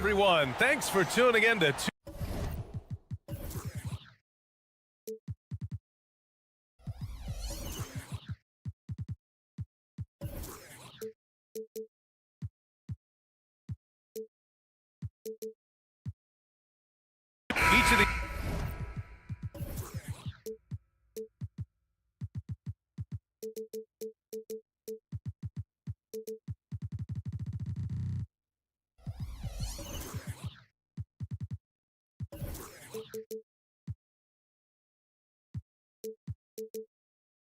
everyone. Thanks for tuning in to each of the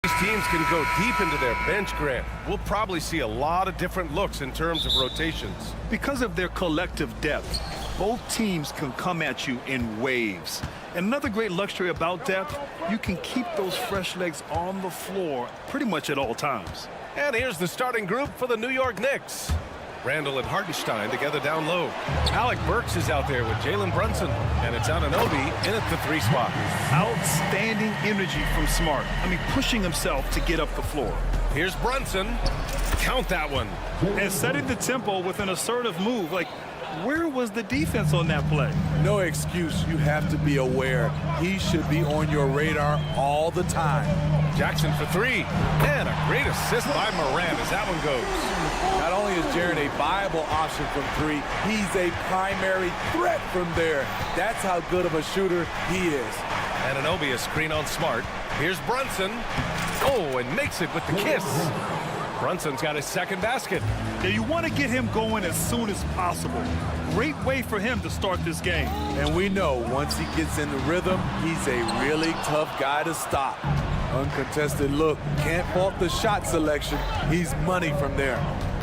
these teams can go deep into their bench, Grant. We'll probably see a lot of different looks in terms of rotations. Because of their collective depth, both teams can come at you in waves. And another great luxury about depth, you can keep those fresh legs on the floor pretty much at all times. And here's the starting group for the New York Knicks. Randall and Hartenstein together down low. Alec Burks is out there with Jalen Brunson. And it's Anunoby in at the 3 spot. Outstanding energy from Smart. I mean, pushing himself to get up the floor. Here's Brunson. Count that one. And setting the tempo with an assertive move. Like, where was the defense on that play? No excuse. You have to be aware. He should be on your radar all the time. Jackson for 3. And a great assist by Moran as that one goes. Not only is Jared a viable option from 3, he's a primary threat from there. That's how good of a shooter he is. Anunoby a screen on Smart. Here's Brunson. Oh, and makes it with the kiss. Brunson's got his second basket. Yeah, you want to get him going as soon as possible. Great way for him to start this game. And we know once he gets in the rhythm, he's a really tough guy to stop. Uncontested look. Can't fault the shot selection. He's money from there.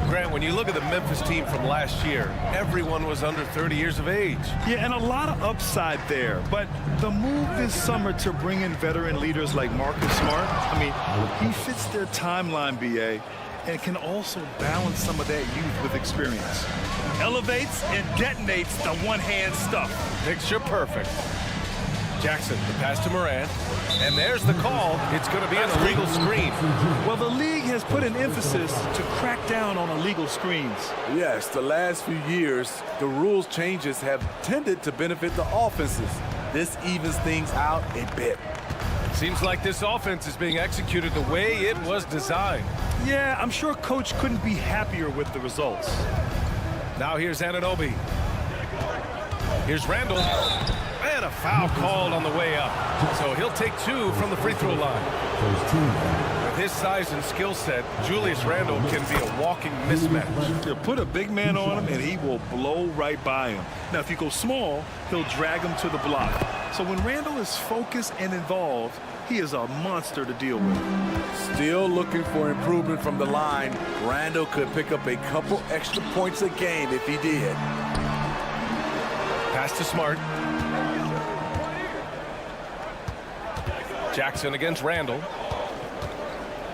Grant, when you look at the Memphis team from last year, everyone was under 30 years of age. Yeah, and a lot of upside there. But the move this summer to bring in veteran leaders like Marcus Smart, I mean, he fits their timeline, BA, and can also balance some of that youth with experience. Elevates and detonates the one-hand stuff. Picture perfect. Jackson, the pass to Moran. And there's the call. It's going to be an illegal screen. Well, the league has put an emphasis to crack down on illegal screens. Yes, the last few years, the rules changes have tended to benefit the offenses. This evens things out a bit. Seems like this offense is being executed the way it was designed. Yeah, I'm sure Coach couldn't be happier with the results. Now here's Anunoby. Here's Randall. And a foul called on the way up. So he'll take 2 from the free throw line. With his size and skill set, Julius Randle can be a walking mismatch. You put a big man on him and he will blow right by him. Now, if you go small, he'll drag him to the block. So when Randall is focused and involved, he is a monster to deal with. Still looking for improvement from the line. Randall could pick up a couple extra points a game if he did. Pass to Smart. Jackson against Randall.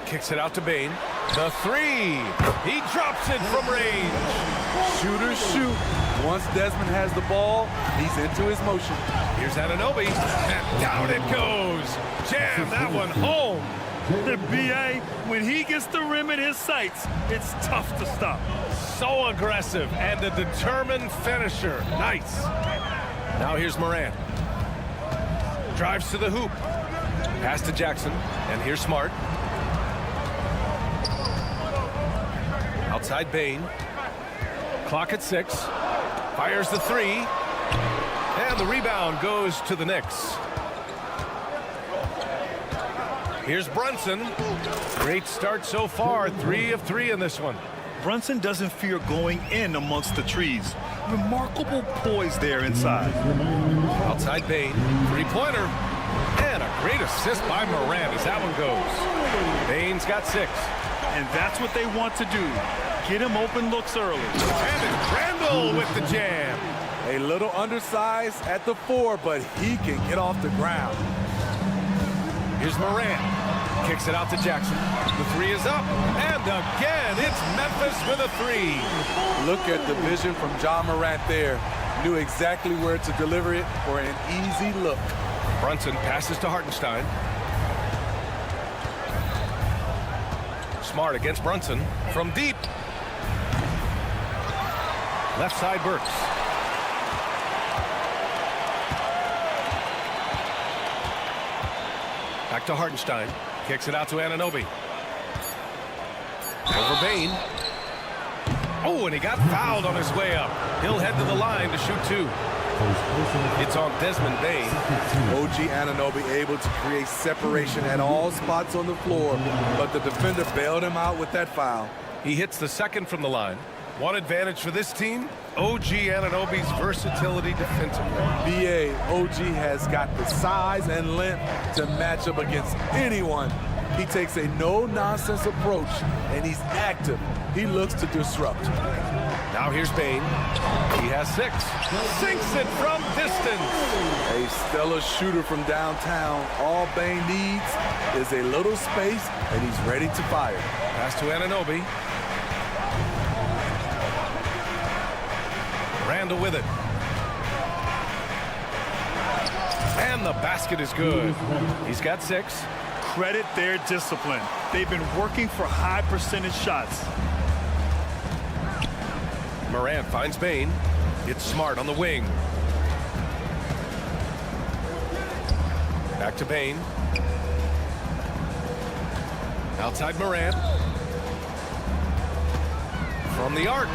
Kicks it out to Bane. The 3. He drops it from range. Shooters shoot. Once Desmond has the ball, he's into his motion. Here's Anunoby. And down it goes. Jam that one home. The BA, when he gets the rim in his sights, it's tough to stop. So aggressive and a determined finisher. Nice. Now here's Moran. Drives to the hoop. Pass to Jackson. And here's Smart. Outside Bane. Clock at 6. Fires the 3. And the rebound goes to the Knicks. Here's Brunson. Great start so far. 3 of 3 in this one. Brunson doesn't fear going in amongst the trees. Remarkable poise there inside. Outside Bane. 3-pointer. And a great assist by Moran as that one goes. Bane's got 6. And that's what they want to do. Get him open looks early. And it's Randall with the jam. A little undersized at the 4, but he can get off the ground. Here's Moran. Kicks it out to Jackson. The 3 is up. And again, it's Memphis with a 3. Look at the vision from John Morant there. Knew exactly where to deliver it for an easy look. Brunson passes to Hartenstein. Smart against Brunson from deep. Left side Burks. Back to Hartenstein. Kicks it out to Anunoby. Over Bane. Oh, and he got fouled on his way up. He'll head to the line to shoot 2. It's on Desmond Bane. OG Anunoby able to create separation at all spots on the floor, but the defender bailed him out with that foul. He hits the second from the line. One advantage for this team, OG Anunoby's versatility defensively. BA, OG has got the size and length to match up against anyone. He takes a no-nonsense approach, and he's active. He looks to disrupt. Now here's Bane. He has 6. Sinks it from distance. A stellar shooter from downtown. All Bane needs is a little space, and he's ready to fire. Pass to Anunoby. Randall with it. And the basket is good. He's got 6. Credit their discipline. They've been working for high percentage shots. Morant finds Bane. It's Smart on the wing. Back to Bane. Outside Morant. From the arc.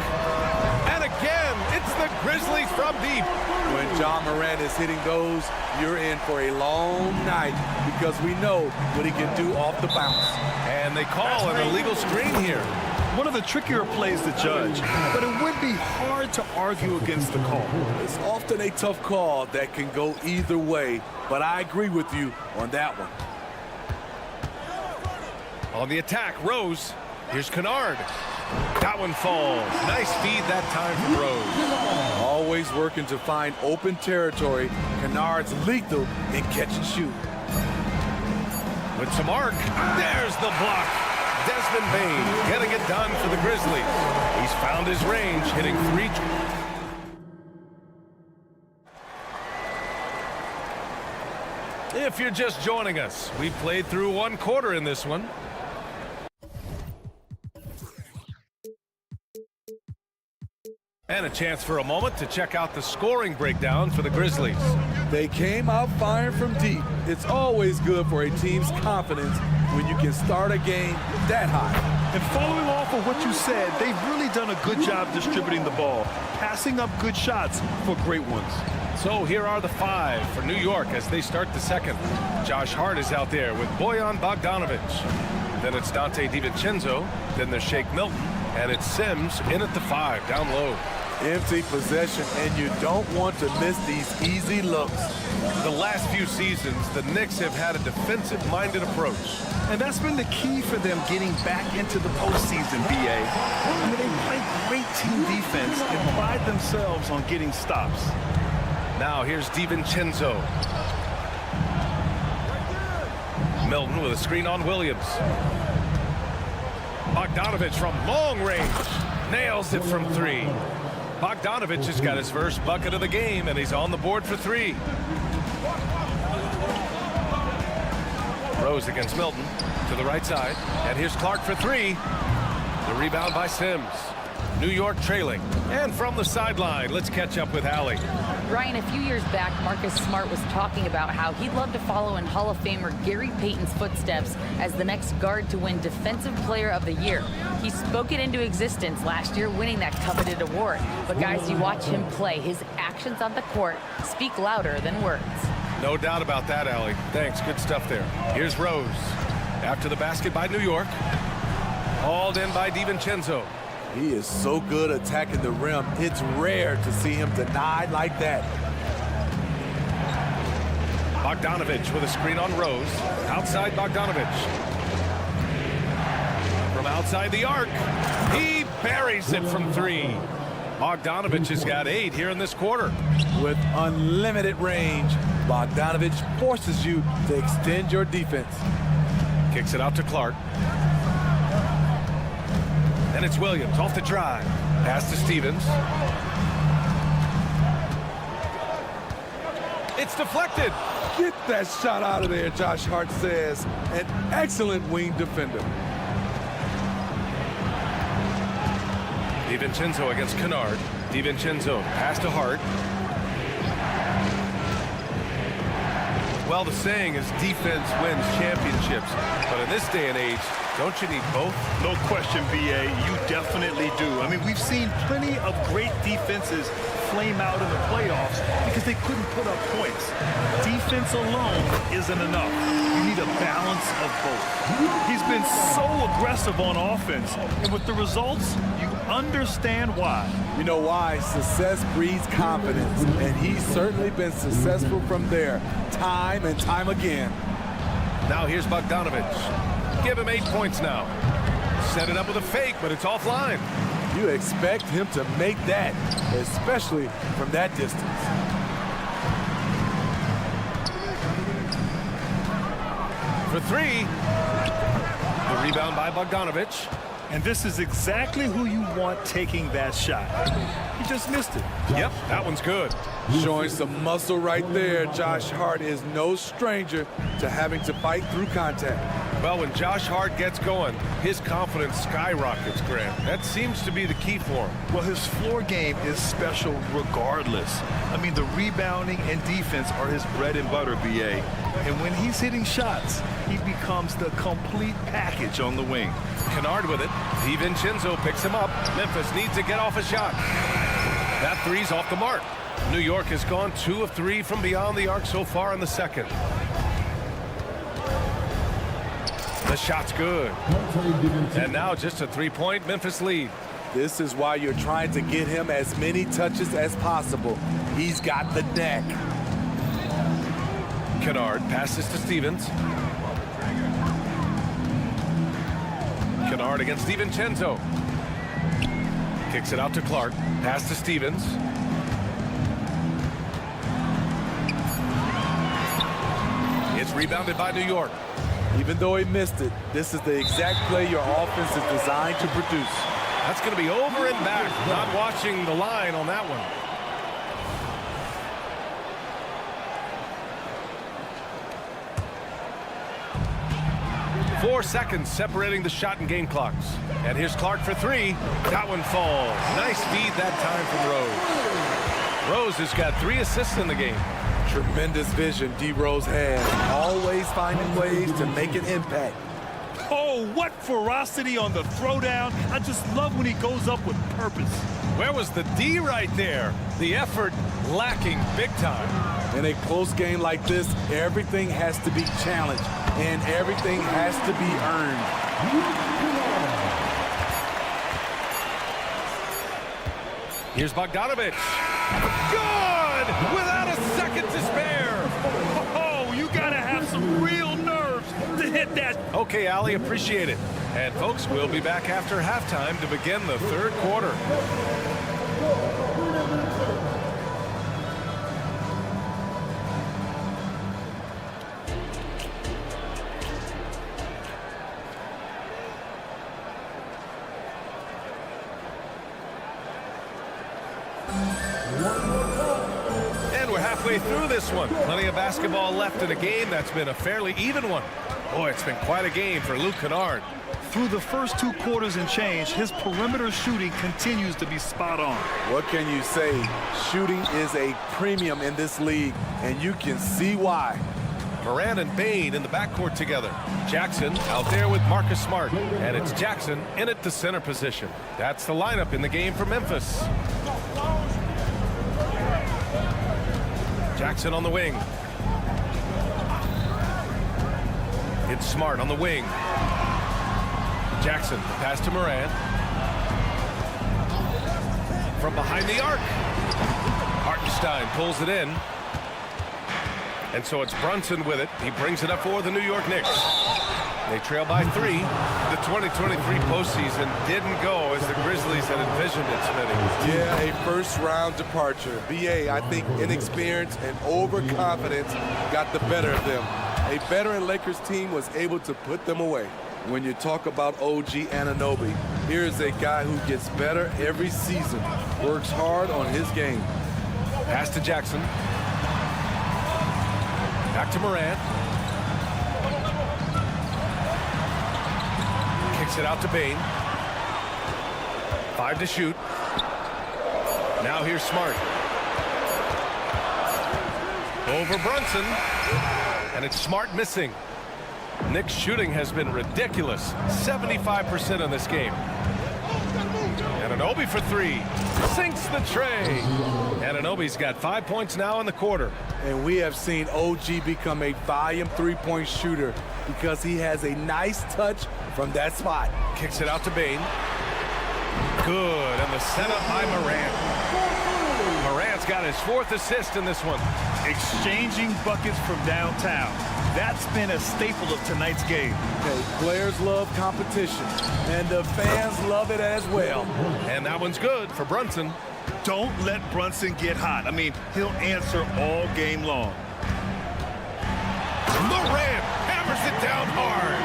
And again, it's the Grizzlies from deep. When John Morant is hitting those, you're in for a long night because we know what he can do off the bounce. And they call an illegal screen here. One of the trickier plays to judge, but it would be hard to argue against the call. It's often a tough call that can go either way, but I agree with you on that one. On the attack, Rose. Here's Kennard. That one falls. Nice feed that time from Rose. Always working to find open territory. Kennard's lethal in catch and shoot. With some arc, there's the block. Desmond Bane getting it done for the Grizzlies. He's found his range, hitting 3. If you're just joining us, we played through 1 quarter in this one. And a chance for a moment to check out the scoring breakdown for the Grizzlies. They came out firing from deep. It's always good for a team's confidence when you can start a game that high. And following off of what you said, they've really done a good job distributing the ball, passing up good shots for great ones. So here are the 5 for New York as they start the second. Josh Hart is out there with Bojan Bogdanovic. Then it's Dante DiVincenzo. Then there's Shake Milton. And it's Sims in at the 5, down low. Empty possession, and you don't want to miss these easy looks. The last few seasons, the Knicks have had a defensive-minded approach. And that's been the key for them getting back into the postseason, BA. I mean, they play great team defense and pride themselves on getting stops. Now here's DiVincenzo. Milton with a screen on Williams. Bogdanovic from long range. Nails it from 3. Bogdanovic has got his first bucket of the game, and he's on the board for 3. Rose against Milton to the right side. And here's Clark for 3. The rebound by Sims. New York trailing. And from the sideline, let's catch up with Allie. Ryan, a few years back, Marcus Smart was talking about how he'd love to follow in Hall of Famer Gary Payton's footsteps as the next guard to win Defensive Player of the Year. He spoke it into existence last year, winning that coveted award. But guys, you watch him play, his actions on the court speak louder than words. No doubt about that, Allie. Thanks, good stuff there. Here's Rose. After the basket by New York. Hauled in by DiVincenzo. He is so good attacking the rim. It's rare to see him denied like that. Bogdanovic with a screen on Rose. Outside Bogdanovic. From outside the arc. He buries it from 3. Bogdanovic has got 8 here in this quarter. With unlimited range, Bogdanovic forces you to extend your defense. Kicks it out to Clark. And it's Williams off the drive. Pass to Stevens. It's deflected. Get that shot out of there, Josh Hart says. An excellent wing defender. DiVincenzo against Kennard. DiVincenzo pass to Hart. Well, the saying is defense wins championships. But in this day and age, don't you need both? No question, B.A. You definitely do. I mean, we've seen plenty of great defenses flame out in the playoffs because they couldn't put up points. Defense alone isn't enough. You need a balance of both. He's been so aggressive on offense, and with the results, you understand why. You know why? Success breeds confidence, and he's certainly been successful from there, time and time again. Now here's Bogdanovich. Give him 8 points now. Set it up with a fake, but it's offline. You expect him to make that, especially from that distance. For 3. The rebound by Bogdanovich. And this is exactly who you want taking that shot. He just missed it. Yep, that one's good. Showing some muscle right there. Josh Hart is no stranger to having to fight through contact. Well, when Josh Hart gets going, his confidence skyrockets, Grant. That seems to be the key for him. Well, his floor game is special regardless. I mean, the rebounding and defense are his bread and butter, B.A. And when he's hitting shots, he becomes the complete package on the wing. Kennard with it. DiVincenzo picks him up. Memphis needs to get off a shot. That three's off the mark. New York has gone 2 of 3 from beyond the arc so far in the second. The shot's good. And now just a 3-point Memphis lead. This is why you're trying to get him as many touches as possible. He's got the neck. Kennard passes to Stevens. Kennard against DiVincenzo. Kicks it out to Clark. Pass to Stevens. It's rebounded by New York. Even though he missed it, this is the exact play your offense is designed to produce. That's going to be over and back. Not watching the line on that one. Four seconds separating the shot and game clocks. And here's Clark for 3. That one falls. Nice feed that time from Rose. Rose has got 3 assists in the game. Tremendous vision D. Rose has. Always finding ways to make an impact. Oh, what ferocity on the throwdown. I just love when he goes up with purpose. Where was the D right there? The effort lacking big time. In a close game like this, everything has to be challenged and everything has to be earned. Here's Bogdanovich. Good! Without a second to spare. Oh, you gotta have some real nerves to hit that. Okay, Ali, appreciate it. And folks, we'll be back after halftime to begin the third quarter. And we're halfway through this one. Plenty of basketball left in a game that's been a fairly even one. Boy, it's been quite a game for Luke Kennard. Through the first 2 quarters and change, his perimeter shooting continues to be spot on. What can you say? Shooting is a premium in this league, and you can see why. Moran and Bain in the backcourt together. Jackson out there with Marcus Smart. And it's Jackson in at the center position. That's the lineup in the game for Memphis. Jackson on the wing. It's Smart on the wing. Jackson, the pass to Moran. From behind the arc. Hartenstein pulls it in. And so it's Brunson with it. He brings it up for the New York Knicks. They trail by 3. The 2023 postseason didn't go as the Grizzlies had envisioned it, Smitty. Yeah, a first-round departure. BA, I think inexperience and overconfidence got the better of them. A veteran Lakers team was able to put them away. When you talk about OG Anunoby, here's a guy who gets better every season, works hard on his game. Pass to Jackson. Back to Moran. Kicks it out to Bain. 5 to shoot. Now here's Smart. Over Brunson. And it's Smart missing. Knicks shooting has been ridiculous. 75% in this game. Anunoby for three. Sinks the tray. Anunoby's got 5 points now in the quarter. And we have seen OG become a volume three-point shooter because he has a nice touch from that spot. Kicks it out to Bane. Good, and the setup by Morant. Morant's got his 4th assist in this one. Exchanging buckets from downtown. That's been a staple of tonight's game. Okay, players love competition, and the fans love it as well. And that one's good for Brunson. Don't let Brunson get hot. I mean, he'll answer all game long. Morant hammers it down hard.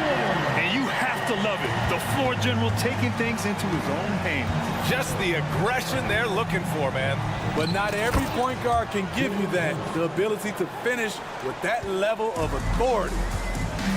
And you have to love it. The floor general taking things into his own hands. Just the aggression they're looking for, man. But not every point guard can give you that, the ability to finish with that level of authority.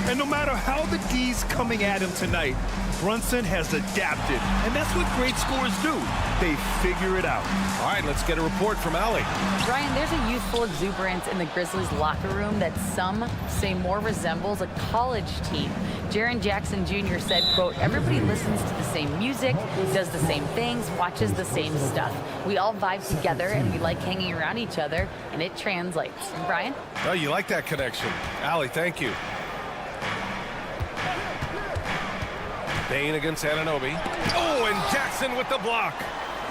And no matter how the D's coming at him tonight, Brunson has adapted. And that's what great scorers do. They figure it out. All right, let's get a report from Allie. Brian, there's a youthful exuberance in the Grizzlies locker room that some say more resembles a college team. Jaren Jackson Jr. said, quote, everybody listens to the same music, does the same things, watches the same stuff. We all vibe together and we like hanging around each other, and it translates. Brian? Oh, you like that connection. Allie, thank you. Bane against Anunoby. Oh, and Jackson with the block.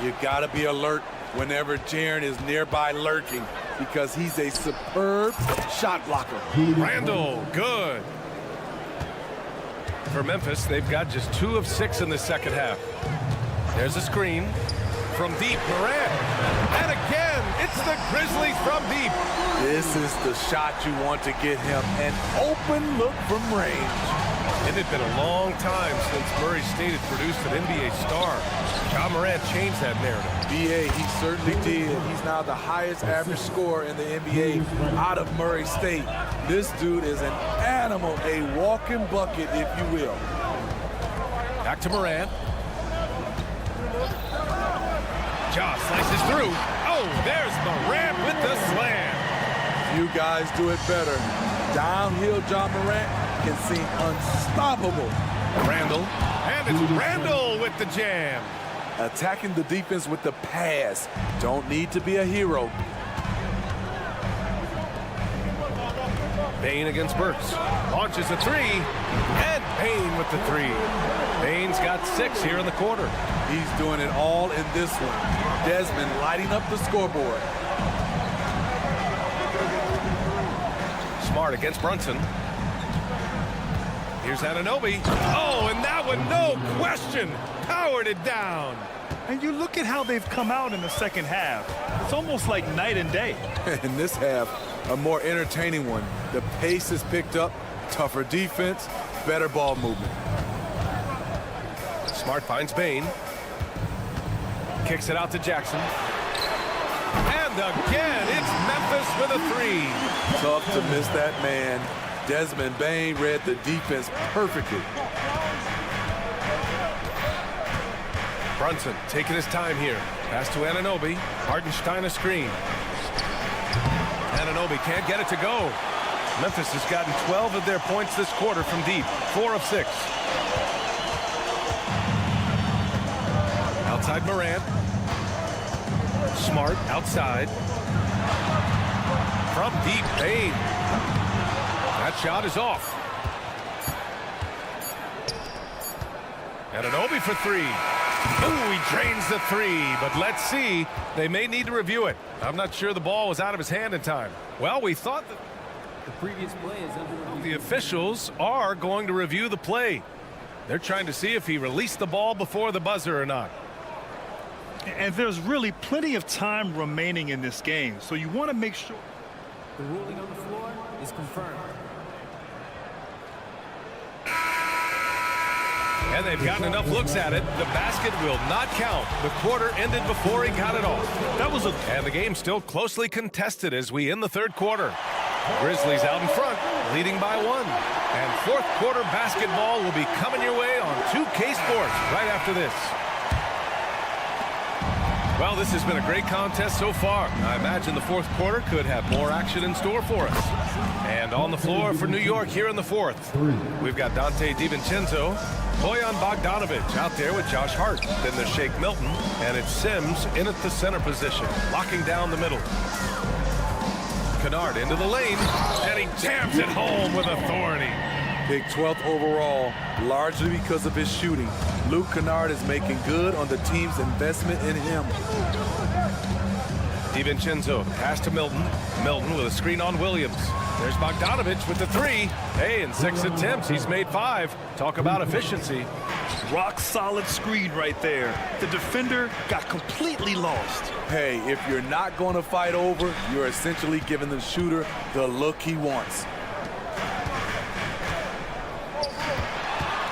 You got to be alert whenever Jaren is nearby lurking because he's a superb shot blocker. Randall, good. For Memphis, they've got just 2 of 6 in the second half. There's a screen from deep. Morant. And again, it's the Grizzlies from deep. This is the shot you want to get him, an open look from range. It had been a long time since Murray State had produced an NBA star. Ja Morant changed that narrative. BA, he certainly did. He's now the highest average scorer in the NBA out of Murray State. This dude is an animal, a walking bucket, if you will. Back to Morant. Ja slices through. Oh, there's Morant with the slam. You guys do it better. Downhill Ja Morant can seem unstoppable. Randall, and it's Randall with the jam. Attacking the defense with the pass. Don't need to be a hero. Bane against Burks. Launches a 3, and Bane with the 3. Bane's got 6 here in the quarter. He's doing it all in this one. Desmond lighting up the scoreboard. Smart against Brunson. Here's Anunoby. Oh, and that one, no question, powered it down. And you look at how they've come out in the second half. It's almost like night and day. In this half, a more entertaining one. The pace is picked up, tougher defense, better ball movement. Smart finds Bane. Kicks it out to Jackson. And again, it's Memphis with a 3. Tough to miss that man. Desmond Bane read the defense perfectly. Brunson taking his time here. Pass to Anunoby. Hartenstein a screen. Anunoby can't get it to go. Memphis has gotten 12 of their points this quarter from deep. 4 of 6. Outside Morant. Smart outside. From deep, Bane. That shot is off. Anunoby for 3. Ooh, he drains the 3, but let's see. They may need to review it. I'm not sure the ball was out of his hand in time. Well, we thought that the previous play is under the officials are going to review the play. They're trying to see if he released the ball before the buzzer or not. And there's really plenty of time remaining in this game, so you want to make sure. The ruling on the floor is confirmed. And they've gotten enough looks at it. The basket will not count. The quarter ended before he got it off. And the game's still closely contested as we end the third quarter. Grizzlies out in front, leading by 1. And fourth quarter basketball will be coming your way on 2K Sports right after this. Well, this has been a great contest so far. I imagine the fourth quarter could have more action in store for us. And on the floor for New York here in the fourth, we've got Dante DiVincenzo, Bojan Bogdanovic out there with Josh Hart. Then there's Shake Milton, and it's Sims in at the center position, locking down the middle. Kennard into the lane, and he jams it home with authority. Pick 12th overall, largely because of his shooting. Luke Kennard is making good on the team's investment in him. DiVincenzo, pass to Milton. Milton with a screen on Williams. There's Bogdanovic with the three. Hey, in 6 attempts, he's made 5. Talk about efficiency. Rock solid screen right there. The defender got completely lost. Hey, if you're not going to fight over, you're essentially giving the shooter the look he wants.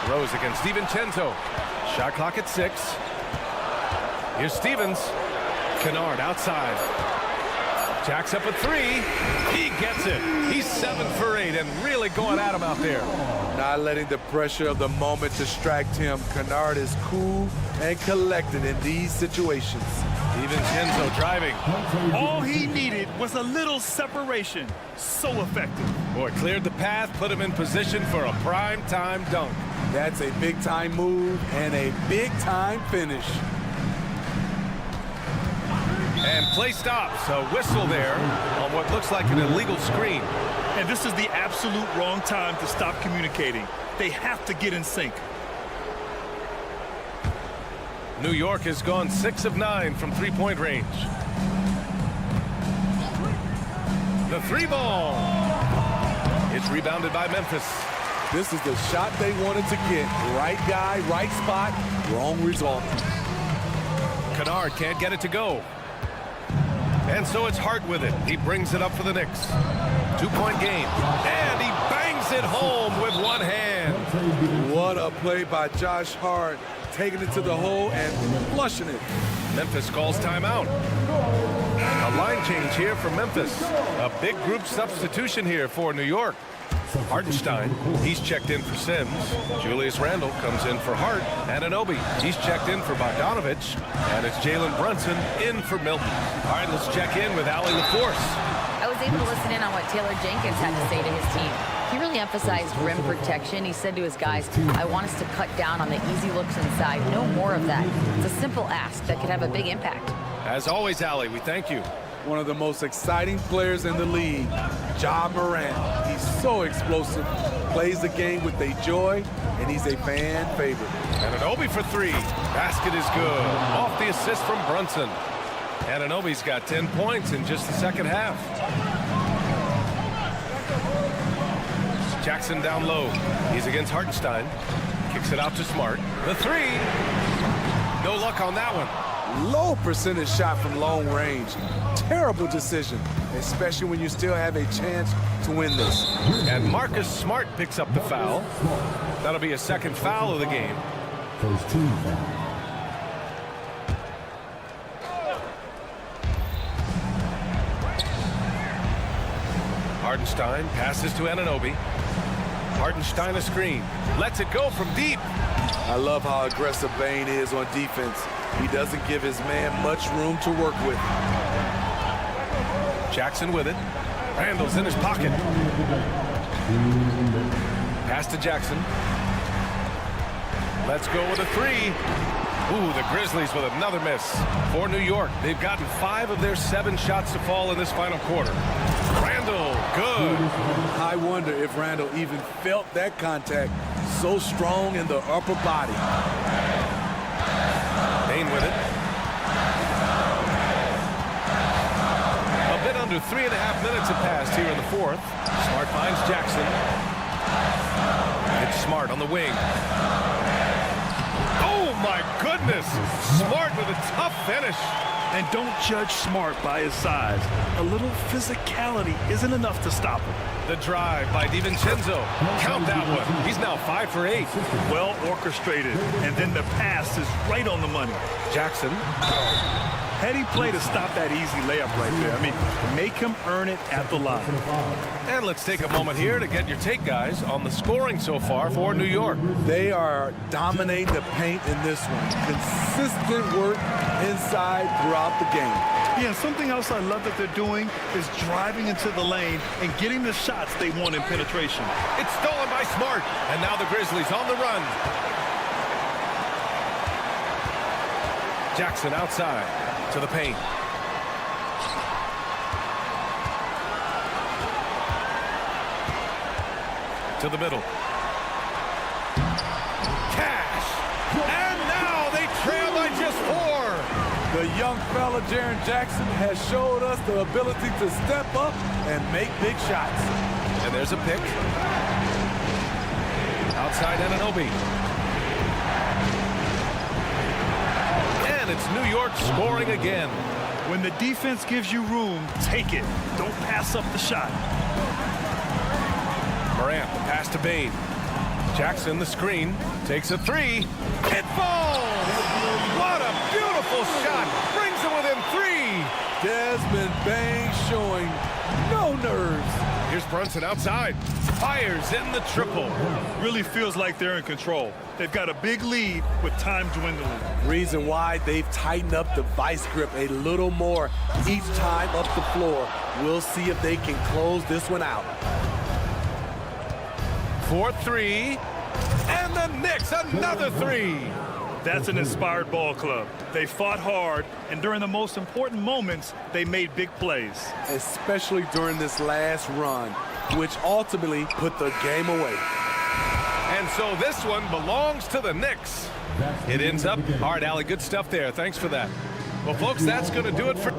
Rose against DiVincenzo. Shot clock at 6. Here's Stevens. Kennard outside. Jacks up a 3. He gets it. He's 7 for 8 and really going at him out there. Not letting the pressure of the moment distract him. Kennard is cool and collected in these situations. DiVincenzo driving. All he needed was a little separation. So effective. Boy, cleared the path, put him in position for a prime-time dunk. That's a big-time move and a big-time finish. And play stops. A whistle there on what looks like an illegal screen. And this is the absolute wrong time to stop communicating. They have to get in sync. New York has gone 6 of 9 from three-point range. The 3-ball. It's rebounded by Memphis. This is the shot they wanted to get. Right guy, right spot, wrong result. Kennard can't get it to go. And so it's Hart with it. He brings it up for the Knicks. 2-point game. And he bangs it home with one hand. What a play by Josh Hart. Taking it to the hole and flushing it. Memphis calls timeout. A line change here for Memphis. A big group substitution here for New York. Hartenstein, he's checked in for Sims. Julius Randle comes in for Hart. Anunoby, he's checked in for Bogdanovic. And it's Jalen Brunson in for Milton. All right, let's check in with Allie LaForce. I was able to listen in on what Taylor Jenkins had to say to his team. He really emphasized rim protection. He said to his guys, I want us to cut down on the easy looks inside. No more of that. It's a simple ask that could have a big impact. As always, Allie, we thank you. One of the most exciting players in the league, Ja Morant. He's so explosive, plays the game with a joy, and he's a fan favorite. Anunoby for 3. Basket is good. Off the assist from Brunson. Anunoby's got 10 points in just the second half. Jackson down low. He's against Hartenstein. Kicks it out to Smart. The 3. No luck on that one. Low percentage shot from long range. Terrible decision, especially when you still have a chance to win this. And Marcus Smart picks up the foul. That'll be a second foul of the game. First team foul. Hartenstein passes to Anunoby. Hartenstein a screen. Lets it go from deep. I love how aggressive Bane is on defense. He doesn't give his man much room to work with. Jackson with it. Randall's in his pocket. Pass to Jackson. Let's go with a 3. Ooh, the Grizzlies with another miss. For New York, they've gotten 5 of their 7 shots to fall in this final quarter. Randall, good. I wonder if Randall even felt that contact. So strong in the upper body. Bane with it. A bit under 3.5 minutes have passed here in the fourth. Smart finds Jackson. It's Smart on the wing. Oh, my goodness. Smart with a tough finish. And don't judge Smart by his size. A little physicality isn't enough to stop him. The drive by DiVincenzo. Count that one. He's now 5 for 8. Well orchestrated. And then the pass is right on the money. Jackson. Heady play to stop that easy layup right there. I mean, make him earn it at the line. And let's take a moment here to get your take, guys, on the scoring so far for New York. They are dominating the paint in this one. Consistent work inside throughout the game. Yeah, something else I love that they're doing is driving into the lane and getting the shots they want in penetration. It's stolen by Smart, and now the Grizzlies on the run. Jackson outside to the paint. To the middle. Cash! And now they trail by just 4. The young fella, Jaren Jackson, has showed us the ability to step up and make big shots. And there's a pick. Outside Anunoby. And it's New York scoring again. When the defense gives you room, take it. Don't pass up the shot. Morant, the pass to Bane. Jackson, the screen, takes a 3. It falls! What a beautiful shot! Brings it within 3. Desmond Bane showing no nerves. Here's Brunson outside. Fires in the triple. Really feels like they're in control. They've got a big lead with time dwindling. Reason why they've tightened up the vice grip a little more each time up the floor. We'll see if they can close this one out. 4-3. And the Knicks, another 3. That's an inspired ball club. They fought hard, and during the most important moments, they made big plays. Especially during this last run, which ultimately put the game away. And so this one belongs to the Knicks. It ends up. All right, Allie, good stuff there. Thanks for that. Well, folks, that's going to do it for...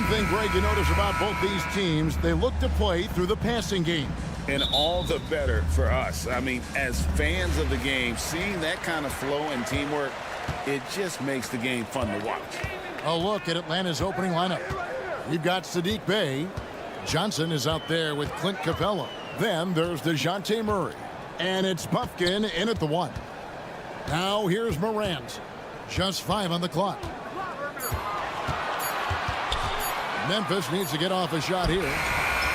One thing, Greg, you notice about both these teams, they look to play through the passing game. And all the better for us. I mean, as fans of the game, seeing that kind of flow and teamwork, it just makes the game fun to watch. A look at Atlanta's opening lineup. We've got Sadiq Bey. Johnson is out there with Clint Capella. Then there's DeJounte Murray. And it's Buffkin in at the 1. Now here's Morant. Just 5 on the clock. Memphis needs to get off a shot here.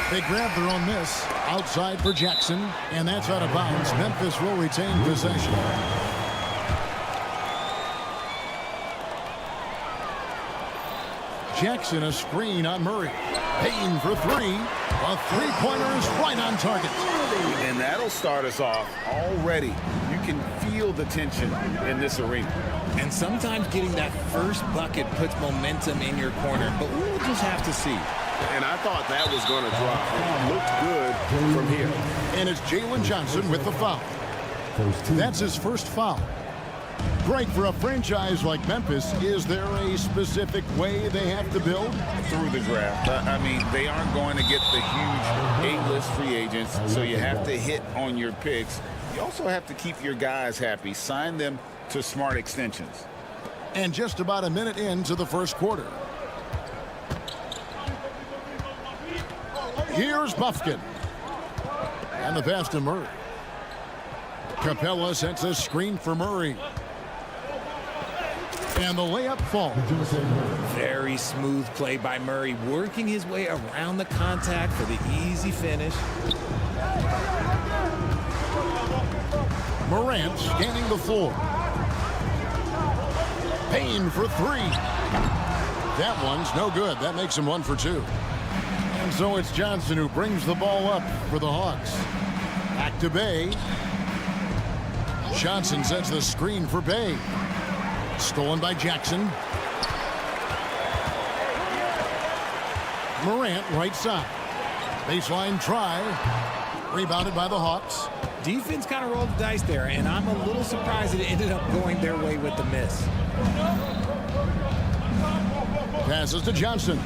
They grab their own miss. Outside for Jackson. And that's out of bounds. Memphis will retain possession. Jackson a screen on Murray. Payton for 3. A three-pointer is right on target. And that'll start us off already. You can feel the tension in this arena. And sometimes getting that first bucket puts momentum in your corner, but we'll just have to see. And I thought that was going to drop. It looked good from here. And it's Jalen Johnson with the foul. That's his first foul. Greg, for a franchise like Memphis, is there a specific way they have to build? Through the draft. I mean, they aren't going to get the huge A-list free agents, so you have to hit on your picks. You also have to keep your guys happy. Sign them to smart extensions. And just about a minute into the first quarter. Here's Buffkin. And the pass to Murray. Capella sets a screen for Murray. And the layup falls. Very smooth play by Murray, working his way around the contact for the easy finish. Morant scanning the floor. Payne for 3. That one's no good. That makes him 1 for 2. And so it's Johnson who brings the ball up for the Hawks. Back to Bey. Johnson sets the screen for Bey. Stolen by Jackson. Morant right side. Baseline try. Rebounded by the Hawks. Defense kind of rolled the dice there, and I'm a little surprised it ended up going their way with the miss. Passes to Johnson.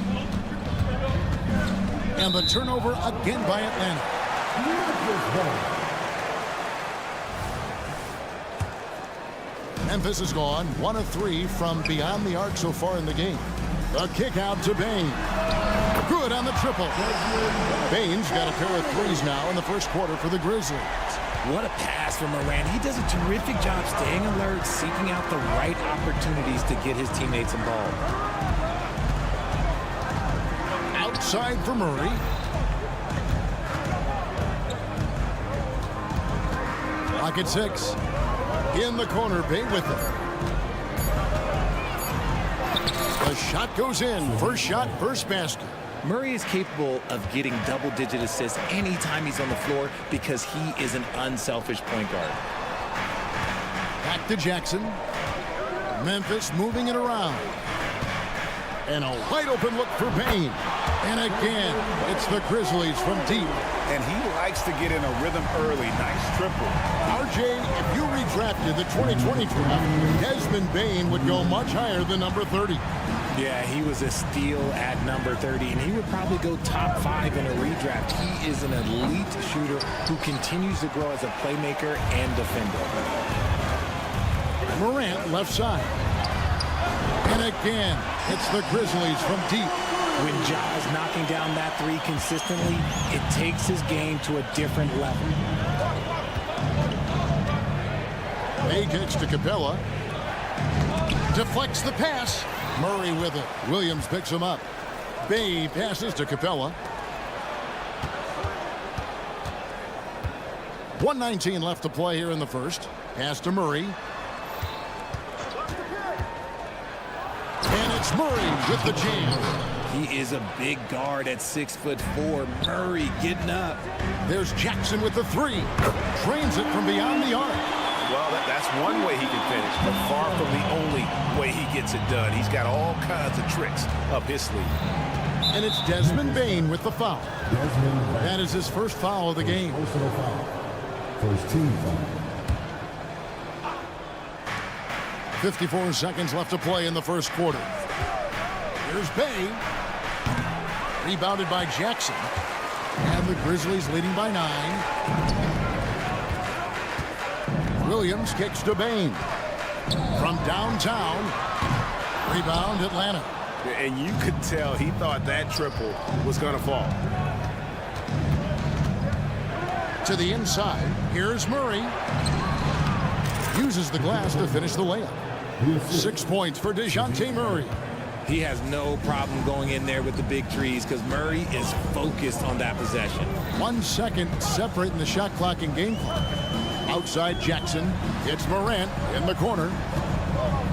And the turnover again by Atlanta. Memphis is gone 1 of 3 from beyond the arc so far in the game. The kick out to Bane. Good on the triple. Bane's got a pair of threes now in the first quarter for the Grizzlies. What a pass from Morant. He does a terrific job staying alert, seeking out the right opportunities to get his teammates involved. Outside for Murray. Lock at 6. In the corner, Bey with it. The shot goes in. First shot, first basket. Murray is capable of getting double-digit assists anytime he's on the floor because he is an unselfish point guard. Back to Jackson. Memphis moving it around. And a wide open look for Bane. And again, it's the Grizzlies from deep. And he likes to get in a rhythm early. Nice triple. RJ, if you redrafted the 2020 draft, Desmond Bane would go much higher than number 30. Yeah, he was a steal at number 30, and he would probably go top 5 in a redraft. He is an elite shooter who continues to grow as a playmaker and defender. Morant left side. And again, it's the Grizzlies from deep. When Ja is knocking down that 3 consistently, it takes his game to a different level. Bey kicks to Capella. Deflects the pass. Murray with it. Williams picks him up. Bey passes to Capella. 1:19 left to play here in the first. Pass to Murray. And it's Murray with the jam. He is a big guard at 6'4". Murray getting up. There's Jackson with the 3. Drains it from beyond the arc. Well, that's one way he can finish, but far from the only way he gets it done. He's got all kinds of tricks up his sleeve. And it's Desmond Bane with the foul. That is his first foul of the game. First team foul. 54 seconds left to play in the first quarter. Here's Bey. Rebounded by Jackson. And the Grizzlies leading by 9. Williams kicks to Bain. From downtown. Rebound Atlanta. And you could tell he thought that triple was going to fall. To the inside. Here's Murray. Uses the glass to finish the layup. 6 points for DeJounte Murray. He has no problem going in there with the big trees because Murray is focused on that possession. 1 second separating the shot clock and game clock. Outside Jackson. It's Morant in the corner.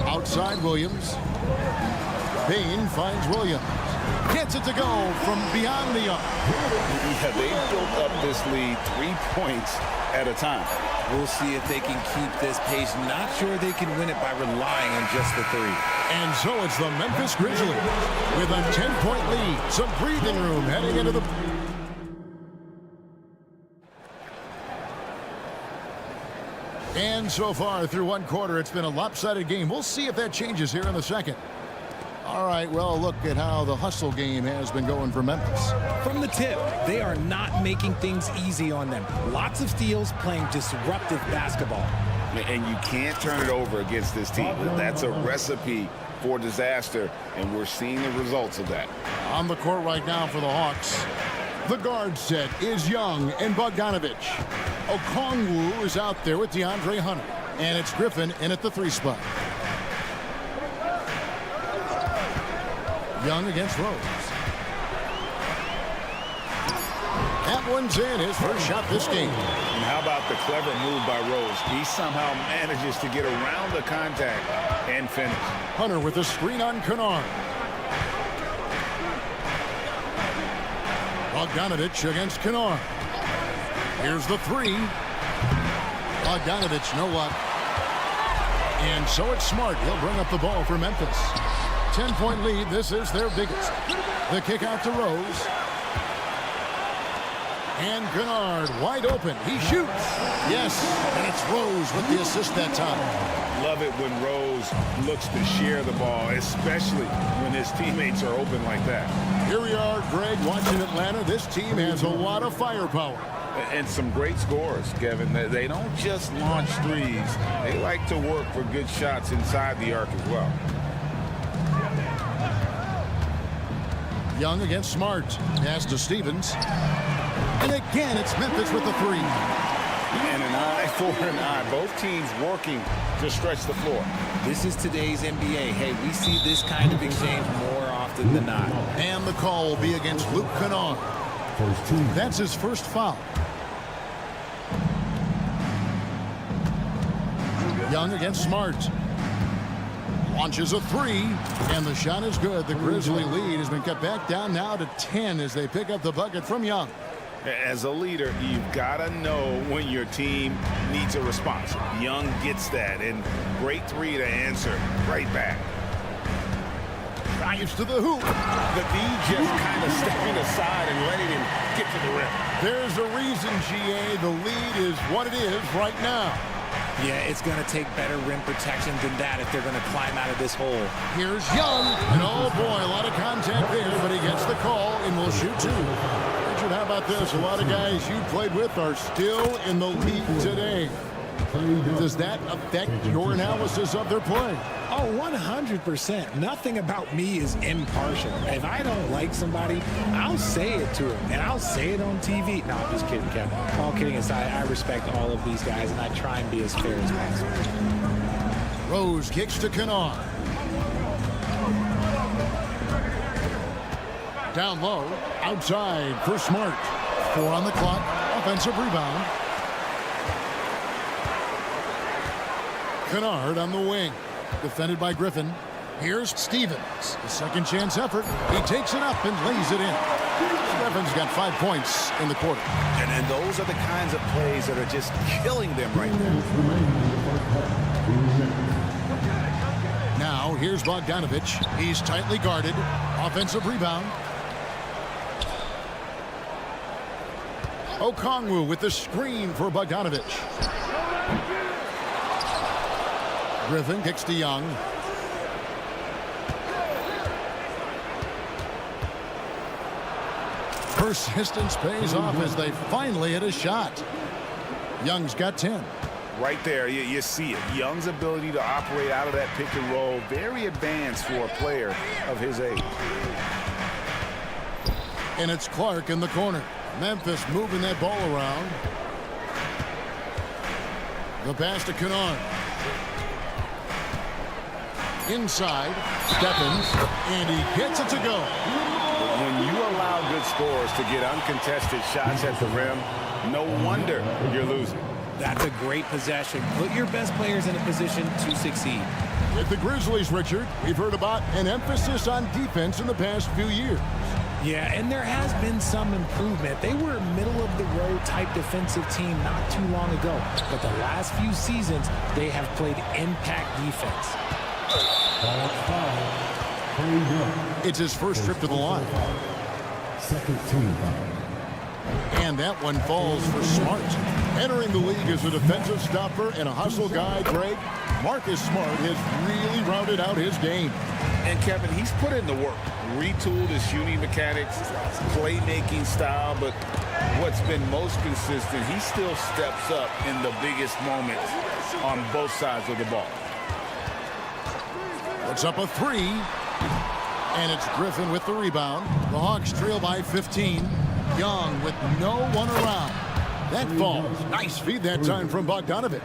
Outside Williams. Bain finds Williams. Gets it to go from beyond the arc. Yeah, they built up this lead 3 points at a time. We'll see if they can keep this pace. Not sure they can win it by relying on just the 3. And so it's the Memphis Grizzlies with a 10-point lead. Some breathing room heading into the... And so far through 1 quarter, it's been a lopsided game. We'll see if that changes here in the second. All right, well, look at how the hustle game has been going for Memphis. From the tip, they are not making things easy on them. Lots of steals, playing disruptive basketball. And you can't turn it over against this team. That's a recipe for disaster, and we're seeing the results of that. On the court right now for the Hawks. The guard set is Young and Bogdanovich. Okongwu is out there with DeAndre Hunter. And it's Griffin in at the 3 spot. Young against Rose. That one's in, his first shot this game. And how about the clever move by Rose? He somehow manages to get around the contact and finish. Hunter with a screen on Kennard. Bogdanovich against Kennard. Here's the 3. Bogdanovich, no luck. And so it's Smart. He'll bring up the ball for Memphis. 10-point lead. This is their biggest. The kick out to Rose. And Kennard wide open. He shoots. Yes. And it's Rose with the assist that time. Love it when Rose looks to share the ball, especially when his teammates are open like that. Here we are, Greg, watching Atlanta. This team has a lot of firepower. And some great scores, Kevin. They don't just launch threes. They like to work for good shots inside the arc as well. Young against Smart. Pass to Stevens. And again, it's Memphis with the 3. And an eye for an eye. Both teams working to stretch the floor. This is today's NBA. Hey, we see this kind of exchange more often than not. And the call will be against Luke Kennard. That's his first foul. Young against Smart. Launches a 3, and the shot is good. The Grizzly lead has been cut back down now to 10 as they pick up the bucket from Young. As a leader, you've got to know when your team needs a response. Young gets that, and great 3 to answer right back. Drives to the hoop. The D just kind of stepping aside and letting him get to the rim. There's a reason, GA. The lead is what it is right now. Yeah, it's going to take better rim protection than that if they're going to climb out of this hole. Here's Young. And oh, boy, a lot of contact there, but he gets the call and will shoot 2. Richard, how about this? A lot of guys you played with are still in the league today. Does that affect your analysis of their play? Oh, 100%. Nothing about me is impartial. If I don't like somebody, I'll say it to them, and I'll say it on TV. No, I'm just kidding, Kevin. All kidding aside, I respect all of these guys, and I try and be as fair as possible. Rose kicks to Kennard. Down low, outside for Smart. 4 on the clock, offensive rebound. Kennard on the wing. Defended by Griffin. Here's Stevens. The second chance effort. He takes it up and lays it in. Griffin's got 5 points in the quarter. And those are the kinds of plays that are just killing them right now. Now here's Bogdanovich. He's tightly guarded. Offensive rebound. Okongwu with the screen for Bogdanovich. Griffin kicks to Young. Persistence pays off as they finally hit a shot. Young's got 10. Right there, you see it. Young's ability to operate out of that pick and roll, very advanced for a player of his age. And it's Clark in the corner. Memphis moving that ball around. The pass to Kennard. Inside, Stephens, and he gets it to go. When you allow good scorers to get uncontested shots at the rim, no wonder you're losing. That's a great possession. Put your best players in a position to succeed. With the Grizzlies, Richard, we've heard about an emphasis on defense in the past few years. Yeah, and there has been some improvement. They were a middle-of-the-road type defensive team not too long ago. But the last few seasons, they have played impact defense. It's his first trip to the line. Second team foul. And that one falls for Smart. Entering the league as a defensive stopper and a hustle guy, Greg, Marcus Smart has really rounded out his game. And Kevin, he's put in the work. Retooled his shooting mechanics, playmaking style, but what's been most consistent, he still steps up in the biggest moments on both sides of the ball. Puts up a three. And it's Griffin with the rebound. The Hawks trail by 15. Young with no one around. That falls. Nice feed that time from Bogdanovich.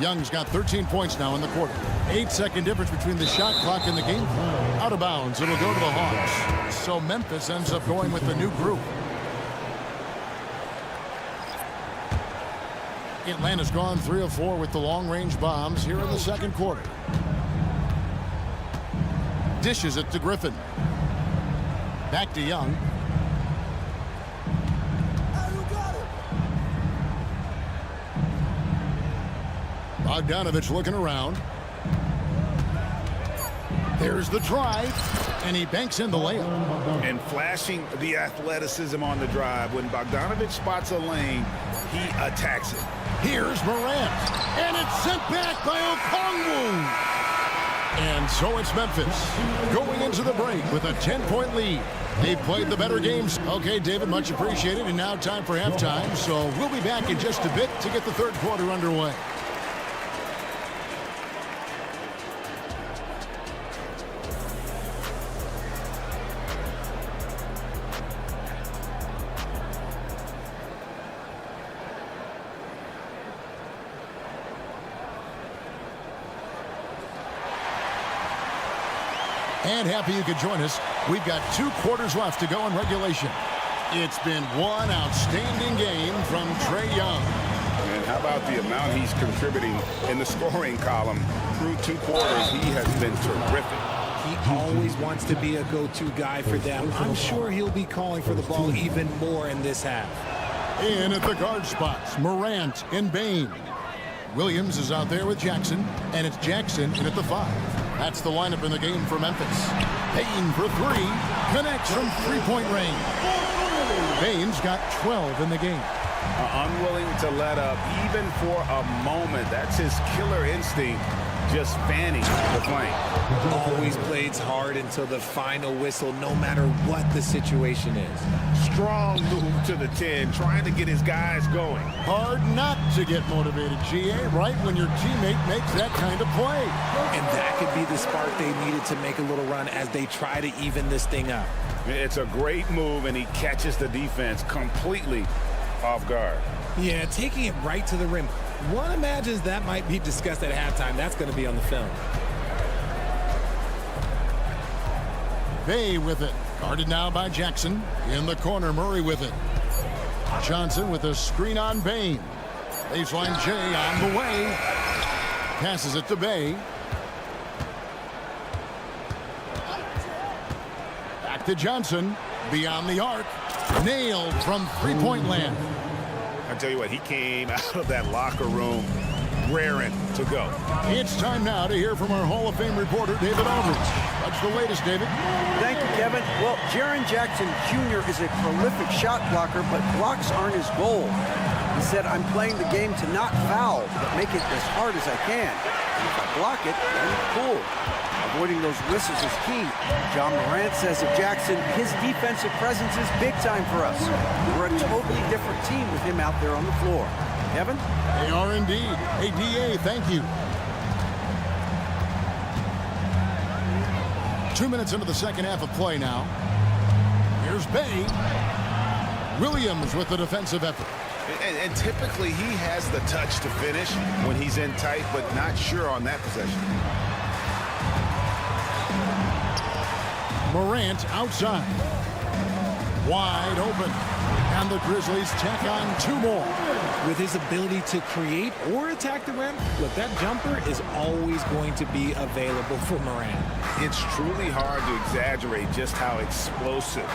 Young's got 13 points now in the quarter. 8-second difference between the shot clock and the game. Out of bounds. It'll go to the Hawks. So Memphis ends up going with the new group. Atlanta's gone 3 of 4 with the long-range bombs here in the second quarter. Dishes it to Griffin. Back to Young. Bogdanovich looking around. There's the drive, and he banks in the layup. And flashing the athleticism on the drive. When Bogdanovich spots a lane, he attacks it. Here's Morant, and it's sent back by Okongwu. And so it's Memphis going into the break with a 10-point lead. They've played the better games. Okay, David, much appreciated. And now time for halftime. So we'll be back in just a bit to get the third quarter underway. And happy you could join us. We've got 2 quarters left to go in regulation. It's been one outstanding game from Trae Young. And how about the amount he's contributing in the scoring column? Through 2 quarters, he has been terrific. He always wants to be a go-to guy for them. I'm sure he'll be calling for the ball even more in this half. In at the guard spots, Morant and Bane. Williams is out there with Jackson, and it's Jackson in at the 5. That's the lineup in the game for Memphis. Payne for 3. Connects from three-point range. Bane's got 12 in the game. Unwilling to let up even for a moment. That's his killer instinct, just fanning the flame. Always plays hard until the final whistle, no matter what the situation is. Strong move to the 10, trying to get his guys going. Hard not to get motivated, GA, right when your teammate makes that kind of play. And that could be the spark they needed to make a little run as they try to even this thing up. It's a great move, and he catches the defense completely off guard. Yeah, taking it right to the rim. One imagines that might be discussed at halftime. That's going to be on the film. Bay with it. Guarded now by Jackson. In the corner, Murray with it. Johnson with a screen on Bane. Baseline J on the way. Passes it to Bay. Back to Johnson. Beyond the arc. Nailed from three-point land. I tell you what, he came out of that locker room raring to go. It's time now to hear from our Hall of Fame reporter, David Aldridge. What's the latest, David? Thank you, Kevin. Well, Jaren Jackson Jr. is a prolific shot blocker, but blocks aren't his goal. He said, I'm playing the game to not foul, but make it as hard as I can. And if I block it, then cool. Avoiding those whistles is key. John Morant says of Jackson, his defensive presence is big time for us. We're a totally different team with him out there on the floor. Kevin? They are indeed. Hey, DA, thank you. 2 minutes into the second half of play now. Here's Bay. Williams with the defensive effort. And typically he has the touch to finish when he's in tight, but not sure on that possession. Morant outside. Wide open. And the Grizzlies tack on 2 more. With his ability to create or attack the rim, look, that jumper is always going to be available for Morant. It's truly hard to exaggerate just how explosive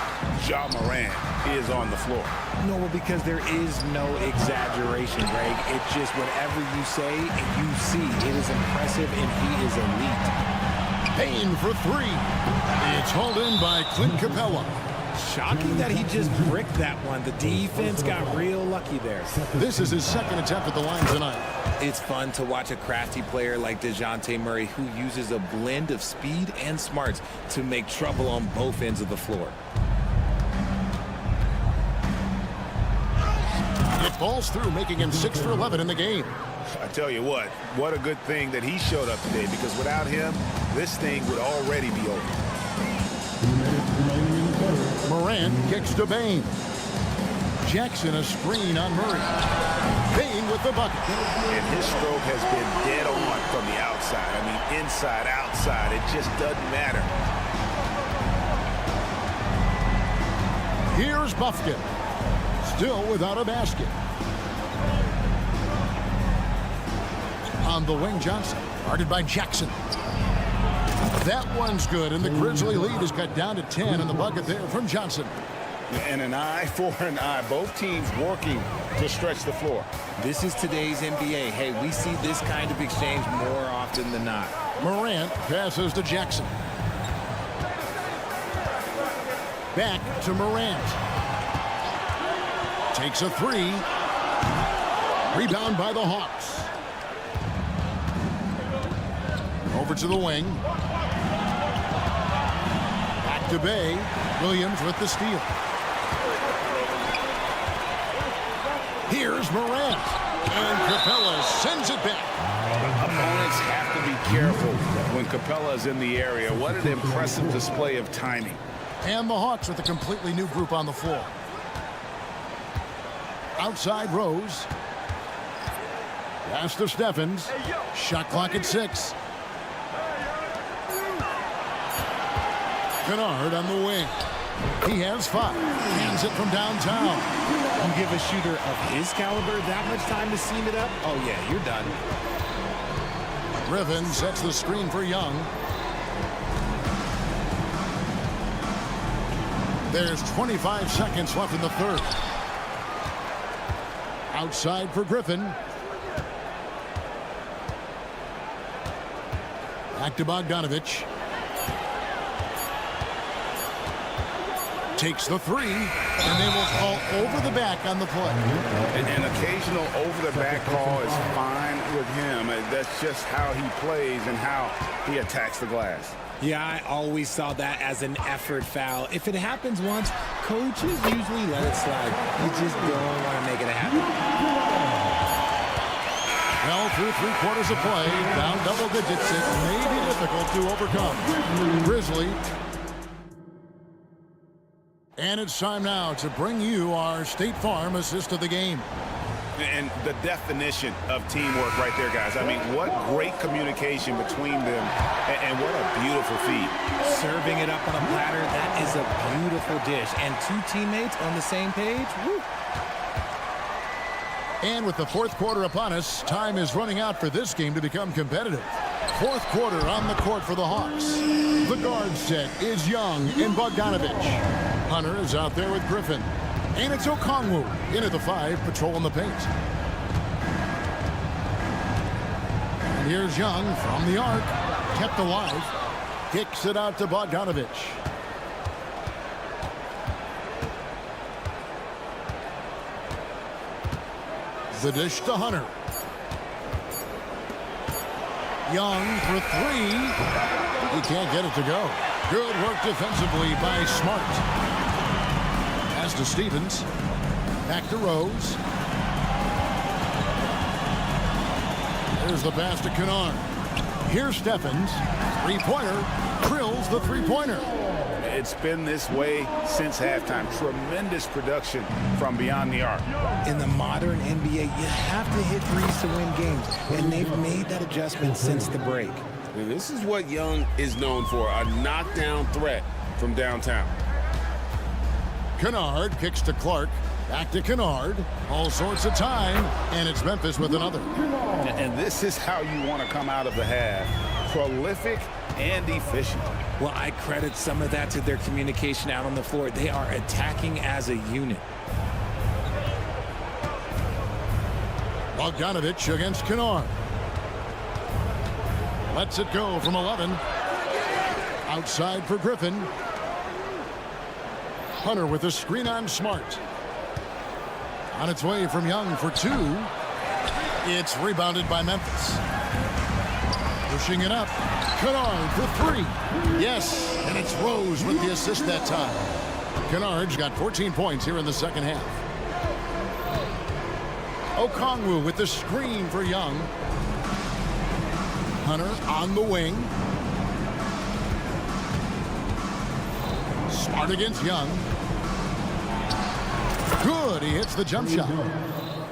Ja Morant is on the floor. No, well, because there is no exaggeration, Greg. It's just whatever you say and you see. It is impressive, and he is elite. Payne for 3. It's hauled in by Clint Capella. Shocking that he just bricked that one. The defense got real lucky there. This is his second attempt at the line tonight. It's fun to watch a crafty player like DeJounte Murray who uses a blend of speed and smarts to make trouble on both ends of the floor. It falls through, making him 6 for 11 in the game. I tell you what a good thing that he showed up today, because without him, this thing would already be over. Morant kicks to Bane. Jackson a screen on Murray. Bane with the bucket. And his stroke has been dead on from the outside. I mean, inside, outside, it just doesn't matter. Here's Buffkin. Still without a basket. On the wing, Johnson. Guarded by Jackson. That one's good, and the Grizzly lead is cut down to 10 in the bucket there from Johnson. And an eye for an eye. Both teams working to stretch the floor. This is today's NBA. Hey, we see this kind of exchange more often than not. Morant passes to Jackson. Back to Morant. Takes a 3. Rebound by the Hawks. Over to the wing. Back to Bay. Williams with the steal. Here's Morant. And Capella sends it back. Opponents have to be careful when Capella is in the area. What an impressive display of timing. And the Hawks with a completely new group on the floor. Outside Rose. Pass to Steffens. Shot clock at 6. Kennard on the wing. He has 5. Hands it from downtown. You give a shooter of his caliber that much time to seam it up? Oh, yeah, you're done. Griffin sets the screen for Young. There's 25 seconds left in the third. Outside for Griffin. Back to Bogdanovich. Takes the 3, and they will call over the back on the play. An occasional over-the-back call is fine with him. That's just how he plays and how he attacks the glass. Yeah, I always saw that as an effort foul. If it happens once, coaches usually let it slide. You just don't want to make it happen. Well, through 3 quarters of play, down double digits, it may be difficult to overcome. Grizzly. And it's time now to bring you our State Farm assist of the game. And the definition of teamwork right there, guys. I mean, what great communication between them, and what a beautiful feed. Serving it up on a platter, that is a beautiful dish. And 2 teammates on the same page, woo. And with the 4th quarter upon us, time is running out for this game to become competitive. 4th quarter on the court for the Hawks. The guard set is Young and Bogdanovich. Hunter is out there with Griffin. And it's Okongwu in at the 5, patrolling the paint. And here's Young from the arc. Kept alive. Kicks it out to Bogdanovich. The dish to Hunter. Young for three. He can't get it to go. Good work defensively by Smart. Pass to Stevens. Back to Rose. There's the pass to Kennard. Here's Stephens. Three-pointer. Drills the three-pointer. It's been this way since halftime. Tremendous production from beyond the arc. In the modern NBA, you have to hit threes to win games, and they've made that adjustment since the break. And this is what Young is known for, a knockdown threat from downtown. Kennard kicks to Clark. Back to Kennard. All sorts of time, and it's Memphis with another. And this is how you want to come out of the half. Prolific and efficient. Well, I credit some of that to their communication out on the floor. They are attacking as a unit. Bogdanovich against Kennard. Lets it go from 11. Outside for Griffin. Hunter with a screen on Smart. On its way from Young for two. It's rebounded by Memphis. Pushing it up. Kennard for three. Yes, and it's Rose with the assist that time. Kennard's got 14 points here in the second half. Okongwu with the screen for Young. Hunter on the wing. Smart against Young. Good, he hits the jump shot.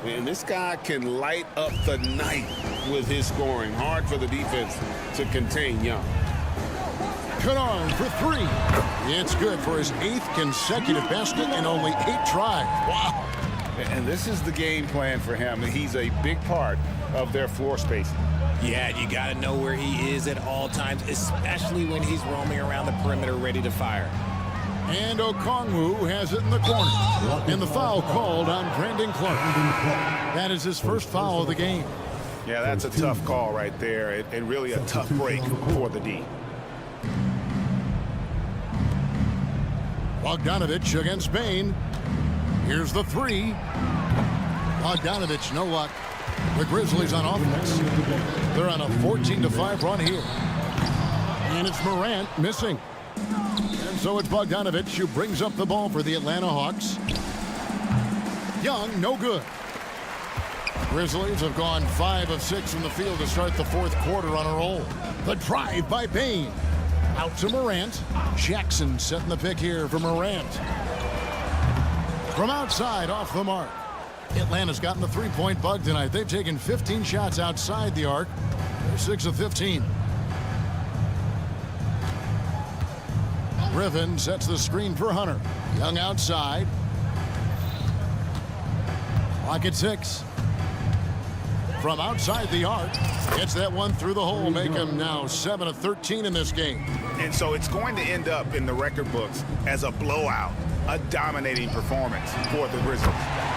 And this guy can light up the night with his scoring. Hard for the defense to contain Young. Kennard for three. It's good for his 8th consecutive basket in only 8 tries. Wow. And this is the game plan for him. He's a big part of their floor spacing. Yeah, you got to know where he is at all times, especially when he's roaming around the perimeter ready to fire. And Okongwu has it in the corner. And the foul called on Brandon Clark. That is his first foul of the game. Yeah, that's a tough call right there, and really a tough break for the D. Bogdanovich against Bain. Here's the three. Bogdanovich, no luck. The Grizzlies on offense. They're on a 14-5 run here. And it's Morant missing. And so it's Bogdanovich who brings up the ball for the Atlanta Hawks. Young, no good. Grizzlies have gone 5 of 6 from the field to start the fourth quarter on a roll. The drive by Bain. Out to Morant. Jackson setting the pick here for Morant. From outside, off the mark. Atlanta's gotten the three-point bug tonight. They've taken 15 shots outside the arc. They're 6 of 15. Griffin sets the screen for Hunter. Young outside. Clock at 6. From outside the arc, gets that one through the hole, make him now 7 of 13 in this game. And so it's going to end up in the record books as a blowout, a dominating performance for the Grizzlies.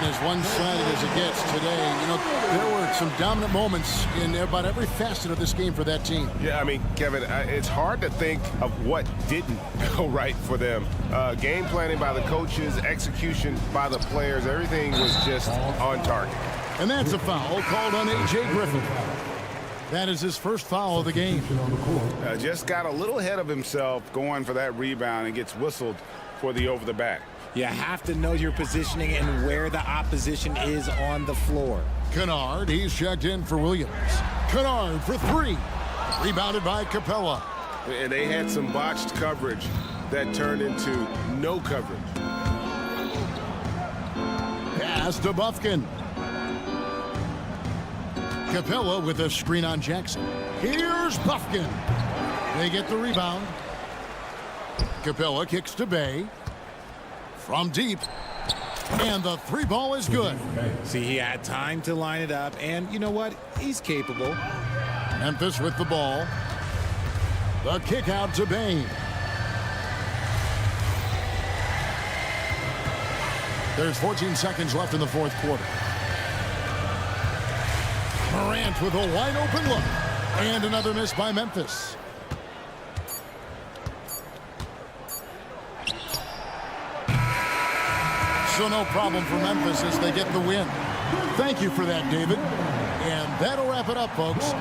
As one-sided as it gets today, you know, there were some dominant moments in about every facet of this game for that team. Yeah, I mean, Kevin, it's hard to think of what didn't go right for them. Game planning by the coaches, execution by the players, everything was just on target. And that's a foul called on A.J. Griffin. That is his first foul of the game. Just got a little ahead of himself going for that rebound and gets whistled for the over-the-back. You have to know your positioning and where the opposition is on the floor. Kennard, he's checked in for Williams. Kennard for three. Rebounded by Capella. And they had some botched coverage that turned into no coverage. Pass to Bufkin. Capella with a screen on Jackson. Here's Bufkin. They get the rebound. Capella kicks to Bay. From deep. And the three ball is good. See, he had time to line it up, and you know what? He's capable. Memphis with the ball. The kick out to Bain. There's 14 seconds left in the fourth quarter. Morant with a wide open look. And another miss by Memphis. So no problem for Memphis as they get the win. Thank you for that, David. And that'll wrap it up, folks.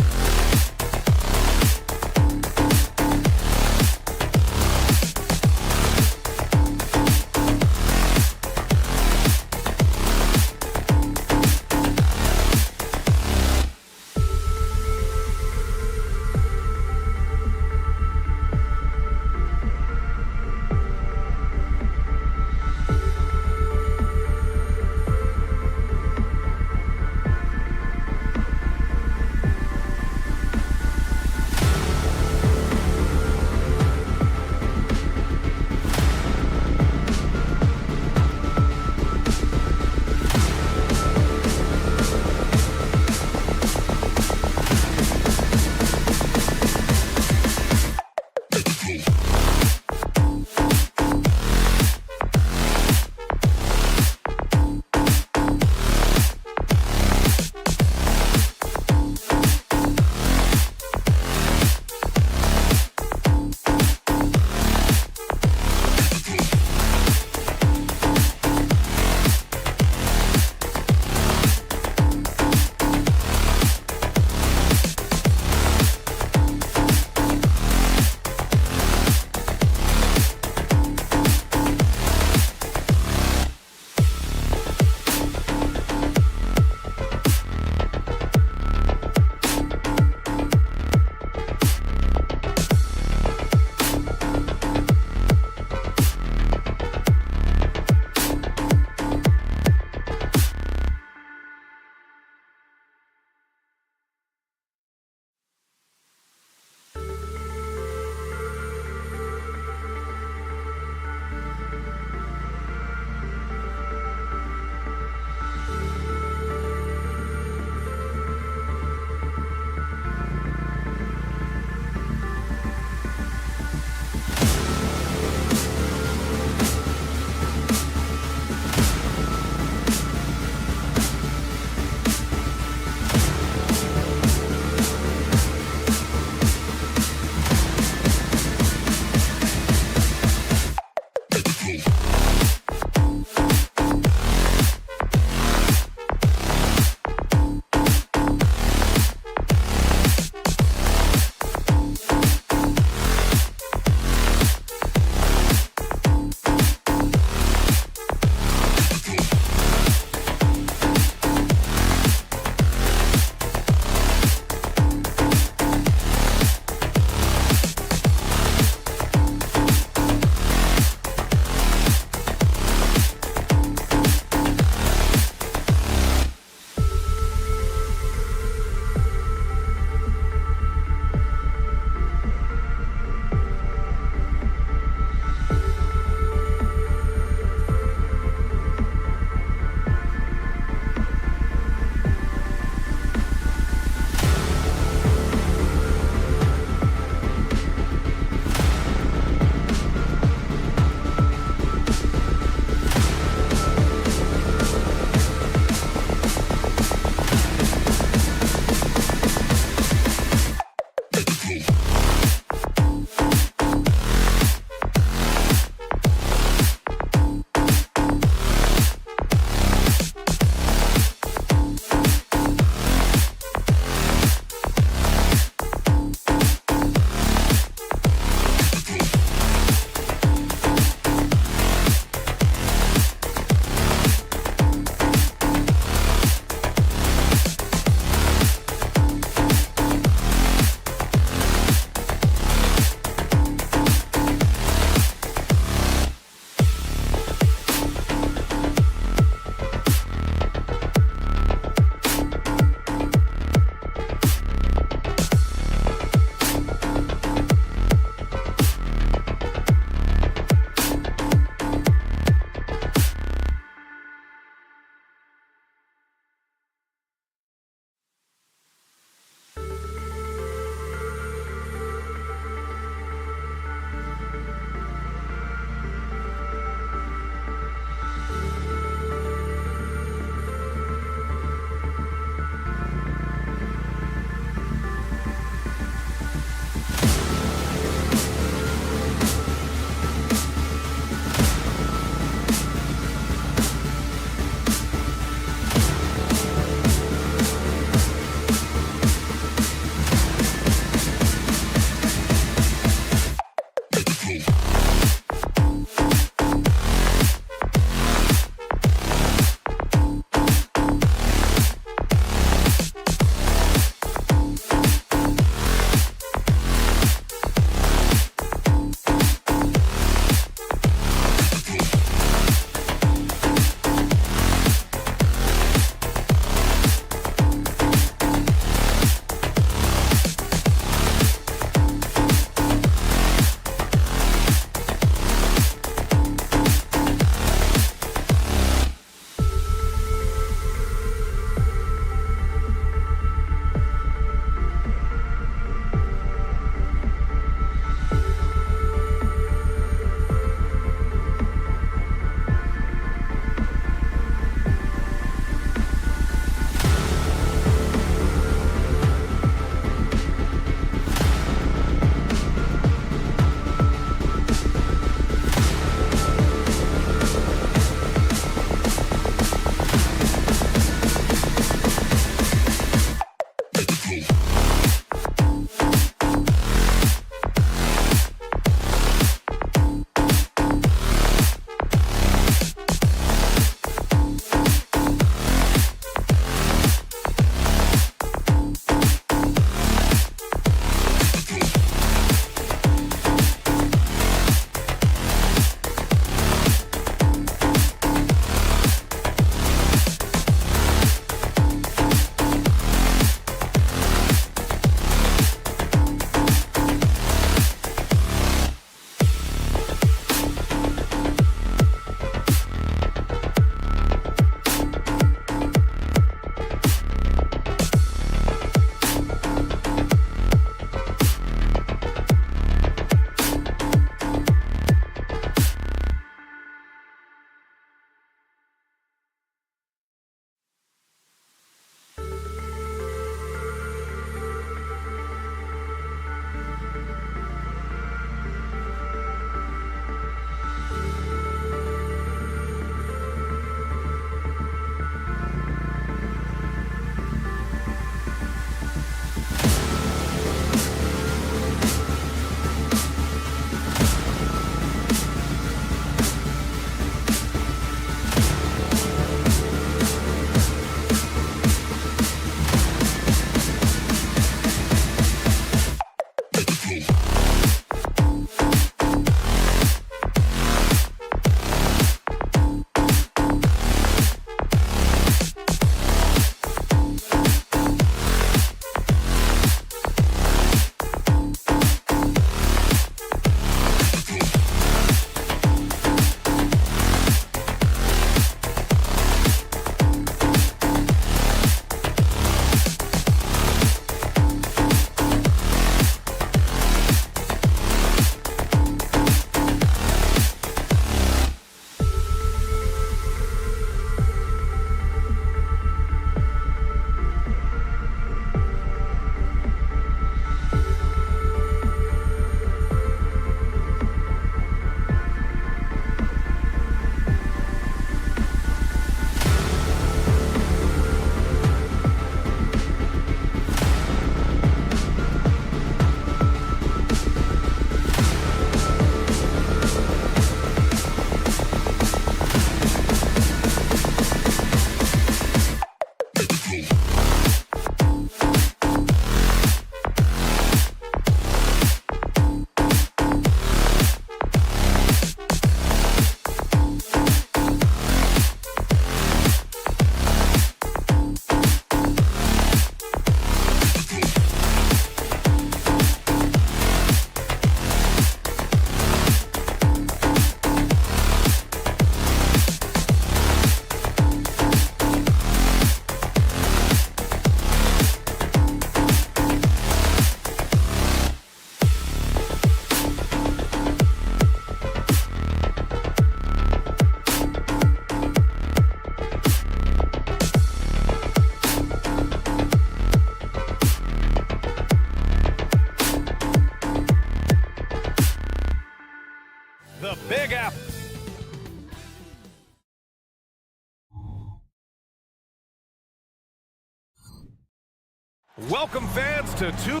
Welcome, fans, to two.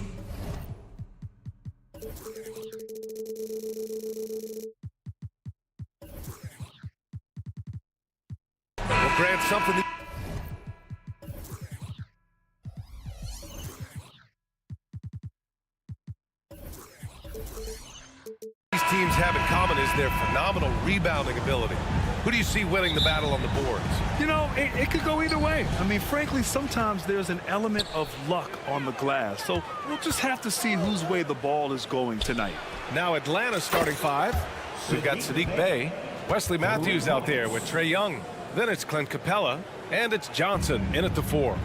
We'll grant something. These teams have in common is their phenomenal rebounding ability. Who do you see winning the battle on the boards? You know, it could go either way. I mean, frankly, sometimes there's an element of luck on the glass. So we'll just have to see whose way the ball is going tonight. Now Atlanta starting five. We've got Saddiq Bey, Wesley Matthews out there with Trae Young. Then it's Clint Capella, and it's Johnson in at the 4.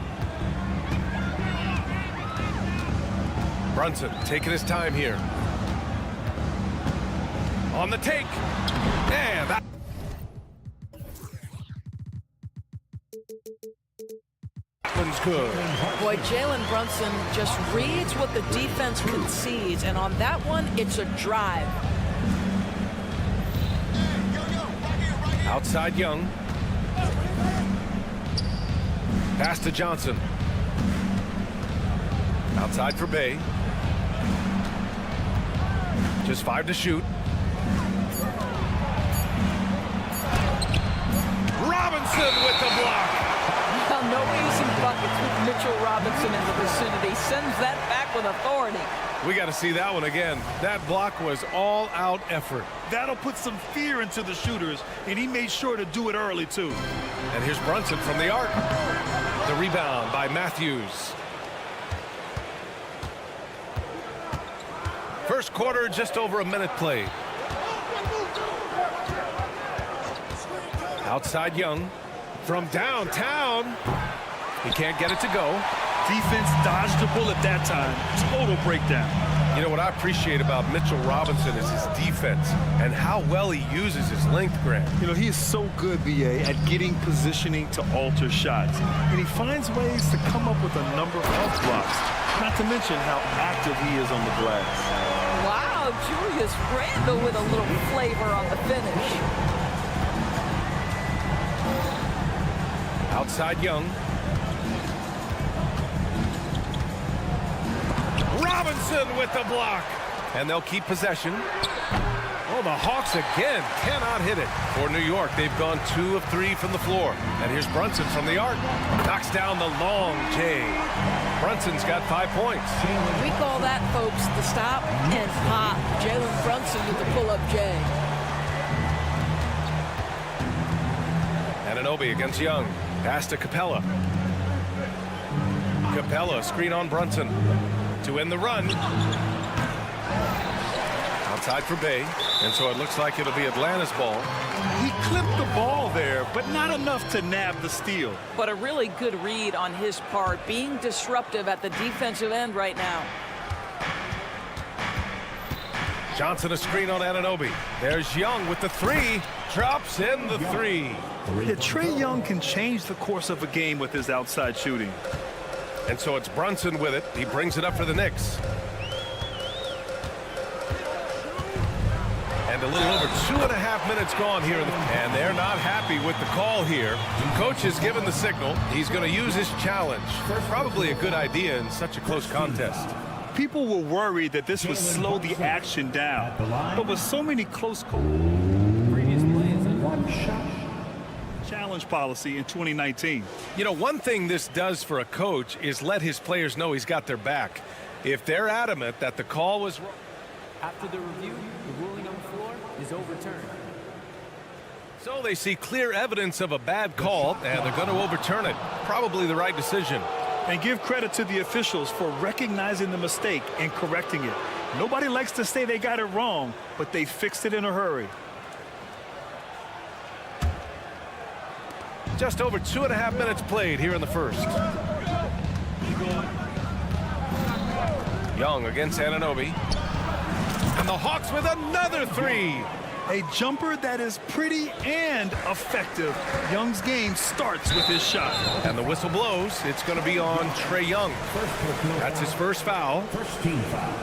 Brunson taking his time here. On the take. And that. One's good. Boy, Jalen Brunson just reads what the defense concedes, and on that one, it's a drive. Outside Young. Pass to Johnson. Outside for Bey. Just 5 to shoot. Robinson with the block. Well, no easy buckets with Mitchell Robinson in the vicinity. Sends that back with authority. We got to see that one again. That block was all-out effort. That'll put some fear into the shooters, and he made sure to do it early, too. And here's Brunson from the arc. The rebound by Matthews. First quarter, just over a minute played. Outside Young. From downtown. He can't get it to go. Defense dodged a bullet that time. Total breakdown. You know what I appreciate about Mitchell Robinson is his defense and how well he uses his length, Grant. You know, he is so good, B.A., at getting positioning to alter shots. And he finds ways to come up with a number of blocks, not to mention how active he is on the glass. Wow, Julius Randle with a little flavor on the finish. Outside Young. Robinson with the block. And they'll keep possession. Oh, the Hawks again cannot hit it. For New York, they've gone 2 of 3 from the floor. And here's Brunson from the arc. Knocks down the long J. Brunson's got 5 points. We call that, folks, the stop and pop. Jalen Brunson with the pull-up J. Anunoby against Young. Pass to Capella. Capella, screen on Brunson. To end the run. Outside for Bey. And so it looks like it'll be Atlanta's ball. He clipped the ball there, but not enough to nab the steal. But a really good read on his part, being disruptive at the defensive end right now. Johnson a screen on Anunoby. There's Young with the 3. Drops in the 3. Yeah, Trae Young can change the course of a game with his outside shooting. And so it's Brunson with it. He brings it up for the Knicks. And a little over 2.5 minutes gone here. And they're not happy with the call here. Coach has given the signal. He's going to use his challenge. Probably a good idea in such a close contest. People were worried that this would slow the action down. But with so many close calls, challenge policy in 2019. You know, one thing this does for a coach is let his players know he's got their back. If they're adamant that the call was wrong. After the review, the ruling on the floor is overturned. So they see clear evidence of a bad call, and they're going to overturn it. Probably the right decision. And give credit to the officials for recognizing the mistake and correcting it. Nobody likes to say they got it wrong, but they fixed it in a hurry. Just over 2.5 minutes played here in the first. Young against Anunoby. And the Hawks with another 3. A jumper that is pretty and effective. Young's game starts with his shot. And the whistle blows. It's going to be on Trae Young. That's his first foul. First team foul.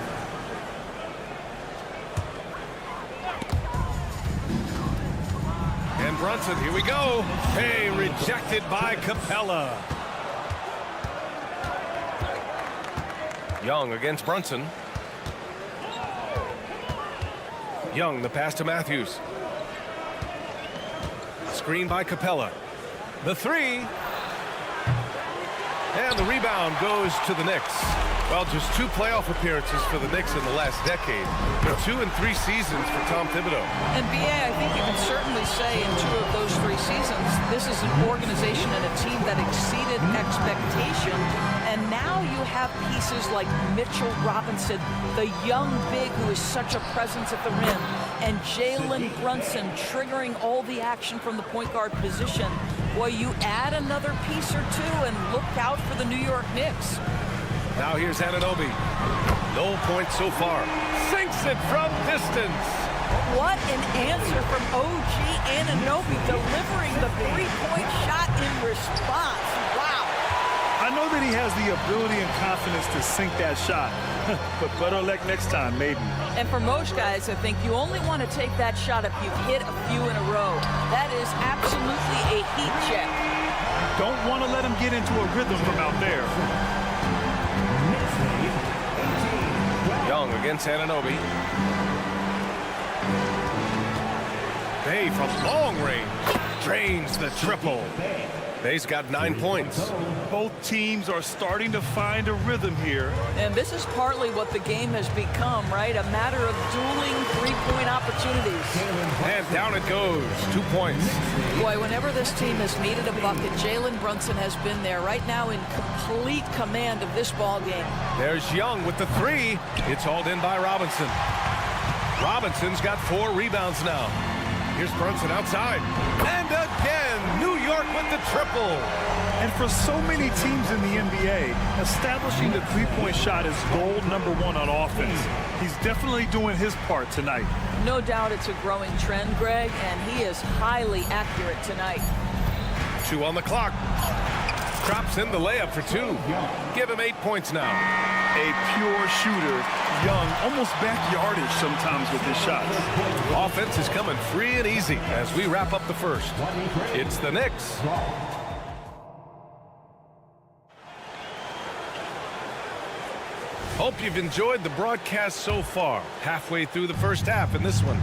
And Brunson, here we go. Hey, rejected by Capella. Young against Brunson. Young, the pass to Matthews. Screen by Capella. The three. And the rebound goes to the Knicks. Well, just 2 playoff appearances for the Knicks in the last decade. But 2 and 3 seasons for Tom Thibodeau. And BA, I think you can certainly say in 2 of those 3 seasons, this is an organization and a team that exceeded expectation. And now you have pieces like Mitchell Robinson, the young big who is such a presence at the rim, and Jalen Brunson triggering all the action from the point guard position. Well, you add another piece or 2 and look out for the New York Knicks. Now here's Anunoby. No points so far. Sinks it from distance. What an answer from OG Anunoby, delivering the 3-point shot in response. Wow. I know that he has the ability and confidence to sink that shot, but better luck next time, maybe. And for most guys, I think you only want to take that shot if you've hit a few in a row. That is absolutely a heat check. Don't want to let him get into a rhythm from out there. Young against Anunoby. Bay from long range drains the triple. Bay's got 9 points. Both teams are starting to find a rhythm here. And this is partly what the game has become, right? A matter of dueling 3-point opportunities. And down it goes. 2 points. Boy, whenever this team has needed a bucket, Jalen Brunson has been there right now in complete command of this ball game. There's Young with the 3. It's hauled in by Robinson. Robinson's got 4 rebounds now. Here's Brunson outside. And again, New York with the triple. And for so many teams in the NBA, establishing the 3-point shot is goal number 1 on offense. He's definitely doing his part tonight. No doubt it's a growing trend, Greg, and he is highly accurate tonight. 2 on the clock. Drops in the layup for 2. Give him 8 points now. A pure shooter. Young, almost backyardish sometimes with his shots. Offense is coming free and easy as we wrap up the first. It's the Knicks. Hope you've enjoyed the broadcast so far. Halfway through the first half in this one.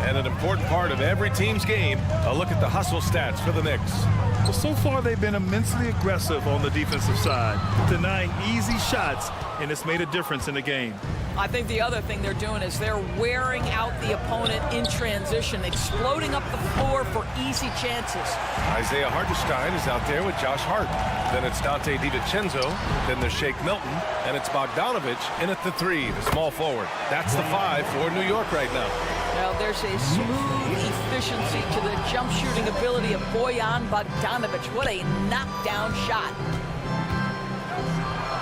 And an important part of every team's game, a look at the hustle stats for the Knicks. Well, so far they've been immensely aggressive on the defensive side, denying easy shots, and it's made a difference in the game. I think the other thing they're doing is they're wearing out the opponent in transition, exploding up the floor for easy chances. Isaiah Hartenstein is out there with Josh Hart. Then it's Dante DiVincenzo. Then there's Shake Milton. And it's Bogdanovich in at the 3, the small forward. That's the 5 for New York right now. Well, there's a smooth efficiency to the jump shooting ability of Bojan Bogdanovich. What a knockdown shot.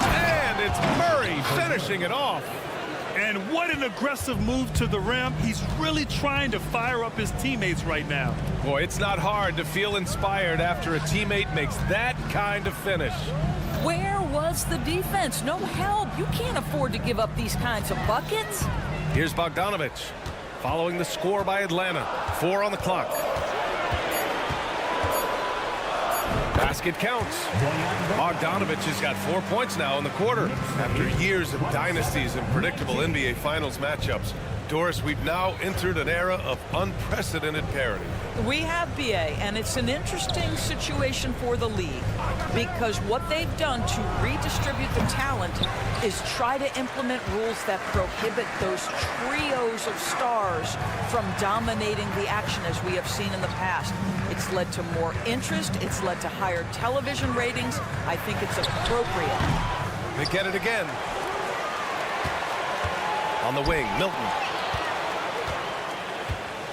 And it's Murray finishing it off. And what an aggressive move to the rim. He's really trying to fire up his teammates right now. Boy, it's not hard to feel inspired after a teammate makes that kind of finish. Where was the defense? No help. You can't afford to give up these kinds of buckets. Here's Bogdanovich following the score by Atlanta. 4 on the clock. Basket counts. Bogdanovich has got 4 points now in the quarter after years of dynasties and predictable NBA Finals matchups. Doris, we've now entered an era of unprecedented parity. We have, BA, and it's an interesting situation for the league because what they've done to redistribute the talent is try to implement rules that prohibit those trios of stars from dominating the action as we have seen in the past. It's led to more interest. It's led to higher television ratings. I think it's appropriate. They get it again. On the wing, Milton.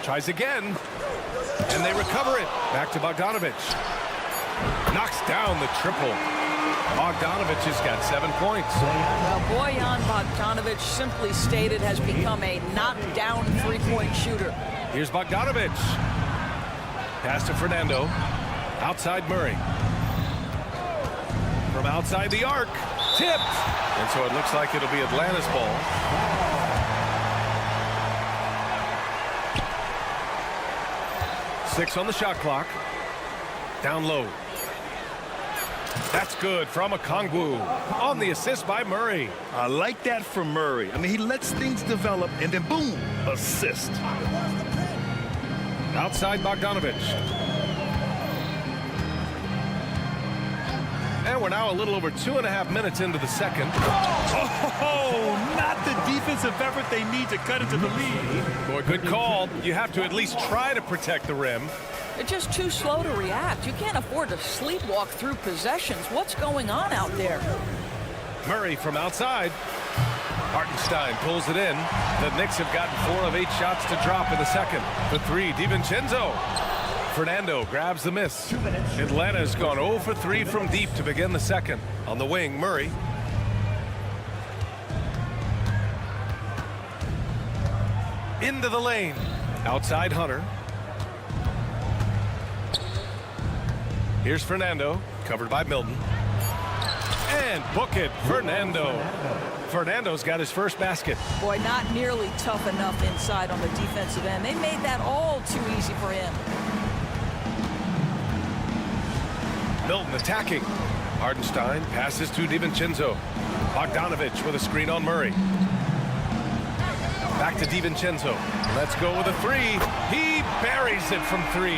Tries again, and they recover it. Back to Bogdanovich. Knocks down the triple. Bogdanovich has got 7 points. Well, Bojan Bogdanovich, simply stated, has become a knockdown 3-point shooter. Here's Bogdanovich. Pass to Fernando. Outside Murray. From outside the arc. Tipped. And so it looks like it'll be Atlanta's ball. Six on the shot clock. Down low. That's good from Okongwu on the assist by Murray. I like that from Murray. I mean, he lets things develop, and then boom, assist. Outside Bogdanovich. And we're now a little over 2.5 minutes into the second. Oh, not the defensive effort they need to cut into the lead. Boy, good call. You have to at least try to protect the rim. They're just too slow to react. You can't afford to sleepwalk through possessions. What's going on out there? Murray from outside. Hartenstein pulls it in. The Knicks have gotten 4 of 8 shots to drop in the second. The 3, DiVincenzo. Fernando grabs the miss. Atlanta's gone 0 for 3 from deep to begin the second. On the wing, Murray. Into the lane. Outside Hunter. Here's Fernando, covered by Milton. And book it, Fernando. Fernando's got his first basket. Boy, not nearly tough enough inside on the defensive end. They made that all too easy for him. Milton attacking. Hartenstein passes to DiVincenzo. Bogdanovich with a screen on Murray. Back to DiVincenzo. Let's go with a 3. He buries it from 3.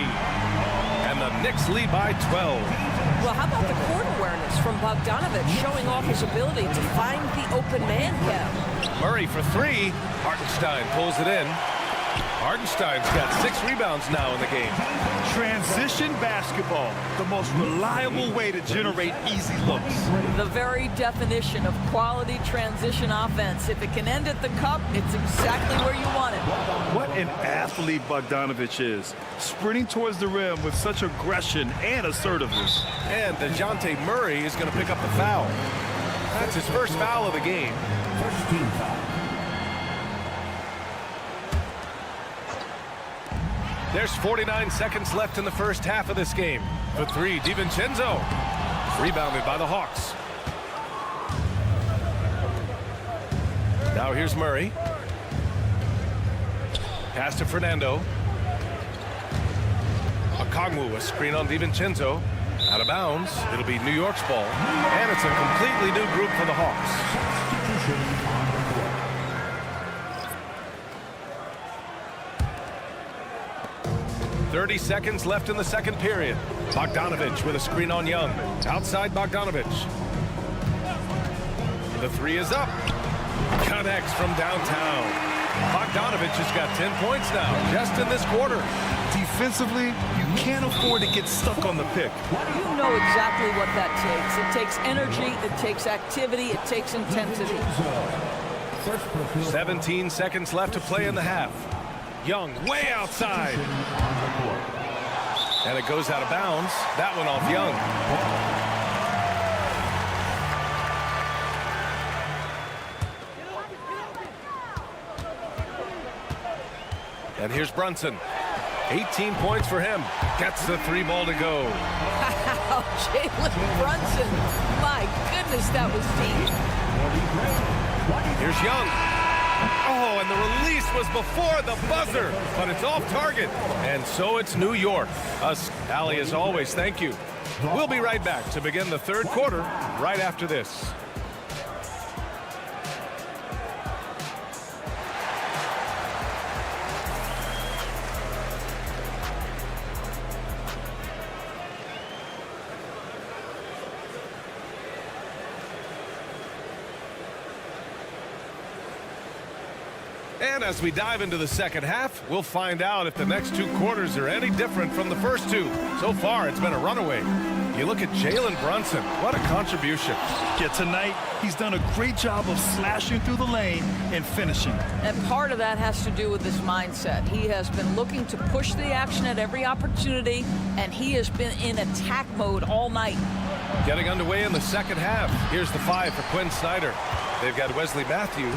And the Knicks lead by 12. Well, how about the court awareness from Bogdanovich showing off his ability to find the open man, Kev? Murray for 3. Hartenstein pulls it in. Hartenstein's got 6 rebounds now in the game. Transition basketball, the most reliable way to generate easy looks. The very definition of quality transition offense. If it can end at the cup, it's exactly where you want it. What an athlete Bogdanovich is, sprinting towards the rim with such aggression and assertiveness. And DeJounte Murray is going to pick up the foul. That's his first foul of the game. First team foul. There's 49 seconds left in the first half of this game. The 3, DiVincenzo. Rebounded by the Hawks. Now here's Murray. Pass to Fernando. Okongwu, a screen on DiVincenzo. Out of bounds. It'll be New York's ball. And it's a completely new group for the Hawks. 30 seconds left in the second period. Bogdanovich with a screen on Young. Outside Bogdanovich. The 3 is up. Connects from downtown. Bogdanovich has got 10 points now, just in this quarter. Defensively, you can't afford to get stuck on the pick. You know exactly what that takes. It takes energy, it takes activity, it takes intensity. 17 seconds left to play in the half. Young way outside. And it goes out of bounds. That one off Young. And here's Brunson. 18 points for him. Gets the 3 ball to go. Wow, Jalen Brunson. My goodness, that was deep. Here's Young. Oh, and the release was before the buzzer, but it's off target. And so it's New York. Us, Allie, as always, thank you. We'll be right back to begin the third quarter right after this. And as we dive into the second half, we'll find out if the next 2 quarters are any different from the first 2. So far, it's been a runaway. You look at Jalen Brunson. What a contribution. Yeah, tonight, he's done a great job of slashing through the lane and finishing. And part of that has to do with his mindset. He has been looking to push the action at every opportunity, and he has been in attack mode all night. Getting underway in the second half. Here's the 5 for Quinn Snyder. They've got Wesley Matthews,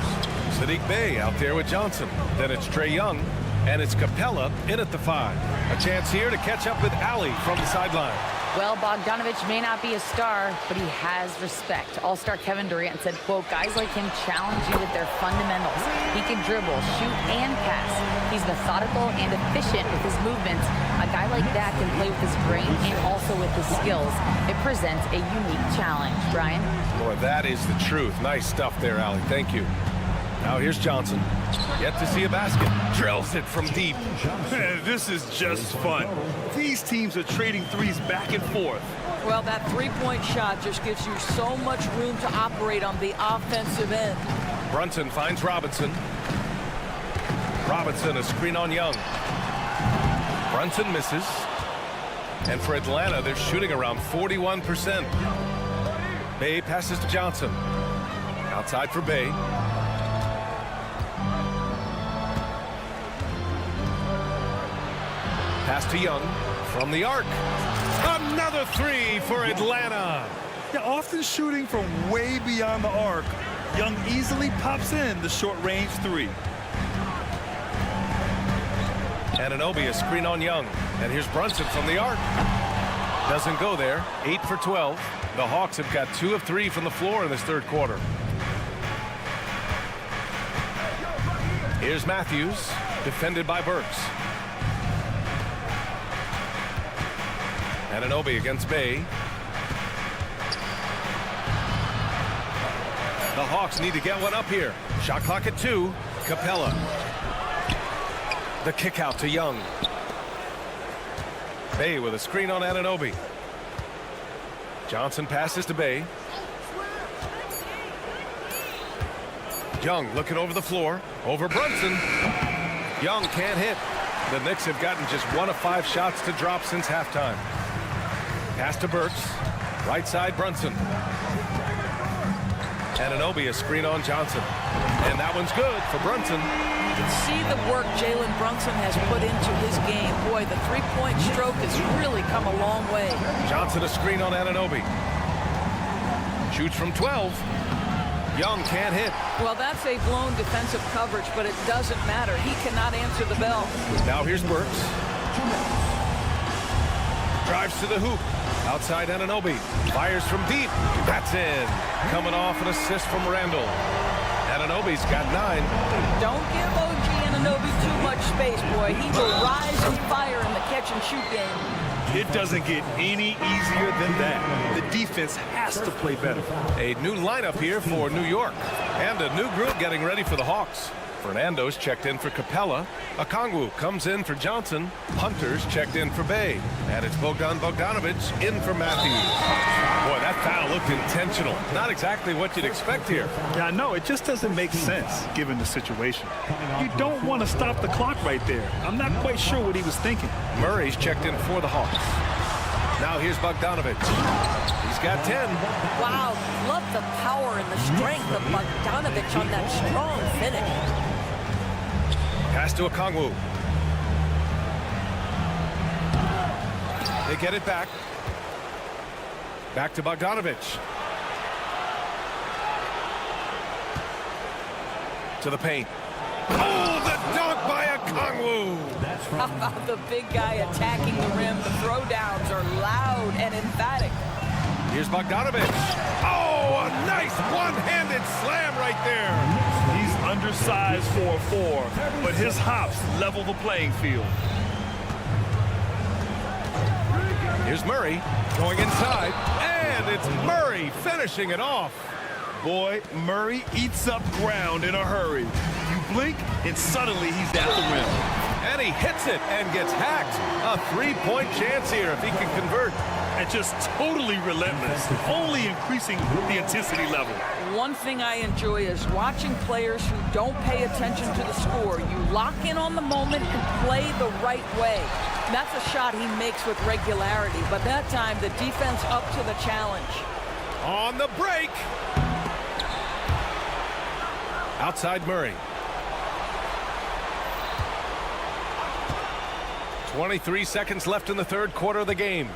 Saddiq Bey out there with Johnson. Then it's Trae Young, and it's Capella in at the 5. A chance here to catch up with Allie from the sideline. Well, Bogdanovich may not be a star, but he has respect. All-star Kevin Durant said, quote, guys like him challenge you with their fundamentals. He can dribble, shoot, and pass. He's methodical and efficient with his movements. A guy like that can play with his brain and also with his skills. It presents a unique challenge. Brian? Boy, that is the truth. Nice stuff there, Allie. Thank you. Now here's Johnson. Yet to see a basket. Drills it from deep. This is just fun. These teams are trading threes back and forth. Well, that three-point shot just gives you so much room to operate on the offensive end. Brunson finds Robinson. Robinson, a screen on Young. Brunson misses. And for Atlanta, they're shooting around 41%. Bay passes to Johnson. Outside for Bay. Pass to Young from the arc. Another three for Atlanta. They're often shooting from way beyond the arc. Young easily pops in the short-range three. Anunoby, a screen on Young. And here's Brunson from the arc. Doesn't go there. 8 for 12. The Hawks have got 2 of 3 from the floor in this third quarter. Here's Matthews, defended by Burks. Anunoby against Bay. The Hawks need to get one up here. Shot clock at 2. Capella. The kick out to Young. Bay with a screen on Anunoby. Johnson passes to Bay. Young looking over the floor. Over Brunson. Young can't hit. The Knicks have gotten just 1 of 5 shots to drop since halftime. Pass to Burks. Right side Brunson. Anunoby, a screen on Johnson. And that one's good for Brunson. You can see the work Jalen Brunson has put into his game. Boy, the three-point stroke has really come a long way. Johnson, a screen on Anunoby. Shoots from 12. Young can't hit. Well, that's a blown defensive coverage, but it doesn't matter. He cannot answer the bell. Now here's Burks. Drives to the hoop. Outside Anunoby. Fires from deep. That's in. Coming off an assist from Randall. Anunoby's got 9. Don't give OG Anunoby too much space, boy. He will rise and fire in the catch-and-shoot game. It doesn't get any easier than that. The defense has to play better. A new lineup here for New York. And a new group getting ready for the Hawks. Fernando's checked in for Capella. Okongwu comes in for Johnson. Hunter's checked in for Bay. And it's Bogdanovich in for Matthews. Boy, that foul looked intentional. Not exactly what you'd expect here. Yeah, I know. It just doesn't make sense given the situation. You don't want to stop the clock right there. I'm not quite sure what he was thinking. Murray's checked in for the Hawks. Now here's Bogdanovich. He's got 10. Wow, love the power and the strength of Bogdanovich on that strong finish. Pass to Okongwu. They get it back. Back to Bogdanovich. To the paint. Oh, the dunk by Okongwu. How about the big guy attacking the rim? The throwdowns are loud and emphatic. Here's Bogdanovich. Oh, a nice one-handed slam right there. He's undersized for a 4, but his hops level the playing field. Here's Murray going inside, and it's Murray finishing it off. Boy, Murray eats up ground in a hurry. You blink, and suddenly he's at the rim. And he hits it and gets hacked. A 3-point chance here if he can convert. And just totally relentless, only increasing the intensity level. One thing I enjoy is watching players who don't pay attention to the score. You lock in on the moment and play the right way. That's a shot he makes with regularity, but that time the defense up to the challenge. On the break. Outside Murray. 23 seconds left in the third quarter of the game.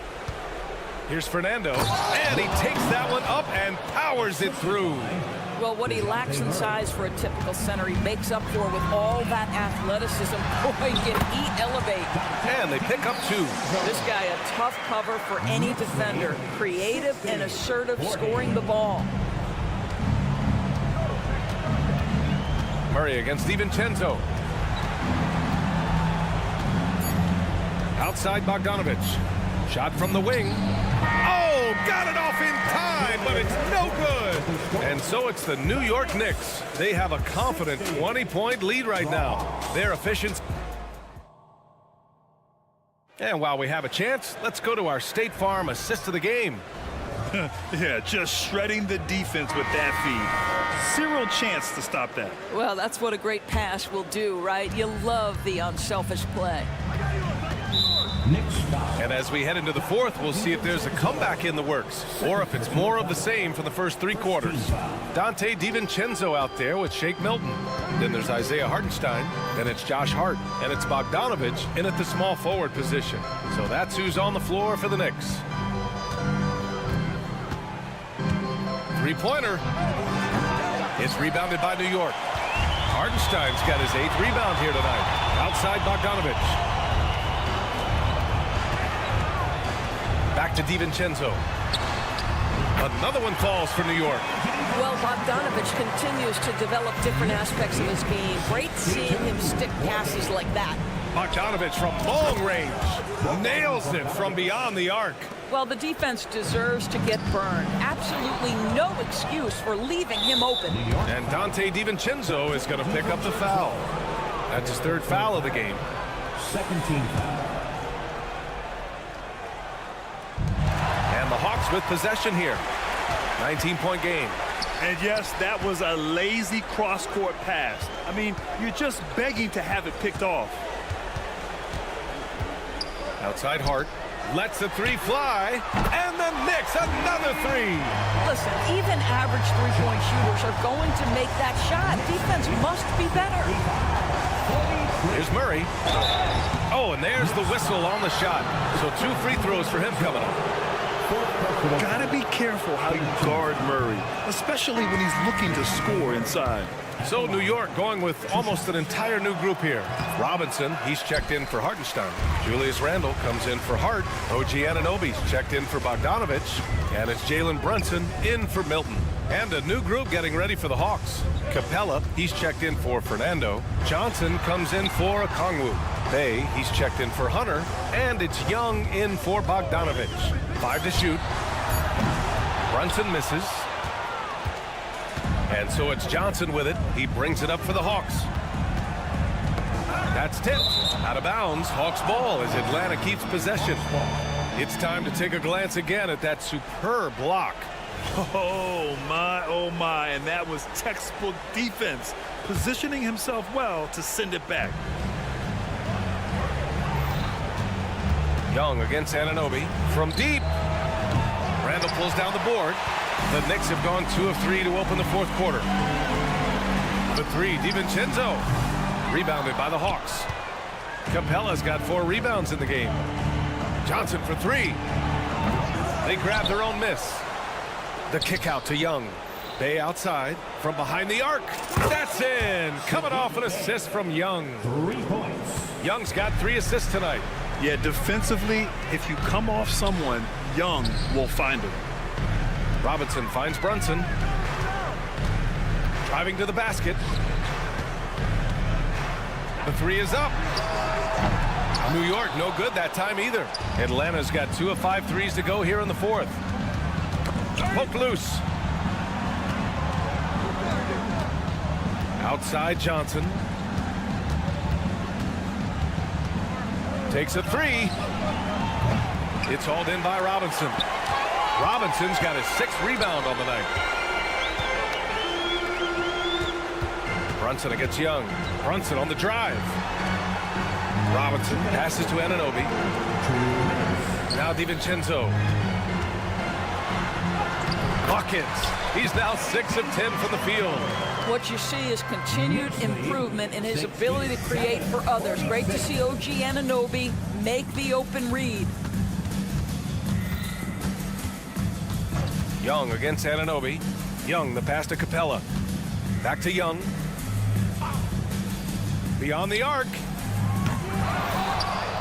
Here's Fernando, and he takes that one up and powers it through. Well, what he lacks in size for a typical center, he makes up for with all that athleticism. Boy, can he elevate. And they pick up 2. This guy, a tough cover for any defender. Creative and assertive, scoring the ball. Murray against DiVincenzo. Outside Bogdanovich. Shot from the wing. Oh, got it off in time, but it's no good. And so it's the New York Knicks. They have a confident 20-point lead right now. Their efficiency. And while we have a chance, let's go to our State Farm assist of the game. Yeah, just shredding the defense with that feed. Zero chance to stop that. Well, that's what a great pass will do, right? You love the unselfish play. And as we head into the fourth, we'll see if there's a comeback in the works or if it's more of the same for the first 3 quarters. Dante DiVincenzo out there with Shake Milton. Then there's Isaiah Hartenstein. Then it's Josh Hart. And it's Bogdanovich in at the small forward position. So that's who's on the floor for the Knicks. 3-pointer. It's rebounded by New York. Hartenstein's got his 8th rebound here tonight. Outside Bogdanovich. Back to DiVincenzo. Another one falls for New York. Well, Bogdanovich continues to develop different aspects of his game. Great seeing him stick passes like that. Bogdanovich from long range. Nails it from beyond the arc. Well, the defense deserves to get burned. Absolutely no excuse for leaving him open. And Dante DiVincenzo is going to pick up the foul. That's his 3rd foul of the game. Second team foul. And the Hawks with possession here. 19-point game. And yes, that was a lazy cross-court pass. I mean, you're just begging to have it picked off. Outside Hart. Lets the 3 fly. And the Knicks, another 3. Listen, even average three-point shooters are going to make that shot. Defense must be better. Here's Murray. Oh, and there's the whistle on the shot. So 2 free throws for him coming up. Gotta be careful how you guard Murray, especially when he's looking to score inside. So New York going with almost an entire new group here. Robinson, he's checked in for Hartenstein. Julius Randle comes in for Hart. OG Anunoby's checked in for Bogdanovich. And it's Jalen Brunson in for Milton. And a new group getting ready for the Hawks. Capella, he's checked in for Fernando. Johnson comes in for Okongwu. Bay, he's checked in for Hunter. And it's Young in for Bogdanovich. 5 to shoot. Brunson misses. And so it's Johnson with it. He brings it up for the Hawks. That's tipped. Out of bounds. Hawks ball as Atlanta keeps possession. It's time to take a glance again at that superb block. Oh my, and that was textbook defense, positioning himself well to send it back. Young against Anunoby from deep. Randle pulls down the board. The Knicks have gone 2 of 3 to open the fourth quarter. The 3, DiVincenzo. Rebounded by the Hawks. Capella's got 4 rebounds in the game. Johnson for 3. They grab their own miss. The kick out to Young. Bay outside from behind the arc. That's in. Coming off an assist from Young. 3 points. Young's got 3 assists tonight. Yeah, defensively, if you come off someone, Young will find him. Robinson finds Brunson. Driving to the basket. The 3 is up. New York, no good that time either. Atlanta's got 2 of 5 threes to go here in the fourth. Poked loose. Outside Johnson. Takes a 3. It's hauled in by Robinson. Robinson's got his 6th rebound on the night. Brunson against Young. Brunson on the drive. Robinson passes to Anunoby. Now DiVincenzo. Buckets. He's now 6 of 10 from the field. What you see is continued improvement in his ability to create for others. Great to see OG Anunoby make the open read. Young against Anunoby. Young, the pass to Capella. Back to Young. Beyond the arc.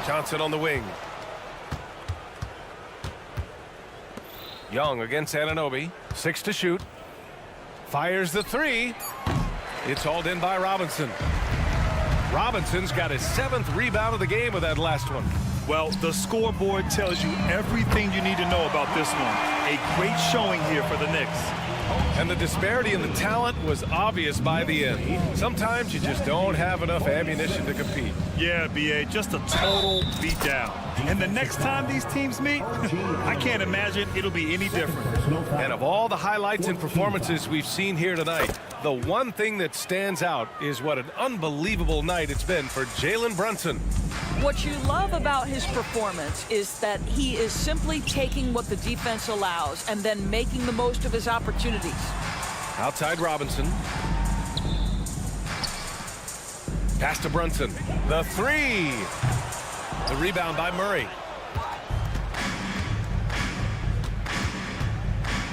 Johnson on the wing. Young against Anunoby. 6 to shoot. Fires the 3. It's hauled in by Robinson. Robinson's got his 7th rebound of the game with that last one. Well, the scoreboard tells you everything you need to know about this one. A great showing here for the Knicks. And the disparity in the talent was obvious by the end. Sometimes you just don't have enough ammunition to compete. Yeah, B.A., just a total beatdown. And the next time these teams meet, I can't imagine it'll be any different. And of all the highlights and performances we've seen here tonight, the one thing that stands out is what an unbelievable night it's been for Jalen Brunson. What you love about his performance is that he is simply taking what the defense allows and then making the most of his opportunities. Outside Robinson. Pass to Brunson. The 3. The rebound by Murray.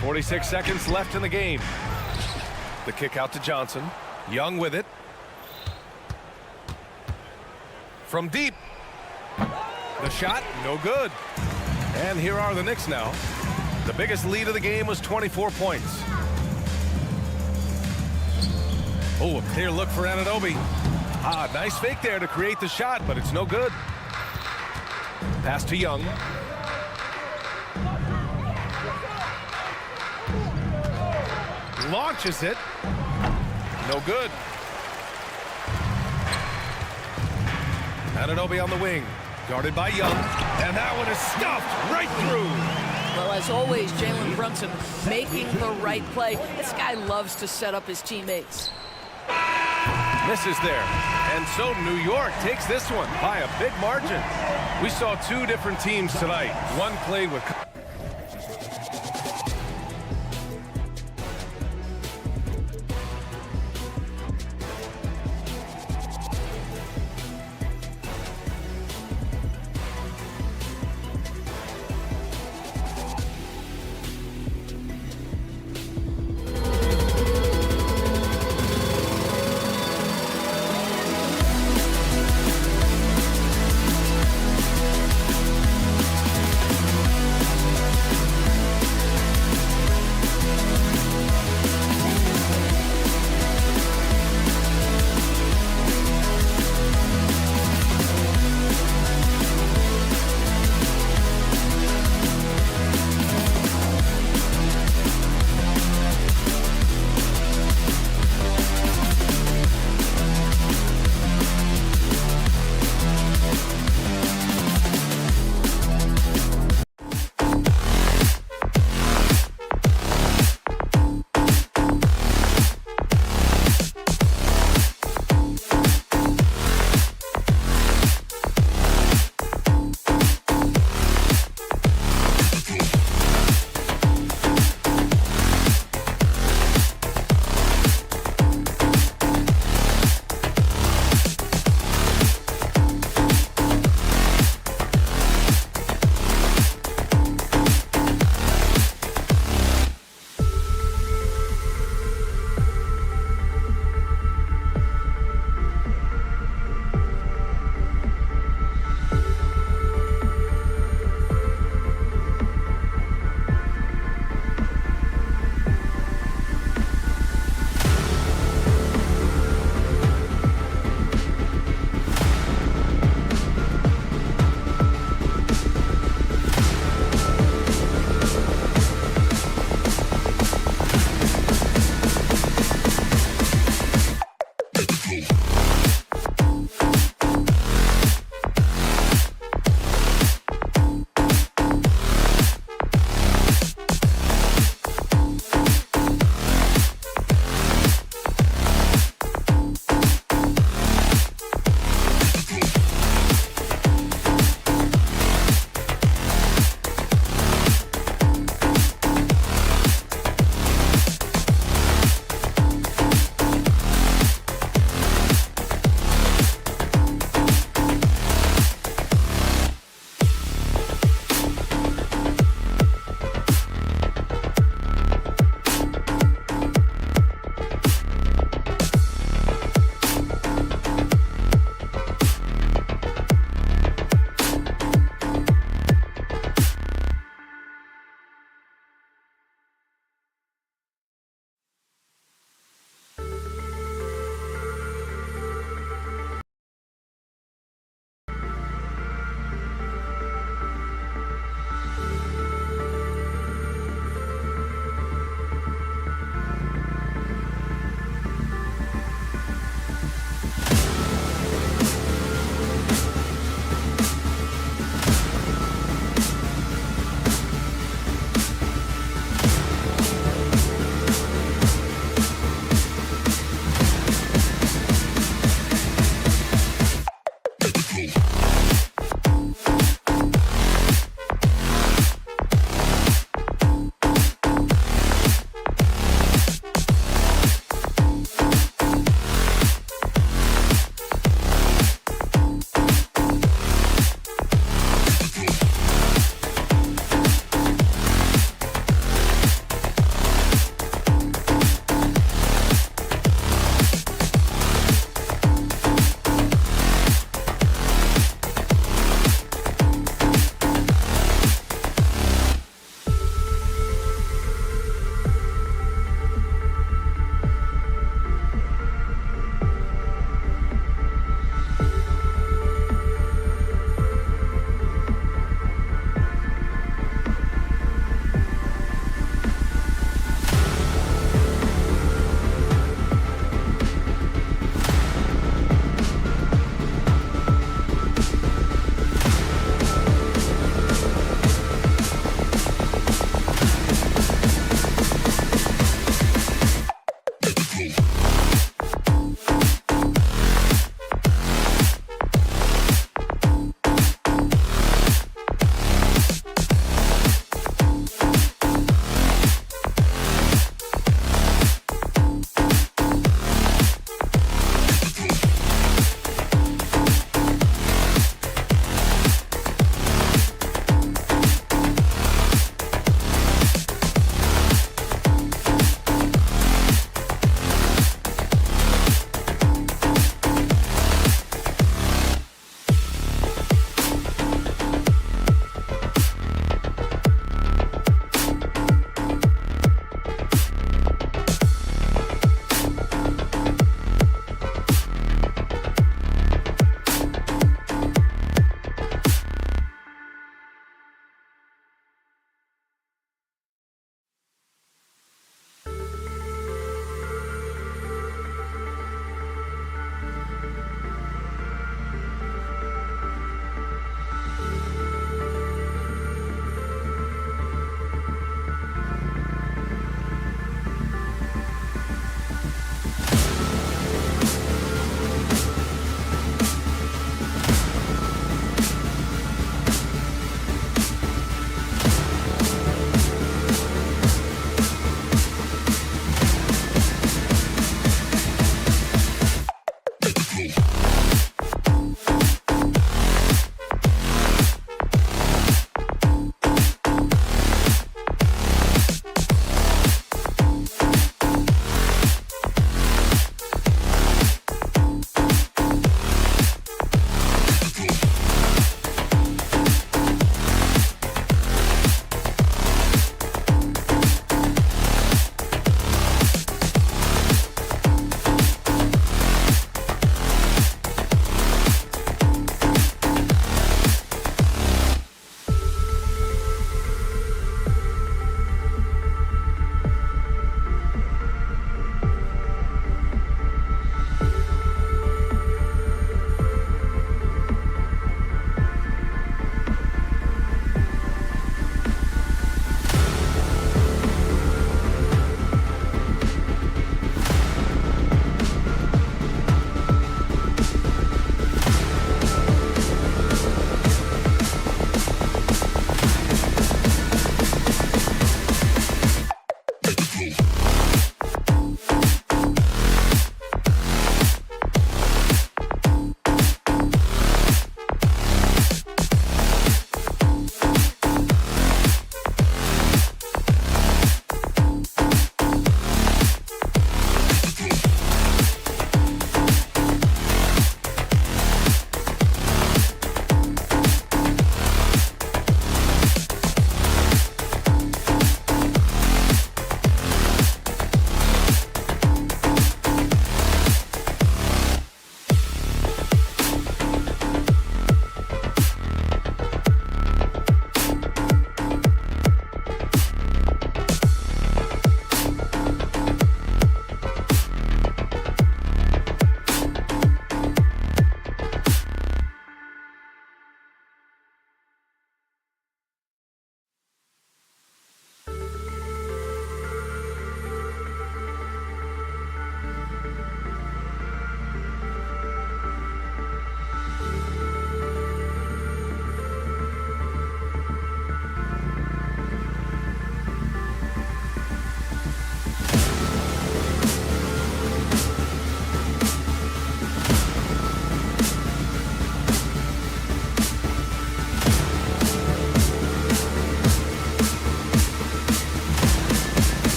46 seconds left in the game. The kick out to Johnson. Young with it. From deep. The shot, no good. And here are the Knicks now. The biggest lead of the game was 24 points. Oh, a clear look for Anunoby. Nice fake there to create the shot, but it's no good. Pass to Young. Launches it. No good. Anunoby on the wing. Guarded by Young. And that one is stuffed right through. Well, as always, Jalen Brunson making the right play. This guy loves to set up his teammates. Misses there. And so New York takes this one by a big margin. We saw 2 different teams tonight. One played with...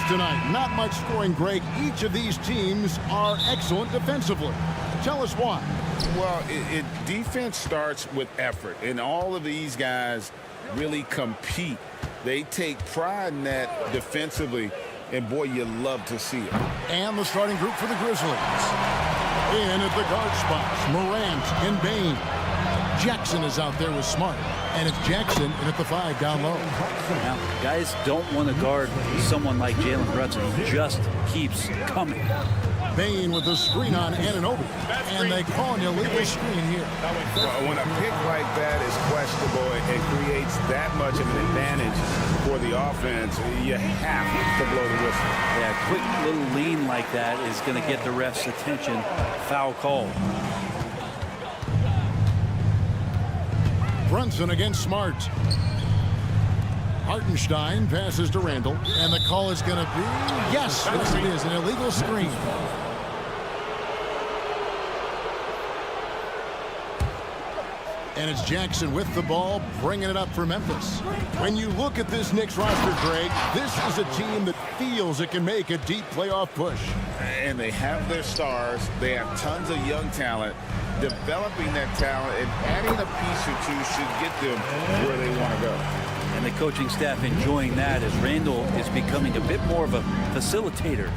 tonight. Not much scoring, Greg. Each of these teams are excellent defensively. Tell us why. Well, defense starts with effort, and all of these guys really compete. They take pride in that defensively, and boy, you love to see it. And the starting group for the Grizzlies. In at the guard spots, Morant and Bane. Jackson is out there with Smart. And it's Jackson in at the 5 down low. Now, guys don't want to guard someone like Jalen Brunson. He just keeps coming. Bane with the screen on Anunoby. And they call an illegal screen here. When a pick like that is questionable and creates that much of an advantage for the offense, you have to blow the whistle. Yeah, a quick little lean like that is going to get the ref's attention. Foul call. Brunson against Smart. Hartenstein passes to Randall. And the call is going to be, yes, it is, an illegal screen. And it's Jackson with the ball, bringing it up for Memphis. When you look at this Knicks roster, Greg, this is a team that feels it can make a deep playoff push. And they have their stars. They have tons of young talent. Developing that talent and adding a piece or two should get them where they want to go. And the coaching staff enjoying that as Randall is becoming a bit more of a facilitator.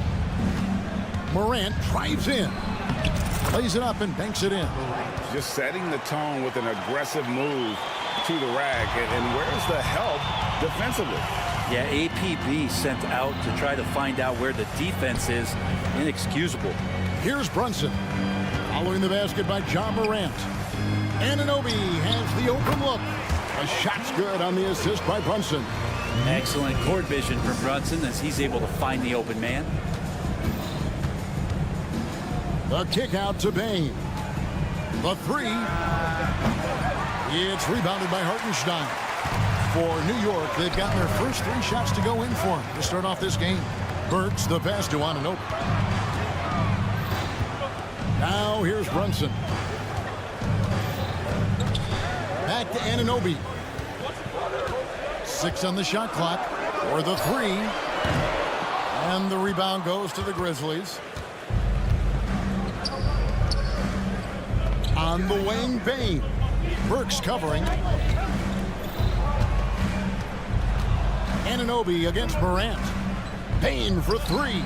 Morant drives in. Plays it up and banks it in. Just setting the tone with an aggressive move to the rack. And where's the help defensively? Yeah, APB sent out to try to find out where the defense is. Inexcusable. Here's Brunson. Following the basket by John Morant. Anunoby has the open look. A shot's good on the assist by Brunson. Excellent court vision from Brunson as he's able to find the open man. The kick out to Bane. The 3. It's rebounded by Hartenstein. For New York, they've gotten their first 3 shots to go in for him to start off this game. Burks the pass to Anunoby. Now here's Brunson. Back to Anunoby. 6 on the shot clock for the 3. And the rebound goes to the Grizzlies. On the wing, Bane. Burks covering. Anunoby against Morant. Bane for 3.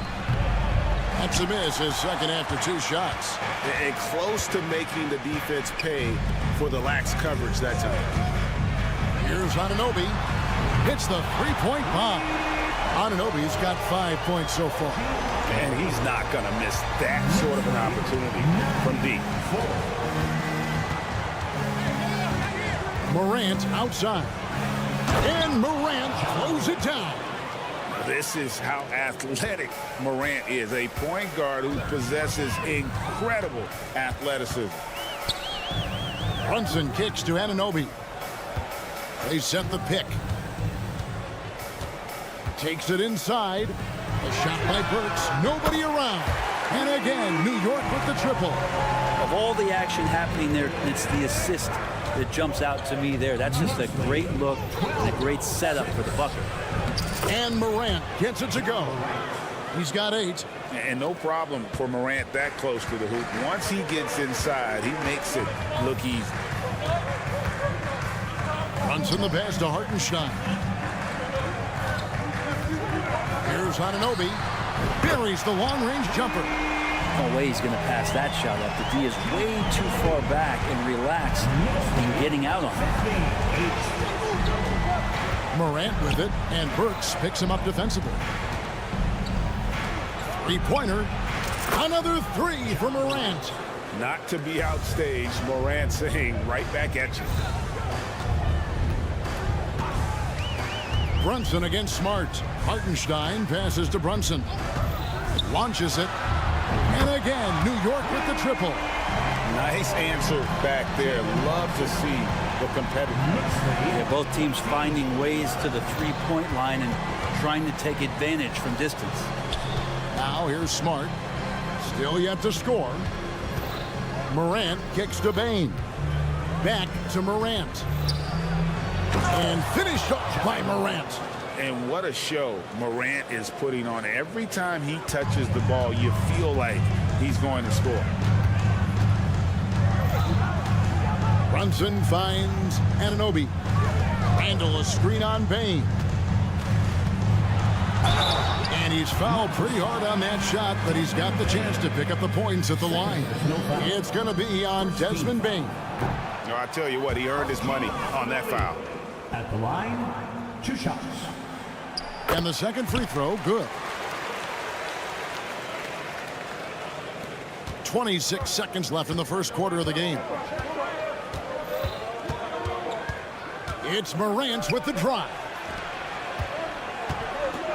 That's a miss, his second after 2 shots. And close to making the defense pay for the lax coverage that time. Here's Anunoby. Hits the 3-point bomb. Anunoby's got 5 points so far. And he's not going to miss that sort of an opportunity from deep. Morant outside. And Morant throws it down. This is how athletic Morant is, a point guard who possesses incredible athleticism. Brunson kicks to Anunoby. They set the pick. Takes it inside. A shot by Burks. Nobody around. And again, New York with the triple. Of all the action happening there, it's the assist that jumps out to me there. That's just a great look and a great setup for the bucket. And Morant gets it to go. He's got 8. And no problem for Morant that close to the hoop. Once he gets inside, he makes it look easy. Brunson the pass to Hartenstein. Here's Anunoby. Buries the long-range jumper. No way he's going to pass that shot up. The D is way too far back and relaxed in getting out on it. Morant with it, and Burks picks him up defensively. 3-pointer. Another 3 for Morant. Not to be outstaged, Morant saying right back at you. Brunson against Smart. Hartenstein passes to Brunson. Launches it. And again, New York with the triple. Nice answer back there. Love to see the competitiveness. Yeah, both teams finding ways to the 3-point line and trying to take advantage from distance. Now here's Smart. Still yet to score. Morant kicks to Bane. Back to Morant. And finished off by Morant. And what a show Morant is putting on. Every time he touches the ball, you feel like he's going to score. Brunson finds Anunoby. Randall a screen on Bane. And he's fouled pretty hard on that shot, but he's got the chance to pick up the points at the line. It's going to be on Desmond Bane. No, I tell you what, he earned his money on that foul. At the line, 2 shots. And the second free throw, good. 26 seconds left in the first quarter of the game. It's Morant with the drive.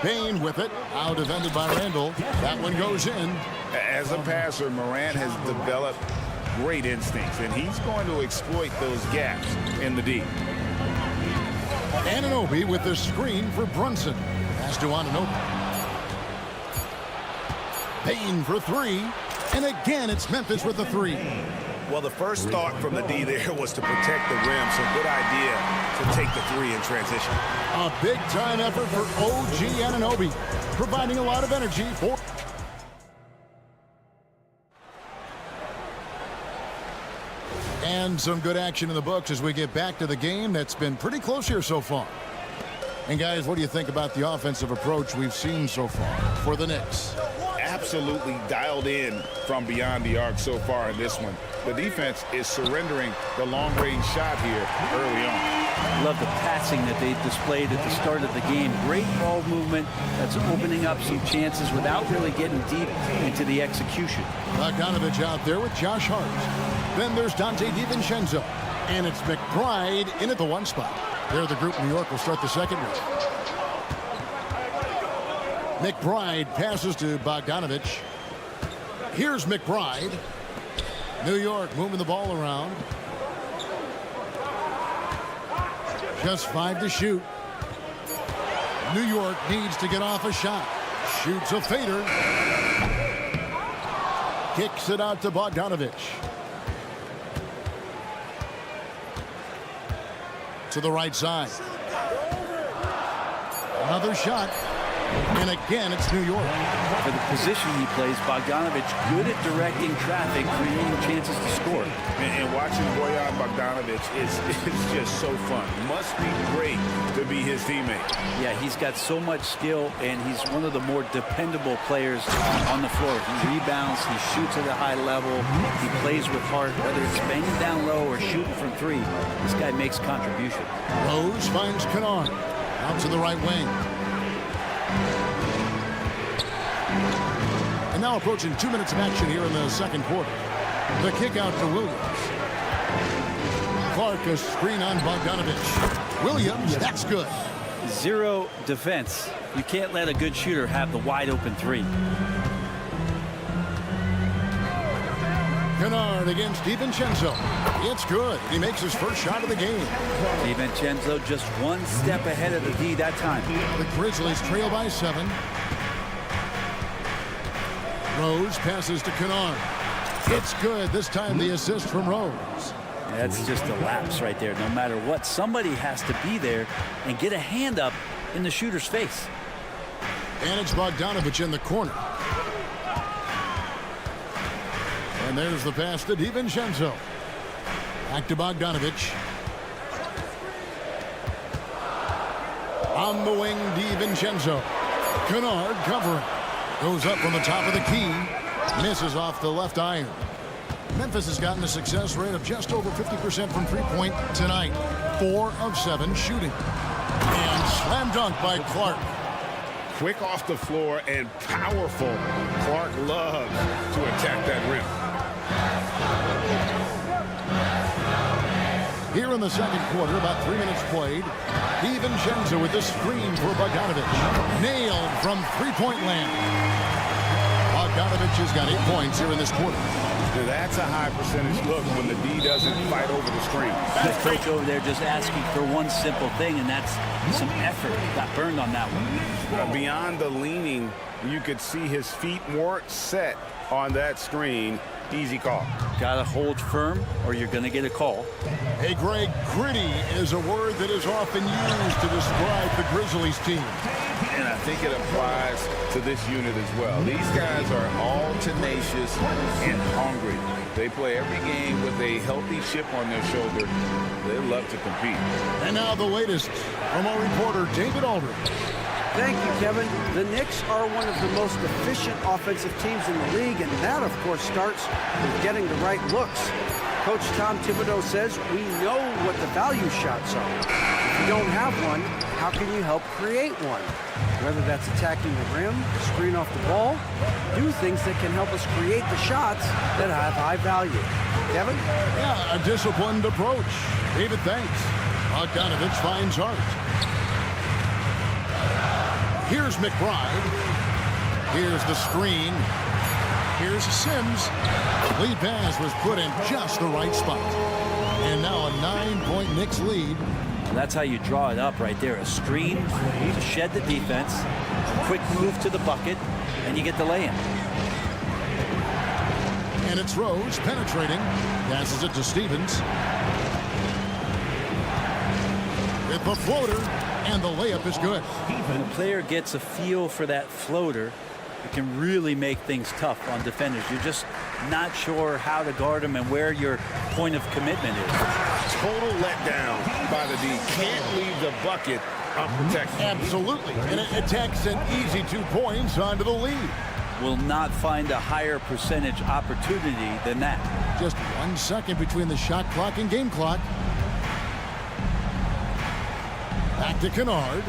Bane with it, out defended by Randall. That one goes in. As a passer, Morant has developed great instincts, and he's going to exploit those gaps in the D. Anunoby with the screen for Brunson. Pass to Anunoby. Bane for 3. And again, it's Memphis with the 3. Well, the first thought from the D there was to protect the rim, so good idea to take the 3 in transition. A big-time effort for OG Anunoby, providing a lot of energy for... And some good action in the books as we get back to the game that's been pretty close here so far. And guys, what do you think about the offensive approach we've seen so far for the Knicks? Absolutely dialed in from beyond the arc so far in this one. The defense is surrendering the long-range shot here early on. I love the passing that they displayed at the start of the game. Great ball movement that's opening up some chances without really getting deep into the execution. Bogdanovich out there with Josh Hart. Then there's Dante DiVincenzo. And it's McBride in at the 1 spot. There the group New York will start the second with. McBride passes to Bogdanovich. Here's McBride. New York moving the ball around. Just 5 to shoot. New York needs to get off a shot. Shoots a fader. Kicks it out to Bogdanovich. To the right side. Another shot. And again, it's New York. For the position he plays, Bogdanovich good at directing traffic, creating chances to score. And watching Bojan Bogdanovich is just so fun. Must be great to be his teammate. Yeah, he's got so much skill, and he's one of the more dependable players on the floor. He rebounds, he shoots at a high level, he plays with heart, whether it's banging down low or shooting from 3. This guy makes contribution. Rose finds Kennard out to the right wing. And now approaching 2 minutes of action here in the second quarter. The kick out to Williams. Clark a screen on Bogdanovich. Williams, that's good. 0 defense. You can't let a good shooter have the wide open 3. Kennard against DiVincenzo. It's good. He makes his first shot of the game. DiVincenzo just 1 step ahead of the D that time. The Grizzlies trail by 7. Rose passes to Kennard. It's good. This time the assist from Rose. That's just a lapse right there. No matter what, somebody has to be there and get a hand up in the shooter's face. And it's Bogdanovich in the corner. And there's the pass to DiVincenzo. Back to Bogdanovich. On the wing, DiVincenzo. Kennard covering. Goes up from the top of the key. Misses off the left iron. Memphis has gotten a success rate of just over 50% from 3-point tonight. 4 of 7 shooting. And slam dunk by Clark. Quick off the floor and powerful. Clark loves to attack that rim. Here in the second quarter, about 3 minutes played. DiVincenzo with the screen for Bogdanovich. Nailed from 3-point land. Bogdanovich has got 8 points here in this quarter. That's a high percentage look when the D doesn't fight over the screen. The coach over there just asking for one simple thing, and that's some effort. Got burned on that one. Beyond the leaning, you could see his feet weren't set on that screen. Easy call. Got to hold firm or you're going to get a call. Hey, Greg, gritty is a word that is often used to describe the Grizzlies team. And I think it applies to this unit as well. These guys are all tenacious and hungry. They play every game with a healthy chip on their shoulder. They love to compete. And now the latest from our reporter, David Aldridge. Thank you, Kevin. The Knicks are one of the most efficient offensive teams in the league, and that, of course, starts with getting the right looks. Coach Tom Thibodeau says we know what the value shots are. If you don't have one, how can you help create one? Whether that's attacking the rim, screen off the ball, do things that can help us create the shots that have high value. Kevin? Yeah, a disciplined approach. David, thanks. Bogdanovich finds Hart. Here's McBride. Here's the screen. Here's Sims. Lead pass was put in just the right spot. And now a 9-point Knicks lead. That's how you draw it up right there. A screen to shed the defense, a quick move to the bucket, and you get the lay-in. And it's Rose penetrating. Passes it to Stevens. With the floater, and the layup is good. When a player gets a feel for that floater, it can really make things tough on defenders. You're just not sure how to guard them and where your point of commitment is. Total letdown by the D. Can't leave the bucket unprotected. Absolutely. And it takes an easy 2 points onto the lead. Will not find a higher percentage opportunity than that. Just 1 second between the shot clock and game clock. Back to Kennard.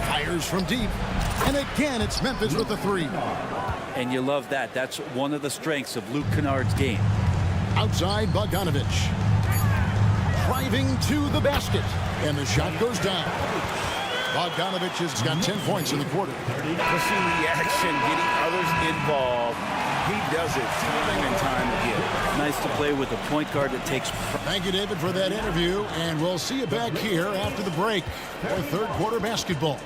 Fires from deep. And again, it's Memphis with the three. And you love that. That's one of the strengths of Luke Kennard's game. Outside, Bogdanovich. Driving to the basket. And the shot goes down. Bogdanovich has got 10 points in the quarter. Pushing the action, getting others involved. He does it time and time again. Nice to play with a point guard that takes... Thank you, David, for that interview. And we'll see you back here after the break for third quarter basketball.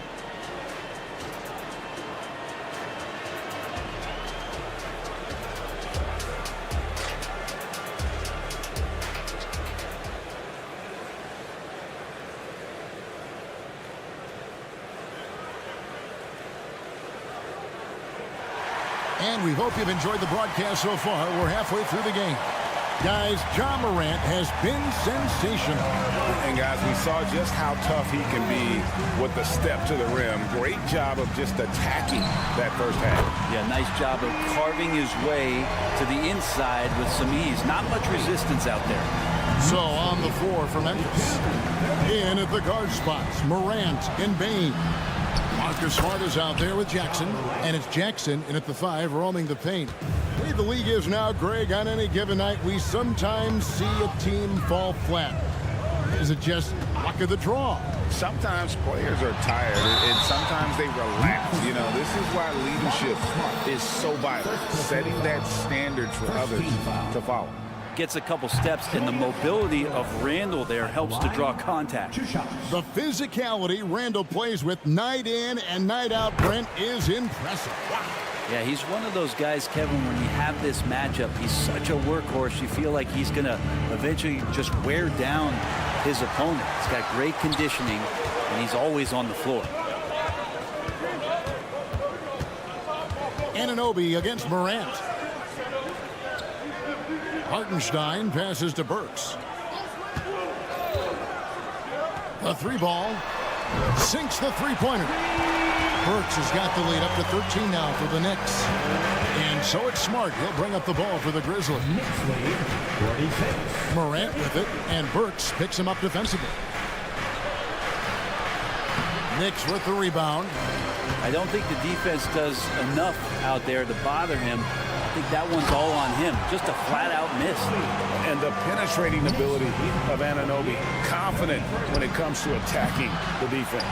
And we hope you've enjoyed the broadcast so far. We're halfway through the game. Guys, Ja Morant has been sensational. And guys, we saw just how tough he can be with the step to the rim. Great job of just attacking that first half. Yeah, nice job of carving his way to the inside with some ease. Not much resistance out there. So on the floor for Memphis. In at the guard spots, Morant and Bain. Marcus Smart is out there with Jackson, and it's Jackson in at the 5 roaming the paint. The way the league is now, Greg, on any given night, we sometimes see a team fall flat. Is it just luck of the draw? Sometimes players are tired, and sometimes they relax. You know, this is why leadership is so vital, setting that standard for others to follow. Gets a couple steps, and the mobility of Randall there helps to draw contact. The physicality Randall plays with night in and night out, Brent, is impressive. Wow. Yeah, he's one of those guys, Kevin, when you have this matchup, he's such a workhorse. You feel like he's going to eventually just wear down his opponent. He's got great conditioning, and he's always on the floor. Anunoby against Morant. Hartenstein passes to Burks. The 3-ball sinks the three-pointer. Burks has got the lead up to 13 now for the Knicks. And so it's Smart. He'll bring up the ball for the Grizzlies. Morant with it, and Burks picks him up defensively. Knicks with the rebound. I don't think the defense does enough out there to bother him. I think that one's all on him. Just a flat-out miss. And the penetrating ability of Anunoby. Confident when it comes to attacking the defense.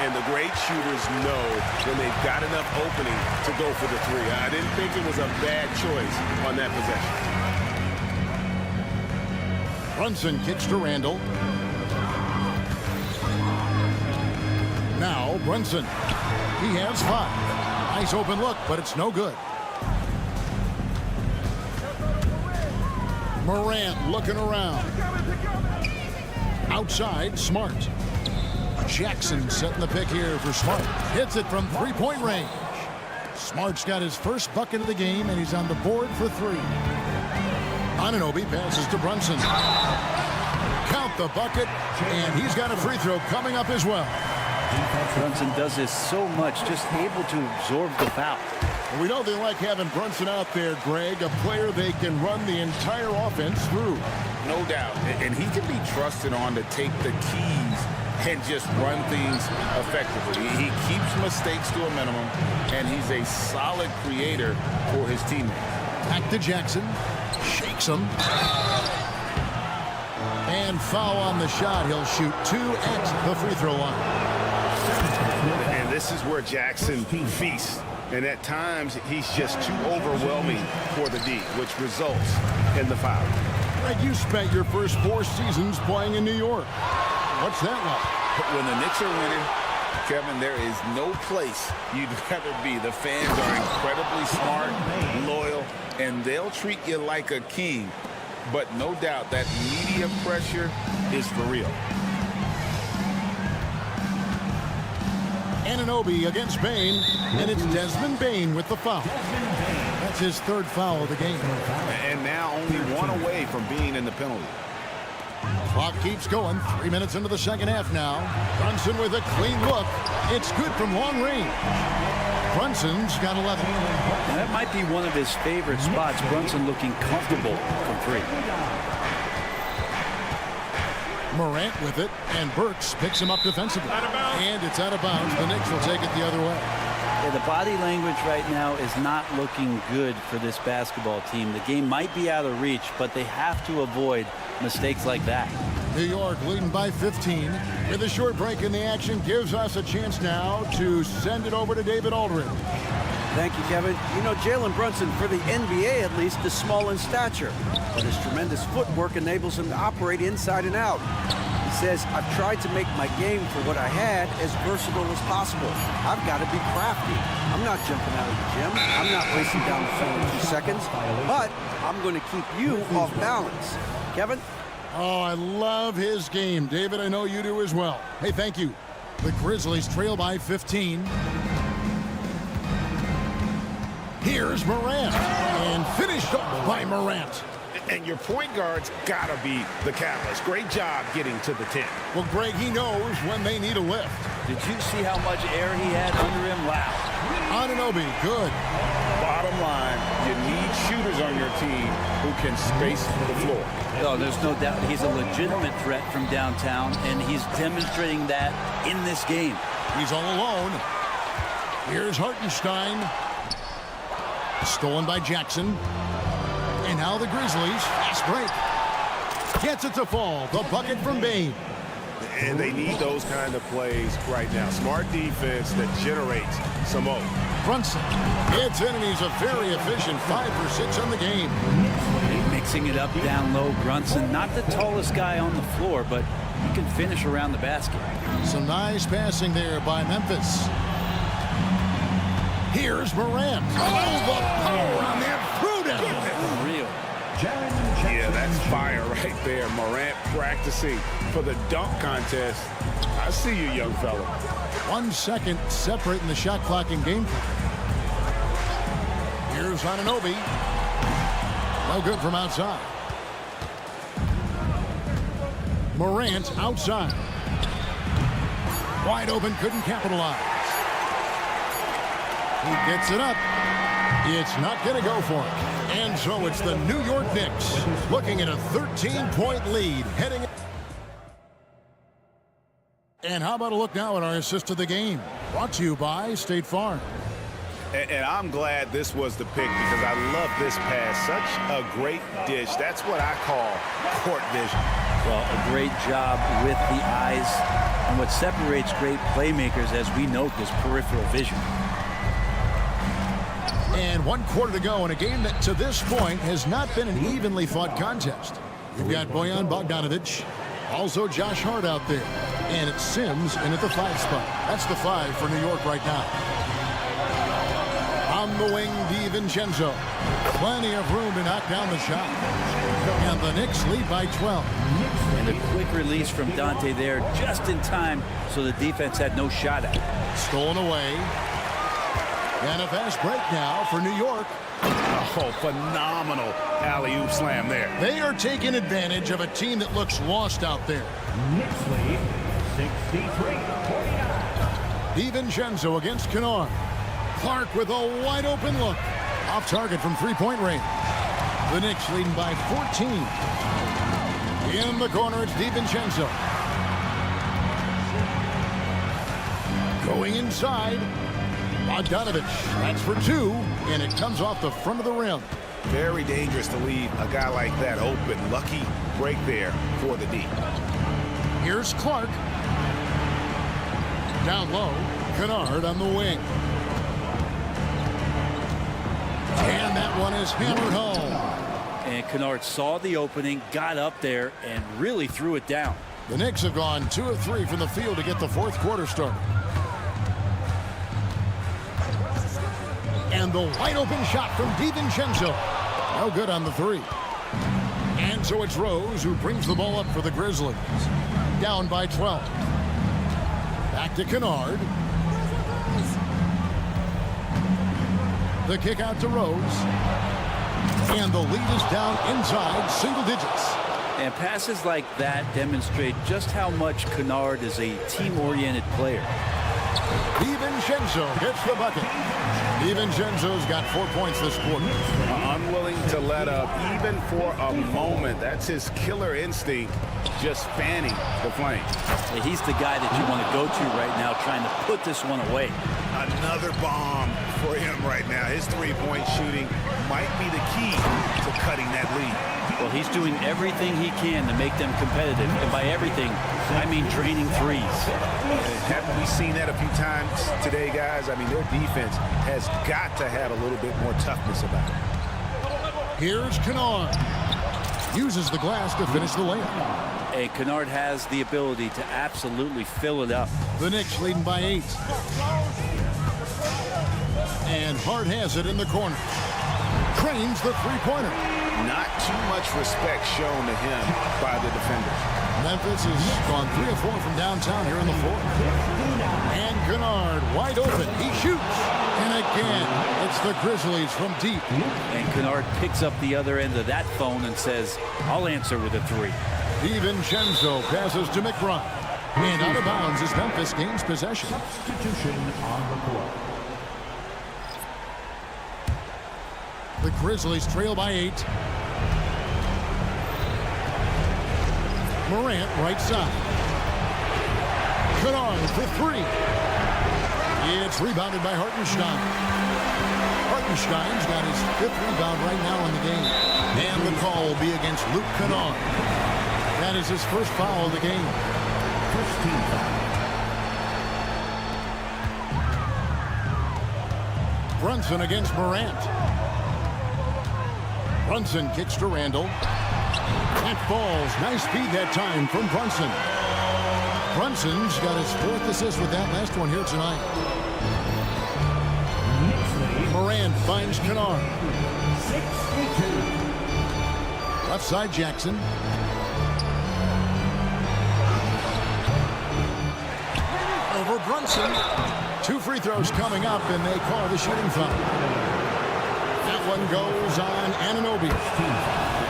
And the great shooters know when they've got enough opening to go for the three. I didn't think it was a bad choice on that possession. Brunson kicks to Randall. Now Brunson. He has 5. Nice open look, but it's no good. Morant looking around. Outside, Smart. Jackson setting the pick here for Smart. Hits it from three-point range. Smart's got his first bucket of the game, and he's on the board for three. Anunoby passes to Brunson. Count the bucket, and he's got a free throw coming up as well. Brunson does this so much, just able to absorb the foul. We know they like having Brunson out there, Greg, a player they can run the entire offense through. No doubt. And he can be trusted on to take the keys and just run things effectively. He keeps mistakes to a minimum, and he's a solid creator for his teammates. Back to Jackson. Shakes him. And foul on the shot. He'll shoot 2 at the free throw line. And this is where Jackson feasts. And at times, he's just too overwhelming for the D, which results in the foul. Greg, you spent your first 4 seasons playing in New York. What's that like? When the Knicks are winning, Kevin, there is no place you'd rather be. The fans are incredibly smart, loyal, and they'll treat you like a king. But no doubt that media pressure is for real. Anunoby against Bane, and it's Desmond Bane with the foul. That's his 3rd foul of the game. And now only 1 away from being in the penalty. Clock keeps going. 3 minutes into the second half now. Brunson with a clean look. It's good from long range. Brunson's got 11. And that might be one of his favorite spots. Brunson looking comfortable from 3. Morant with it, and Burks picks him up defensively. And it's out of bounds. The Knicks will take it the other way. Yeah, the body language right now is not looking good for this basketball team. The game might be out of reach, but they have to avoid mistakes like that. New York leading by 15. With a short break in the action, gives us a chance now to send it over to David Aldridge. Thank you, Kevin. You know, Jalen Brunson, for the NBA at least, is small in stature, but his tremendous footwork enables him to operate inside and out. He says, I've tried to make my game for what I had as versatile as possible. I've got to be crafty. I'm not jumping out of the gym. I'm not racing down the field in 2 seconds, but I'm going to keep you off balance. Kevin? Oh, I love his game. David, I know you do as well. Hey, thank you. The Grizzlies trail by 15. Here's Morant, and finished off by Morant. And your point guard's got to be the catalyst. Great job getting to the 10. Well, Greg, he knows when they need a lift. Did you see how much air he had under him? Wow. Anunoby, good. Bottom line, you need shooters on your team who can space the floor. Oh, there's no doubt he's a legitimate threat from downtown, and he's demonstrating that in this game. He's all alone. Here's Hartenstein. Stolen by Jackson. And now the Grizzlies, fast break. Gets it to fall. The bucket from Bane. And they need those kind of plays right now. Smart defense that generates some more. Brunson hits in, and he's a very efficient 5 for 6 on the game. Mixing it up down low. Brunson, not the tallest guy on the floor, but he can finish around the basket. Some nice passing there by Memphis. Here's Morant. Oh, the power on that throwdown. Real. Yeah, that's fire right there. Morant practicing for the dunk contest. I see you, young fella. 1 second separating the shot clock in game time. Here's Anunoby. No good from outside. Morant outside. Wide open, couldn't capitalize. He gets it up. It's not going to go for it. And so it's the New York Knicks looking at a 13-point lead heading. And how about a look now at our assist of the game? Brought to you by State Farm. And I'm glad this was the pick because I love this pass. Such a great dish. That's what I call court vision. Well, a great job with the eyes. And what separates great playmakers, as we note, is peripheral vision. And 1 quarter to go in a game that to this point has not been an evenly fought contest. We've got Bojan Bogdanovic, also Josh Hart out there. And it's Sims in at the 5 spot. That's the 5 for New York right now. On the wing, DiVincenzo. Plenty of room to knock down the shot. And the Knicks lead by 12. And a quick release from Dante there just in time so the defense had no shot at it. Stolen away. And a fast break now for New York. Oh, phenomenal alley-oop slam there. They are taking advantage of a team that looks lost out there. Knicks lead 63-49. DiVincenzo against Kennard. Clark with a wide open look. Off target from three-point range. The Knicks leading by 14. In the corner, it's DiVincenzo. Going inside. Bogdanovich. That's for two. And it comes off the front of the rim. Very dangerous to leave a guy like that open. Lucky break there for the D. Here's Clark. Down low. Kennard on the wing. And that one is hammered home. And Kennard saw the opening, got up there, and really threw it down. The Knicks have gone 2 of 3 from the field to get the fourth quarter started. And the wide open shot from DiVincenzo. No good on the three. And so it's Rose who brings the ball up for the Grizzlies. Down by 12. Back to Kennard. The kick out to Rose. And the lead is down inside single digits. And passes like that demonstrate just how much Kennard is a team-oriented player. DiVincenzo gets the bucket. DiVincenzo's got 4 points this quarter. Unwilling to let up even for a moment. That's his killer instinct, just fanning the flame. And he's the guy that you want to go to right now, trying to put this one away. Another bomb for him right now. His three-point shooting might be the key to cutting that lead. Well, he's doing everything he can to make them competitive. And by everything, I mean draining threes. Haven't we seen that a few times today, guys? I mean, their defense has got to have a little bit more toughness about it. Here's Kennard. Uses the glass to finish the layup. And Kennard has the ability to absolutely fill it up. The Knicks leading by 8. And Hart has it in the corner. Cranes the three-pointer. Not too much respect shown to him by the defenders. Memphis has gone 3 of 4 from downtown here in the fourth. And Kennard wide open. He shoots. And again, it's the Grizzlies from deep. And Kennard picks up the other end of that phone and says, I'll answer with a three. DiVincenzo passes to McBride. And out of bounds as Memphis gains possession. Substitution on the court. The Grizzlies trail by 8. Morant right side. Kennard for 3. It's rebounded by Hartenstein. Hartenstein's got his 5th rebound right now in the game. And the call will be against Luke Kennard. That is his first foul of the game. First team foul. Brunson against Morant. Brunson kicks to Randall. That falls. Nice feed that time from Brunson. Brunson's got his 4th assist with that last one here tonight. Morant finds Kennard. 62. Left side Jackson. Over Brunson. 2 free throws coming up, and they call the shooting foul. That one goes on Anunoby.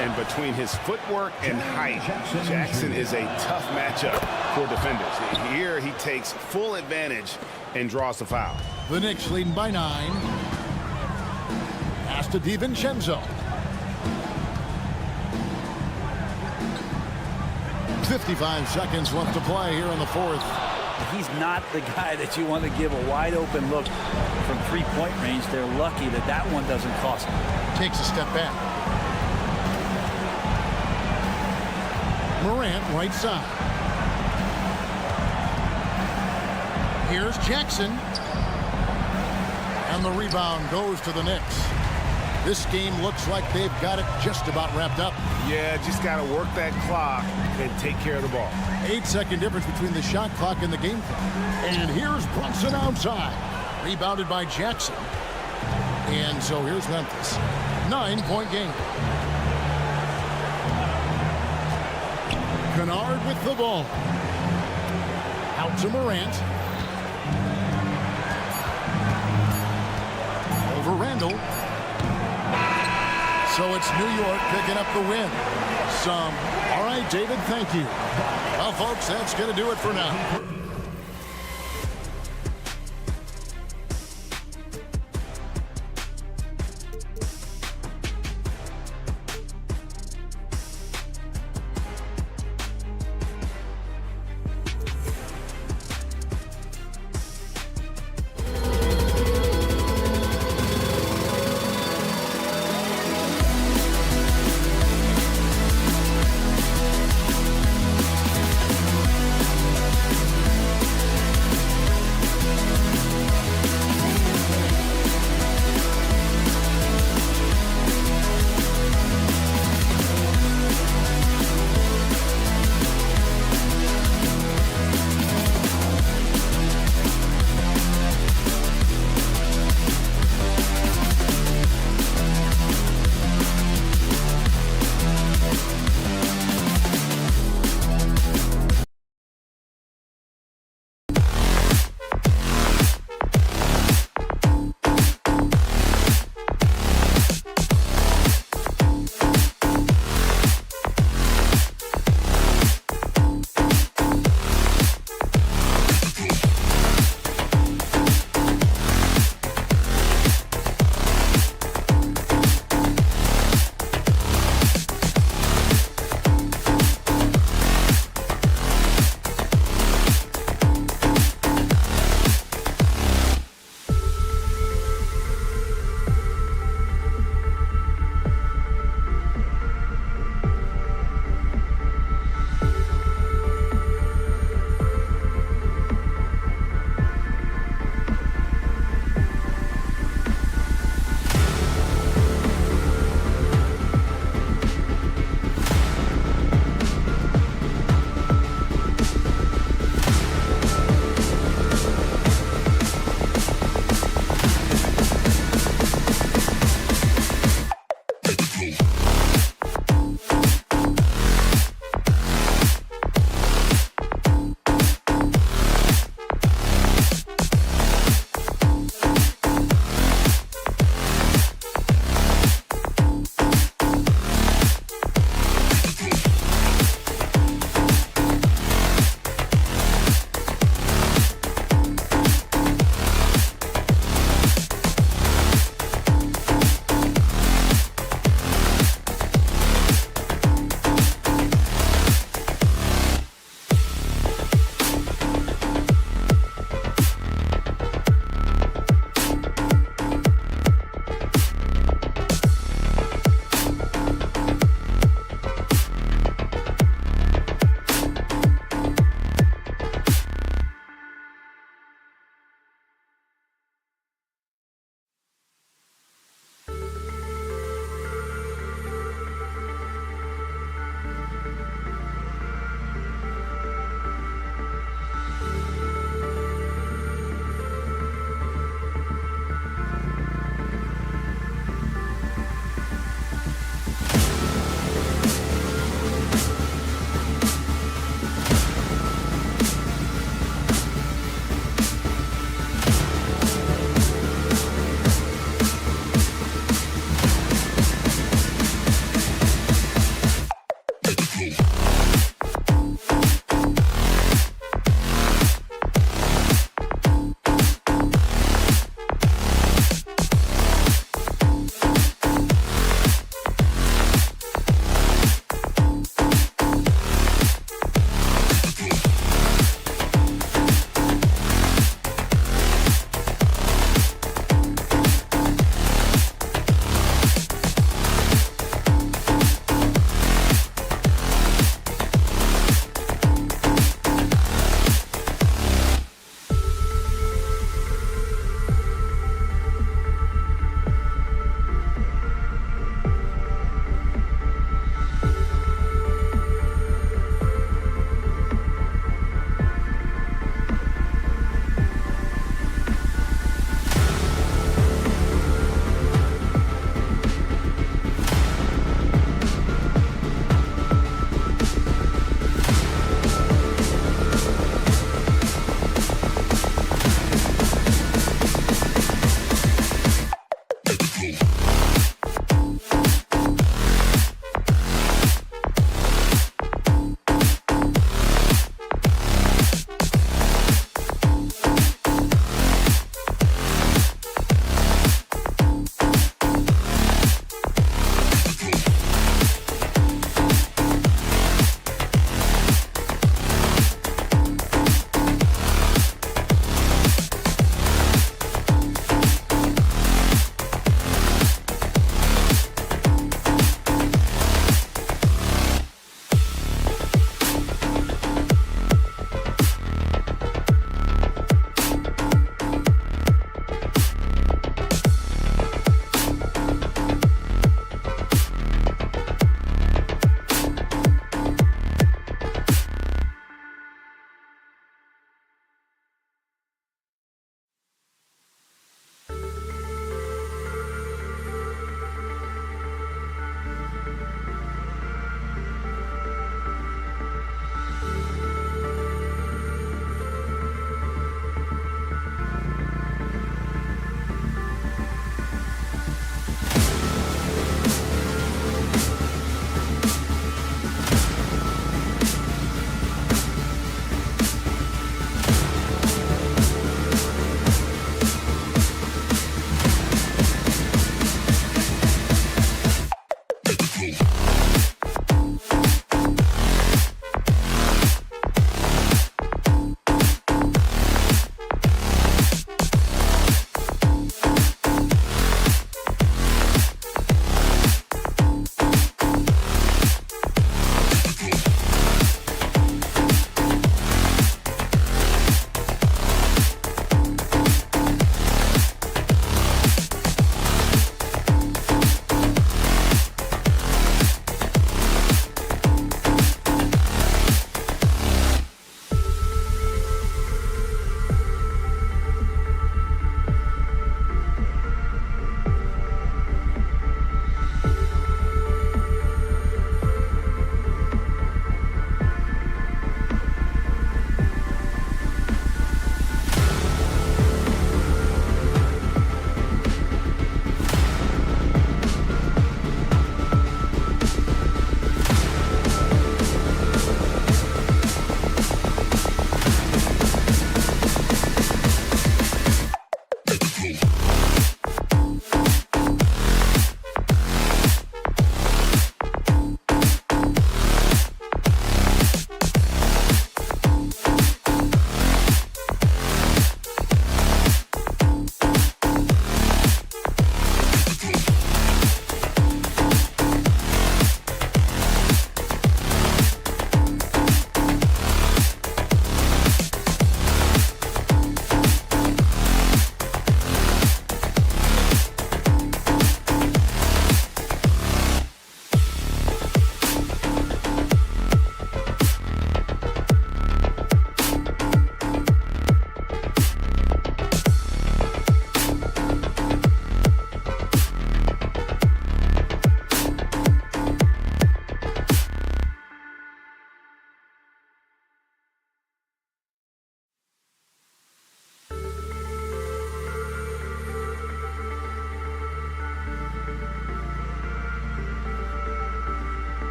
And between his footwork and height, Jackson is a tough matchup for defenders. Here he takes full advantage and draws the foul. The Knicks leading by 9. Pass to DiVincenzo. 55 seconds left to play here in the fourth. He's not the guy that you want to give a wide open look from three-point range. They're lucky that that one doesn't cost them. Takes a step back. Morant right side. Here's Jackson. And the rebound goes to the Knicks. This game looks like they've got it just about wrapped up. Yeah, just got to work that clock and take care of the ball. 8-second difference between the shot clock and the game clock. And here's Brunson outside. Rebounded by Jackson. And so here's Memphis. 9-point game. Kennard with the ball. Out to Morant. Over Randall. So it's New York picking up the win. All right, David, thank you. Well, folks, that's going to do it for now.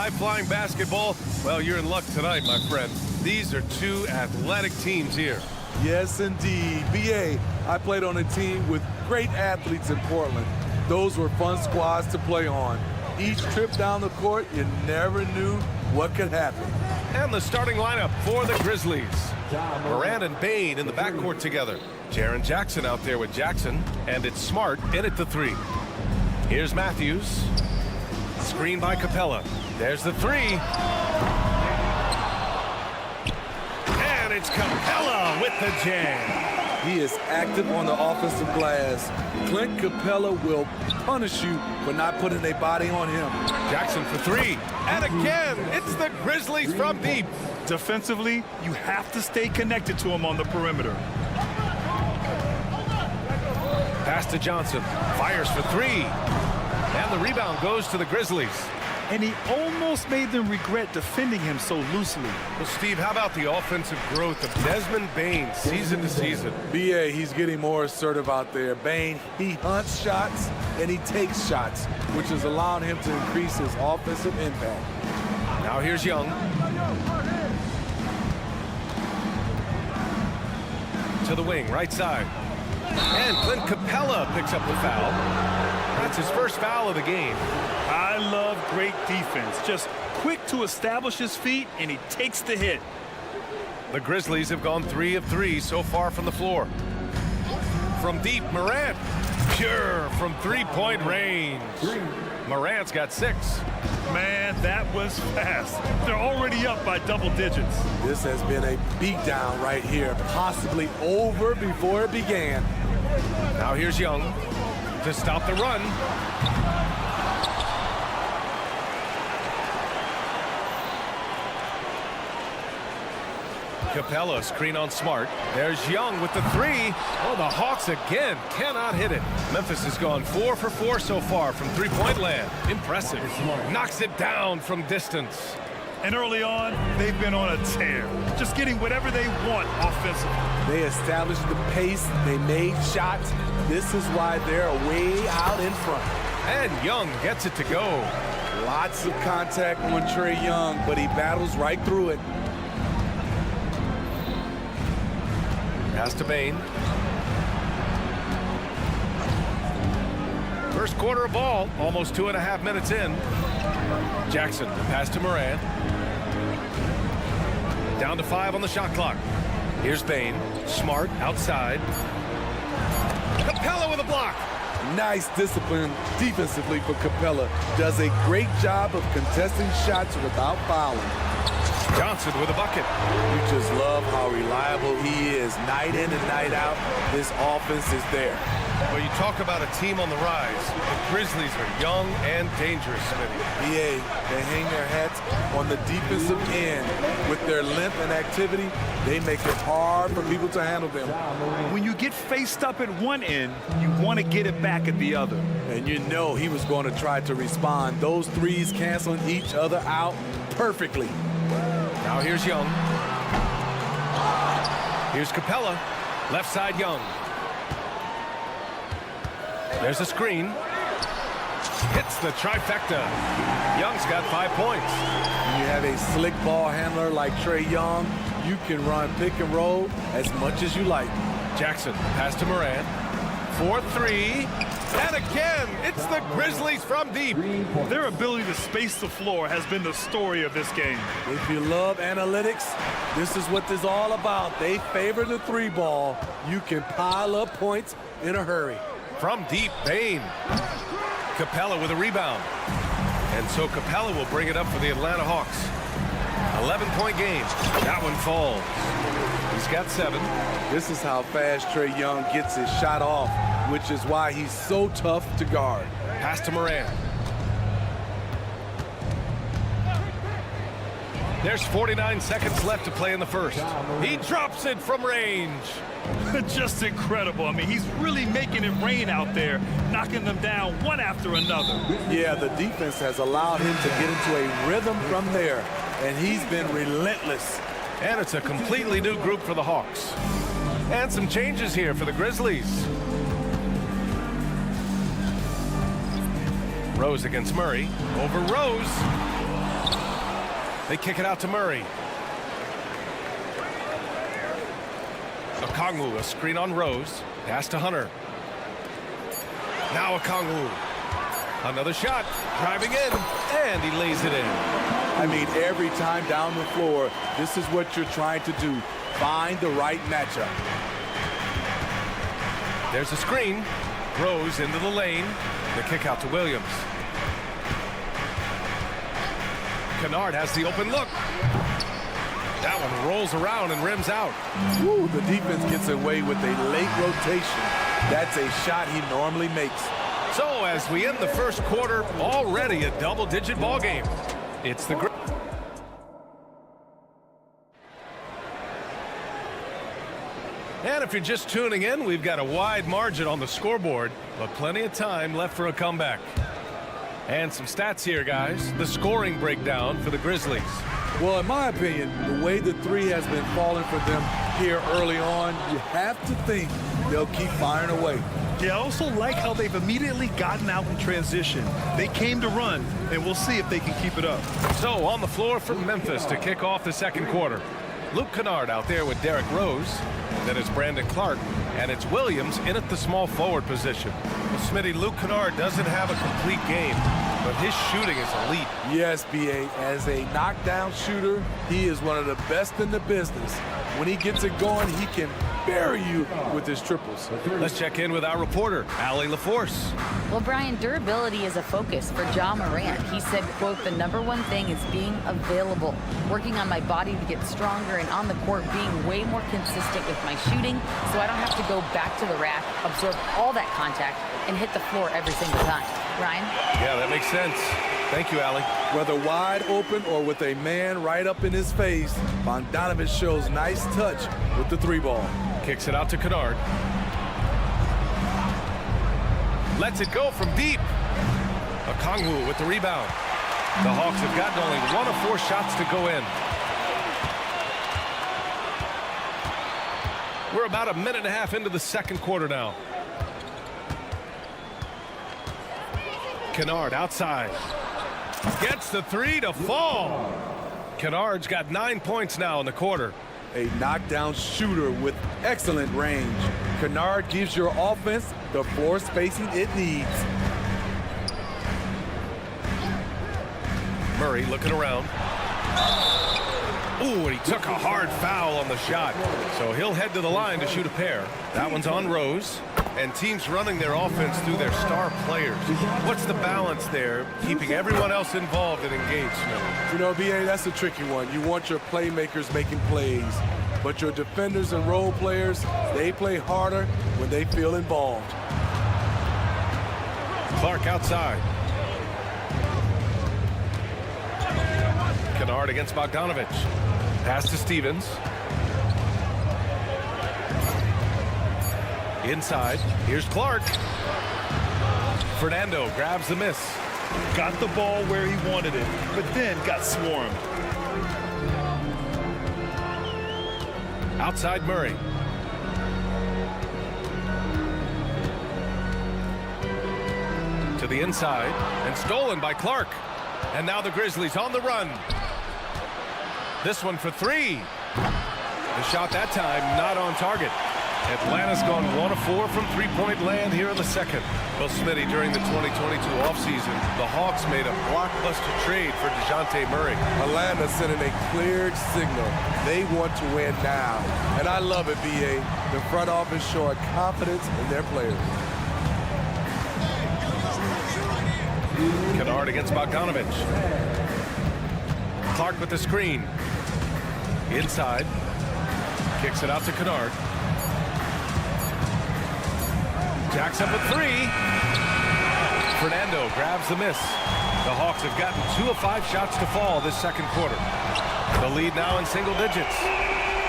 high-flying basketball, well, you're in luck tonight, my friend. These are two athletic teams here. Yes, indeed. BA, I played on a team with great athletes in Portland. Those were fun squads to play on. Each trip down the court, you never knew what could happen. And the starting lineup for the Grizzlies. Morant and Bane in the backcourt together. Jaren Jackson out there with Jackson. And it's Smart in at the 3. Here's Matthews. Screen by Capella. There's the 3. And it's Capella with the jam. He is active on the offensive glass. Clint Capella will punish you for not putting a body on him. Jackson for 3. And again, it's the Grizzlies from deep. Defensively, you have to stay connected to him on the perimeter. Pass to Johnson. Fires for 3. And the rebound goes to the Grizzlies. And he almost made them regret defending him so loosely. Well, Steve, how about the offensive growth of Desmond Bane season to season? BA, he's getting more assertive out there. Bane, he hunts shots and he takes shots, which has allowed him to increase his offensive impact. Now here's Young. To the wing, right side. And Clint Capella picks up the foul. That's his first foul of the game. I love great defense. Just quick to establish his feet, and he takes the hit. The Grizzlies have gone 3 of 3 so far from the floor. From deep, Morant. Pure from three-point range. Morant's got 6. Man, that was fast. They're already up by double digits. This has been a beatdown right here, possibly over before it began. Now here's Young to stop the run. Capella screen on Smart. There's Young with the 3. Oh, the Hawks again cannot hit it. Memphis has gone 4 for 4 so far from three-point land. Impressive. Knocks it down from distance. And early on, they've been on a tear, just getting whatever they want offensively. They established the pace. They made shots. This is why they're way out in front. And Young gets it to go. Lots of contact on Trae Young, but he battles right through it. Pass to Bane. First quarter of ball, almost 2.5 minutes in. Jackson, pass to Morant. Down to 5 on the shot clock. Here's Bane. Smart outside. Capella with a block. Nice discipline defensively for Capella. Does a great job of contesting shots without fouling. Johnson with a bucket. You just love how reliable he is. Night in and night out, this offense is there. Well, you talk about a team on the rise. The Grizzlies are young and dangerous, Smitty. BA, they hang their hats on the defensive end. With their length and activity, they make it hard for people to handle them. When you get faced up at one end, you want to get it back at the other. And you know he was going to try to respond. Those threes canceling each other out perfectly. Now here's Young. Here's Capella. Left side Young. There's a screen. Hits the trifecta. Young's got 5 points. When you have a slick ball handler like Trae Young, you can run pick and roll as much as you like. Jackson, pass to Morant. 4-3. And again, it's the Grizzlies from deep. Their ability to space the floor has been the story of this game. If you love analytics, this is what this is all about. They favor the 3-ball. You can pile up points in a hurry. From deep, Bane. Capella with a rebound. And so Capella will bring it up for the Atlanta Hawks. 11-point game. That one falls. He's got 7. This is how fast Trae Young gets his shot off, which is why he's so tough to guard. Pass to Morant. There's 49 seconds left to play in the first. He drops it from range. Just incredible. I mean, he's really making it rain out there, knocking them down one after another. Yeah, the defense has allowed him to get into a rhythm from there, and he's been relentless. And it's a completely new group for the Hawks. And some changes here for the Grizzlies. Rose against Murray. Over Rose. They kick it out to Murray. Okongwu, a screen on Rose. Pass to Hunter. Now Okongwu. Another shot. Driving in. And he lays it in. I mean, every time down the floor, this is what you're trying to do. Find the right matchup. There's a screen. Rose into the lane. The kick out to Williams. Kennard has the open look. That one rolls around and rims out. Woo, the defense gets away with a late rotation. That's a shot he normally makes. So as we end the first quarter, already a double-digit ball game. It's the And if you're just tuning in, we've got a wide margin on the scoreboard, but plenty of time left for a comeback. And some stats here, guys. The scoring breakdown for the Grizzlies. Well, in my opinion, the way the three has been falling for them here early on, you have to think they'll keep firing away. Yeah, I also like how they've immediately gotten out in transition. They came to run, and we'll see if they can keep it up. So on the floor for Memphis to kick off the second quarter. Luke Kennard out there with Derrick Rose. Then it's Brandon Clark, and it's Williams in at the small forward position. Well, Smitty, Luke Kennard doesn't have a complete game, but his shooting is elite. Yes, B.A. As a knockdown shooter, he is one of the best in the business. When he gets it going, he can bury you with his triples. Let's check in with our reporter, Allie LaForce. Well, Brian, durability is a focus for Ja Morant. He said, quote, "The #1 thing is being available, working on my body to get stronger, and on the court being way more consistent with my shooting so I don't have to go back to the rack, absorb all that contact, and hit the floor every single time." Ryan? Yeah, that makes sense. Thank you, Allie. Whether wide open or with a man right up in his face, Bogdanovich shows nice touch with the three ball. Kicks it out to Kennard. Lets it go from deep. Okongwu with the rebound. The Hawks have gotten only 1 of 4 shots to go in. We're about a minute and a half into the second quarter now. Kennard outside. Gets the three to fall. Kennard's got 9 points now in the quarter. A knockdown shooter with excellent range. Kennard gives your offense the floor spacing it needs. Murray looking around. Ooh, and he took a hard foul on the shot. So he'll head to the line to shoot a pair. That one's on Rose. And teams running their offense through their star players. What's the balance there, keeping everyone else involved and engaged? You know, B.A., that's a tricky one. You want your playmakers making plays, but your defenders and role players, they play harder when they feel involved. Clark outside. Kennard against Bogdanovich. Pass to Stevens. Inside, here's Clark. Fernando grabs the miss. Got the ball where he wanted it, but then got swarmed. Outside Murray. To the inside, and stolen by Clark. And now the Grizzlies on the run. This one for 3. The shot that time not on target. Atlanta's gone 1 of 4 from three-point land here in the second. Well, Smitty, during the 2022 offseason, the Hawks made a blockbuster trade for DeJounte Murray. Atlanta sending a clear signal. They want to win now. And I love it, B.A. The front office showing confidence in their players. Kennard against Bogdanovich. Clark with the screen. Inside. Kicks it out to Kennard. Jacks up with 3. Fernando grabs the miss. The Hawks have gotten 2 of 5 shots to fall this second quarter. The lead now in single digits.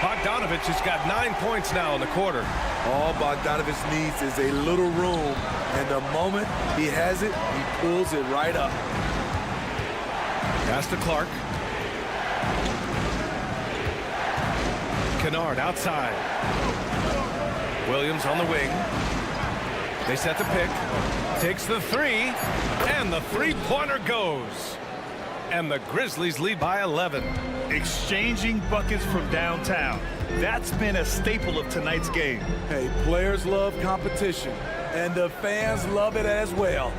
Bogdanovich has got 9 points now in the quarter. All Bogdanovich needs is a little room, and the moment he has it, he pulls it right up. Pass to Clark. Kennard outside. Williams on the wing. They set the pick. Takes the 3, and the three-pointer goes. and the Grizzlies lead by 11. Exchanging buckets from downtown. That's been a staple of tonight's game. Hey, players love competition, and the fans love it as well.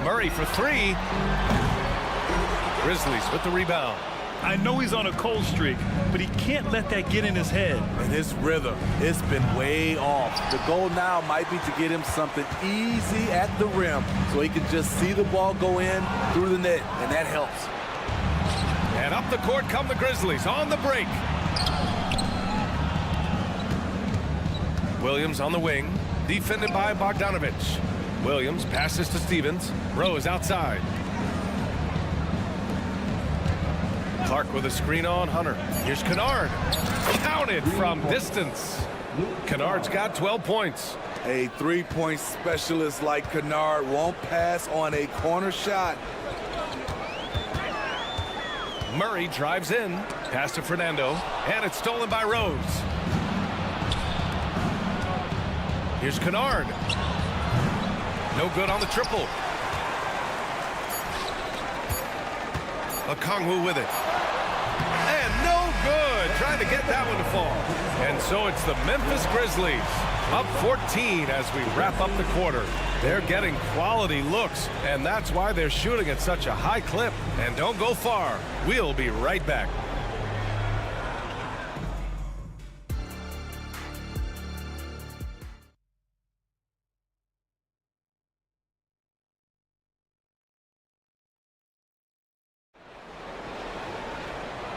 Murray for three. Grizzlies with the rebound. I know he's on a cold streak, but he can't let that get in his head. And his rhythm, it's been way off. The goal now might be to get him something easy at the rim so he can just see the ball go in through the net, and that helps. And up the court come the Grizzlies on the break. Williams on the wing, defended by Bogdanovich. Williams passes to Stevens. Rose outside. Clark with a screen on Hunter. Here's Kennard. Counted from distance. Kennard's got 12 points. A three-point specialist like Kennard won't pass on a corner shot. Murray drives in. Pass to Fernando. And it's stolen by Rose. Here's Kennard. No good on the triple. Okongwu with it. And no good. Trying to get that one to fall. And so it's the Memphis Grizzlies up 14 as we wrap up the quarter. They're getting quality looks, and that's why they're shooting at such a high clip. And don't go far. We'll be right back.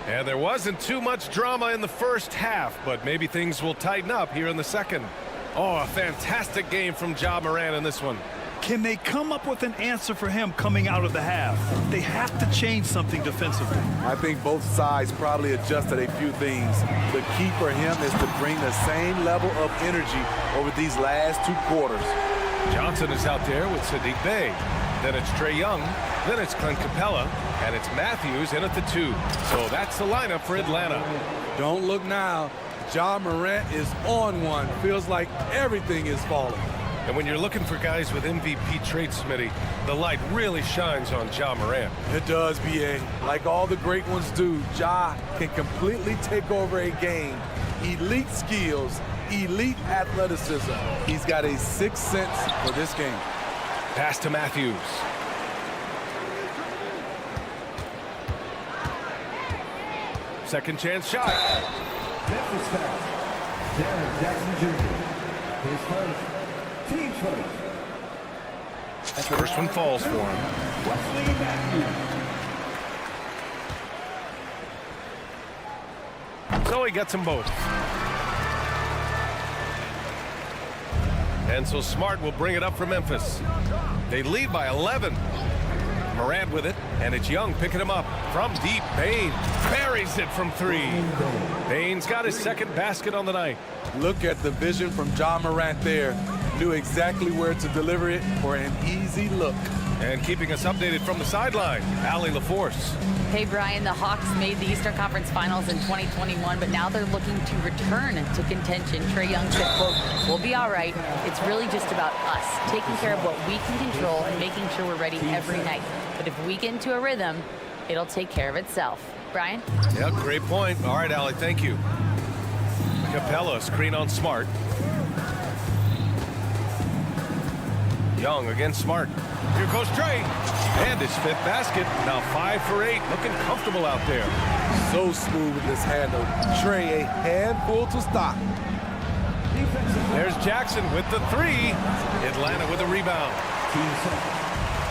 And there wasn't too much drama in the first half, but maybe things will tighten up here in the second. Oh, a fantastic game from Ja Morant in this one. Can they come up with an answer for him coming out of the half? They have to change something defensively. I think both sides probably adjusted a few things. The key for him is to bring the same level of energy over these last two quarters. Johnson is out there with Saddiq Bey. Then it's Trae Young. Then it's Clint Capella. And it's Matthews in at the 2. So that's the lineup for Atlanta. Don't look now. Ja Morant is on one. Feels like everything is falling. And when you're looking for guys with MVP traits, Smitty, the light really shines on Ja Morant. It does, B.A. Like all the great ones do, Ja can completely take over a game. Elite skills, elite athleticism. He's got a sixth sense for this game. Pass to Matthews. Second chance shot. Memphis foul. Darren Jackson Jr. His first. Team first. First one falls for him. Wesley Matthews. So he gets them both. And so Smart will bring it up for Memphis. They lead by 11. Morant with it, and it's Young picking him up from deep. Bain buries it from 3. Bain's got his second basket on the night. Look at the vision from Ja Morant there. Knew exactly where to deliver it for an easy look. And keeping us updated from the sideline, Allie LaForce. Hey, Brian, the Hawks made the Eastern Conference Finals in 2021, but now they're looking to return to contention. Trae Young said, quote, "We'll be all right. It's really just about us, taking care of what we can control and making sure we're ready every night. But if we get into a rhythm, it'll take care of itself." Brian? Yeah, great point. All right, Allie, thank you. Capella, screen on Smart. Young against Smart. Here goes Trae. And his 5th basket. Now 5 for 8. Looking comfortable out there. So smooth with this handle. Trae, a handful to stop. There's Jackson with the 3. Atlanta with a rebound.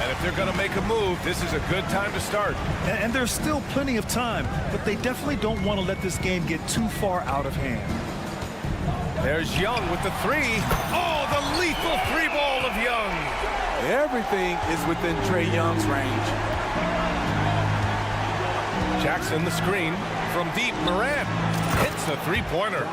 And if they're going to make a move, this is a good time to start. And there's still plenty of time, but they definitely don't want to let this game get too far out of hand. There's Young with the 3. Oh, the lethal 3-ball of Young. Everything is within Trae Young's range. Jackson the screen from deep. Morant hits the 3-pointer.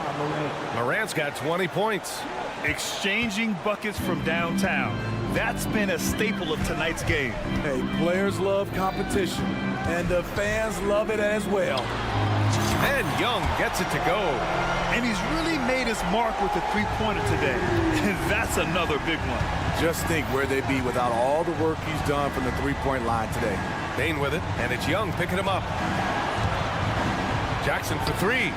Morant's got 20 points. Exchanging buckets from downtown. That's been a staple of tonight's game. Hey, players love competition, and the fans love it as well. And Young gets it to go. And he's really made his mark with the 3-pointer today. And that's another big one. Just think where they'd be without all the work he's done from the 3-point line today. Bain with it, and it's Young picking him up. Jackson for three.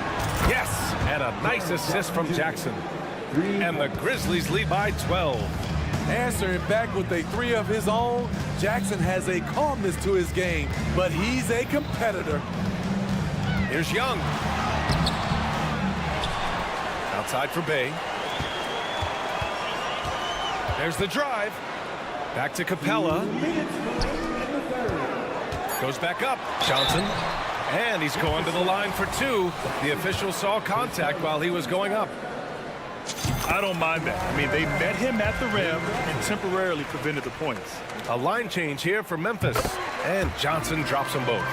Yes, and a nice assist from Jackson. And the Grizzlies lead by 12. Answering back with a three of his own, Jackson has a calmness to his game, but he's a competitor. Here's Young. Outside for Bay. There's the drive. Back to Capella. Goes back up. Johnson. And he's going to the line for two. The official saw contact while he was going up. I don't mind that. I mean, they met him at the rim and temporarily prevented the points. A line change here for Memphis. And Johnson drops them both.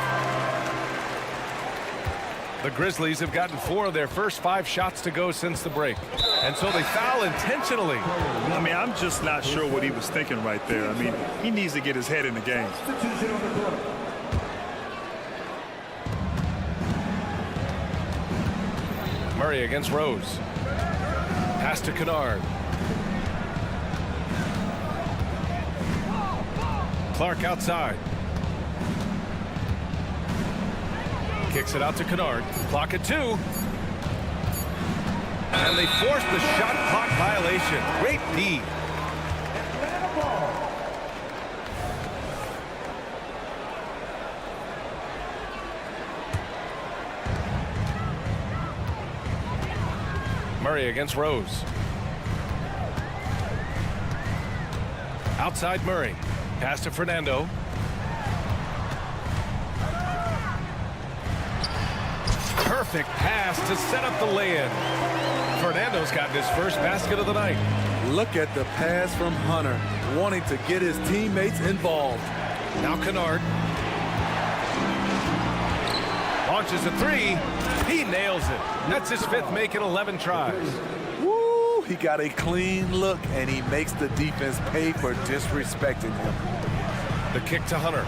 The Grizzlies have gotten 4 of their first 5 shots to go since the break. And so they foul intentionally. I mean, I'm just not sure what he was thinking right there. I mean, he needs to get his head in the game. Murray against Rose. Pass to Kennard. Clark outside. Kicks it out to Kennard. Clock at 2. And they force the shot clock violation. Great D. Murray against Rose. Outside Murray. Pass to Fernando. Perfect pass to set up the lay-in. Fernando's gotten his first basket of the night. Look at the pass from Hunter, wanting to get his teammates involved. Now Kennard. Launches a 3. He nails it. That's his 5th make in 11 tries. Woo! He got a clean look, and he makes the defense pay for disrespecting him. The kick to Hunter.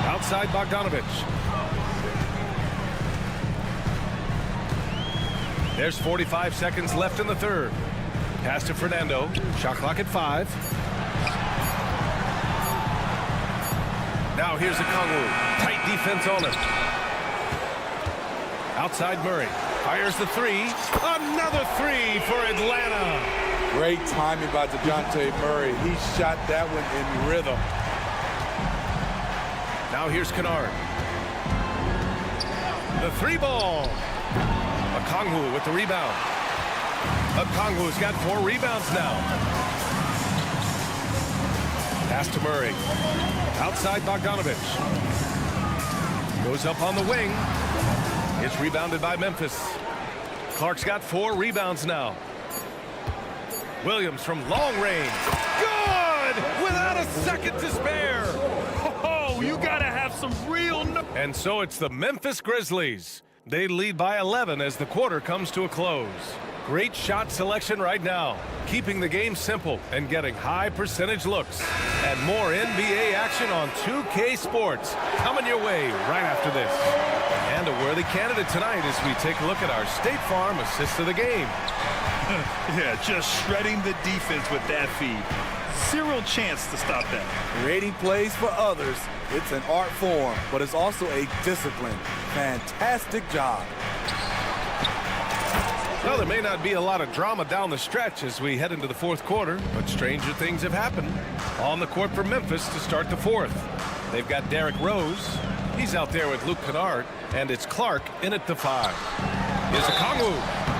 Outside Bogdanovich. There's 45 seconds left in the third. Pass to Fernando. Shot clock at 5. Now here's Okongwu. Tight defense on him. Outside Murray. Fires the 3. Another 3 for Atlanta. Great timing by DeJounte Murray. He shot that one in rhythm. Now here's Kennard. The 3 ball. Okongwu with the rebound. Okongwu's got 4 rebounds now. Pass to Murray. Outside Bogdanovich. Goes up on the wing. It's rebounded by Memphis. Clark's got 4 rebounds now. Williams from long range. Good! Without a second to spare. Oh, you gotta have some real... And so it's the Memphis Grizzlies. They lead by 11 as the quarter comes to a close. Great shot selection right now, keeping the game simple and getting high percentage looks. And more NBA action on 2K Sports coming your way right after this. And a worthy candidate tonight as we take a look at our State Farm assist of the game. Yeah, just shredding the defense with that feed. Zero chance to stop that. Creating plays for others, it's an art form, but it's also a discipline. Fantastic job. Well, there may not be a lot of drama down the stretch as we head into the fourth quarter, but stranger things have happened. On the court for Memphis to start the fourth. They've got Derrick Rose. He's out there with Luke Kennard, and it's Clark in at the 5. Here's Okongwu,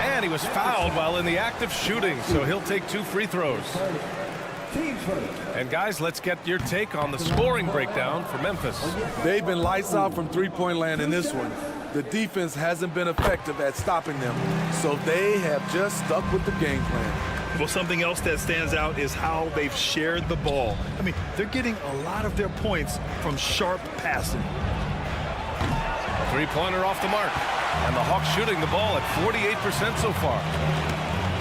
and he was fouled while in the act of shooting, so he'll take 2 free throws. And guys, let's get your take on the scoring breakdown for Memphis. They've been lights out from three-point land in this one. The defense hasn't been effective at stopping them, so they have just stuck with the game plan. Well, something else that stands out is how they've shared the ball. I mean, they're getting a lot of their points from sharp passing. 3-pointer off the mark. And the Hawks shooting the ball at 48% so far.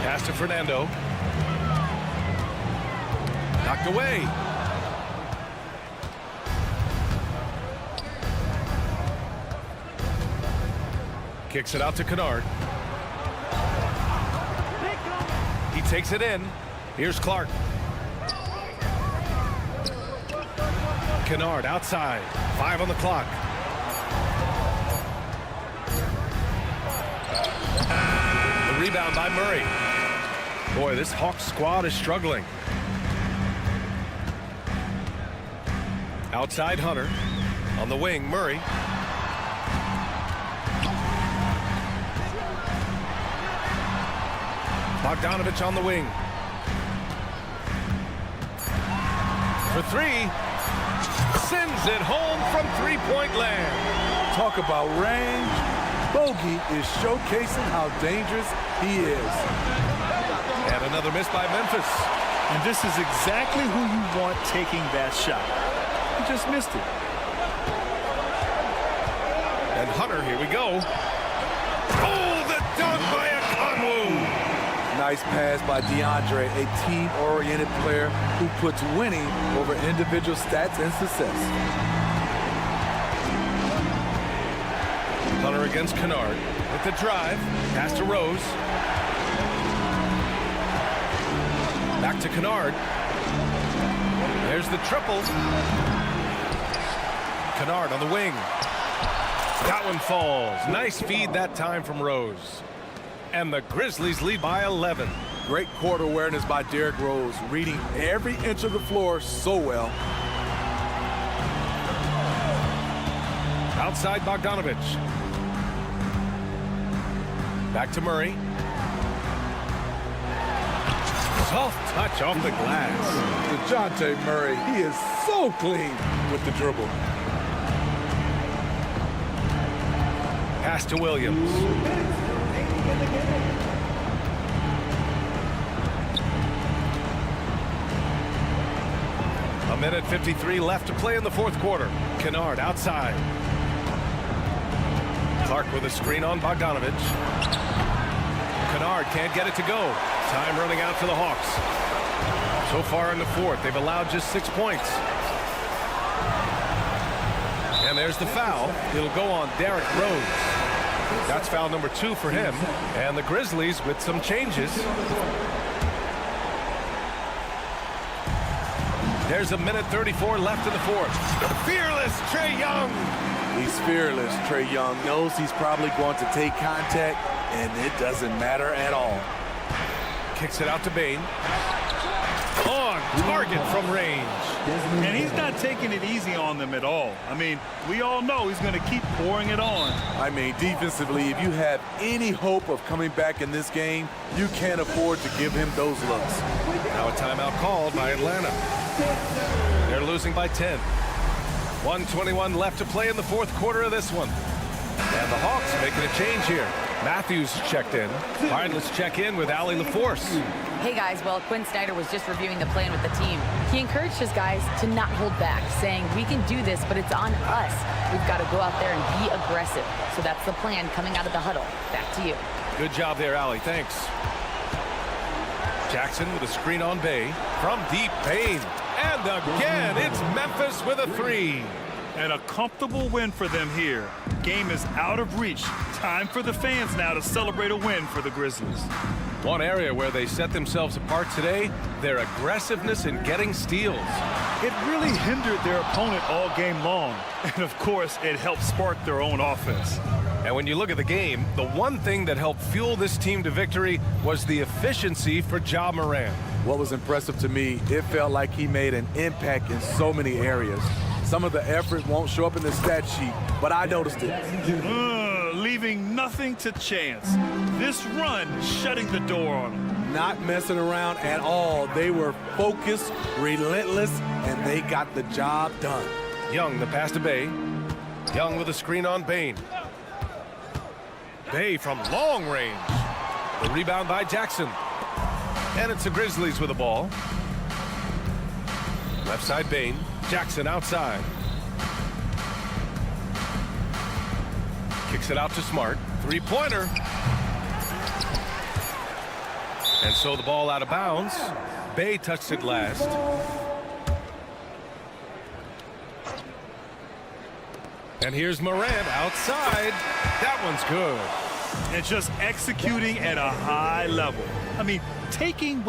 Pass to Fernando. Knocked away. Kicks it out to Kennard. He takes it in. Here's Clark. Kennard outside. 5 on the clock. The rebound by Murray. Boy, this Hawks squad is struggling. Outside Hunter. On the wing, Murray. Bogdanovich on the wing. For 3. Sends it home from three-point land. Talk about range. Bogey is showcasing how dangerous he is. And another miss by Memphis. And this is exactly who you want taking that shot. He just missed it. And Hunter, here we go. Oh, the dunk by Okongwu. Nice pass by DeAndre, a team-oriented player who puts winning over individual stats and success. Hunter against Kennard with the drive. Pass to Rose. Back to Kennard. There's the triple. Kennard on the wing. That one falls. Nice feed that time from Rose. And the Grizzlies lead by 11. Great court awareness by Derrick Rose, reading every inch of the floor so well. Outside Bogdanovich. Back to Murray. Soft touch off the glass. DeJounte Murray, he is so clean with the dribble. Pass to Williams. A minute 53 left to play in the fourth quarter. Kennard outside. Clark with a screen on Bogdanovich. Kennard can't get it to go. Time running out for the Hawks. So far in the fourth, they've allowed just 6 points. And there's the foul. It'll go on Derrick Rose. That's foul number 2 for him. And the Grizzlies with some changes. There's a minute 34 left in the fourth. Fearless Trae Young. He's fearless. Trae Young knows he's probably going to take contact, and it doesn't matter at all. Kicks it out to Bane. On target from range. And he's not taking it easy on them at all. I mean, we all know he's going to keep pouring it on. I mean, defensively, if you have any hope of coming back in this game, you can't afford to give him those looks. Now a timeout called by Atlanta. They're losing by 10. 1:21 left to play in the fourth quarter of this one. And the Hawks making a change here. Matthews checked in. All right, let's check in with Allie LaForce. Hey guys, well, Quinn Snyder was just reviewing the plan with the team. He encouraged his guys to not hold back, saying, we can do this, but it's on us. We've got to go out there and be aggressive. So that's the plan coming out of the huddle. Back to you. Good job there, Allie. Thanks. Jackson with a screen on Bay. From deep, Payne. And again, it's Memphis with a 3. And a comfortable win for them here. Game is out of reach. Time for the fans now to celebrate a win for the Grizzlies. One area where they set themselves apart today, their aggressiveness in getting steals. It really hindered their opponent all game long. And of course, it helped spark their own offense. And when you look at the game, the one thing that helped fuel this team to victory was the efficiency for Ja Morant. What was impressive to me, it felt like he made an impact in so many areas. Some of the effort won't show up in the stat sheet, but I noticed it. Leaving nothing to chance. This run shutting the door on them. Not messing around at all. They were focused, relentless, and they got the job done. Young, the pass to Bay. Young with a screen on Bane. Bay from long range. The rebound by Jackson. And it's the Grizzlies with the ball. Left side Bane. Jackson outside. Kicks it out to Smart. Three-pointer. And so the ball out of bounds. Bay touched it last. And here's Morant outside. That one's good. And just executing at a high level. I mean, taking...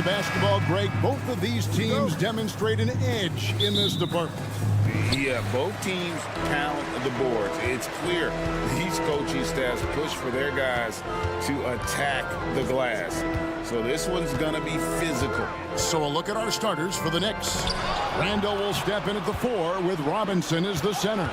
the basketball, Greg, both of these teams demonstrate an edge in this department. Yeah, both teams pound the boards. It's clear these coaching staffs push for their guys to attack the glass. So this one's going to be physical. So a look at our starters for the Knicks. Randall will step in at the 4 with Robinson as the center.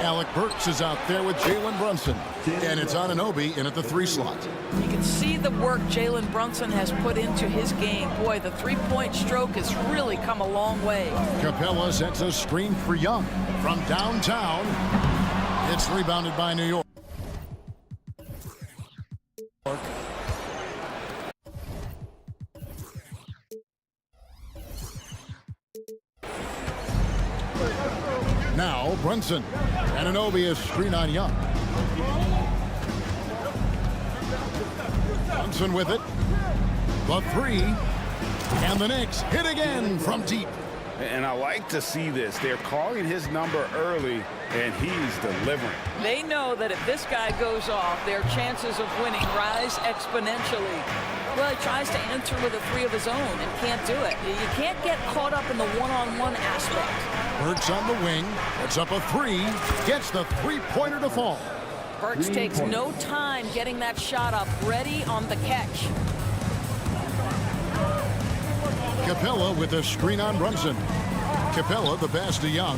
Alec Burks is out there with Jalen Brunson. And it's Anunoby in at the 3 slot. You can see the work Jalen Brunson has put into his game. Boy, the three-point stroke has really come a long way. Capella sets a screen for Young from downtown. It's rebounded by New York. Now Brunson. Anunoby is screen on Young. Brunson with it. The 3. And the Knicks hit again from deep. And I like to see this. They're calling his number early, and he's delivering. They know that if this guy goes off, their chances of winning rise exponentially. Well, he tries to answer with a 3 of his own and can't do it. You can't get caught up in the one-on-one aspect. Burks on the wing. Puts up a 3. Gets the 3-pointer to fall. Burks takes no time getting that shot up, ready on the catch. Capella with a screen on Brunson. Capella the pass to Young.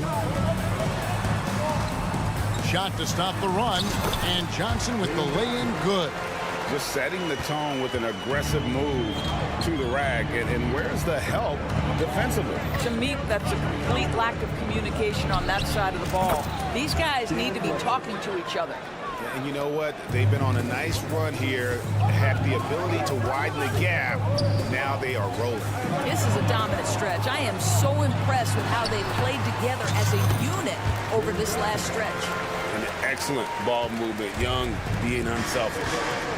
Shot to stop the run. And Johnson with the lay-in good. Just setting the tone with an aggressive move to the rack. And where's the help defensively? To me, that's a complete lack of communication on that side of the ball. These guys need to be talking to each other. And you know what? They've been on a nice run here, have the ability to widen the gap. Now they are rolling. This is a dominant stretch. I am so impressed with how they played together as a unit over this last stretch. An excellent ball movement. Young being unselfish.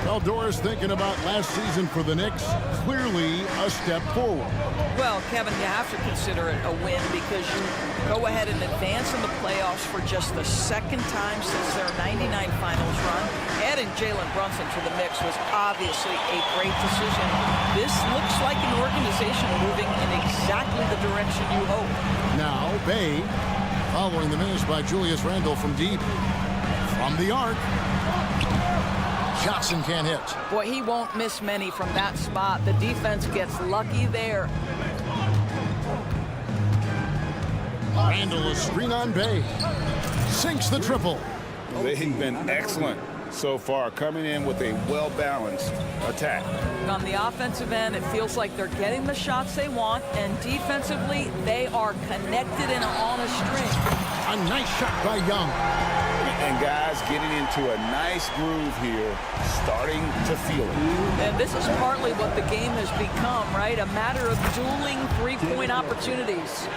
Well, Doris, thinking about last season for the Knicks, clearly a step forward. Well, Kevin, you have to consider it a win because you go ahead and advance in the playoffs for just the second time since their '99 finals run. Adding Jalen Brunson to the mix was obviously a great decision. This looks like an organization moving in exactly the direction you hope. Now, Bay, following the miss by Julius Randle from deep. From the arc. Johnson can't hit. Boy, he won't miss many from that spot. The defense gets lucky there. Randle a screen on Bay. Sinks the triple. They've been excellent so far, coming in with a well-balanced attack. On the offensive end, it feels like they're getting the shots they want, and defensively, they are connected and on a string. A nice shot by Young. And guys getting into a nice groove here, starting to feel it. And this is partly what the game has become, right? A matter of dueling three-point opportunities.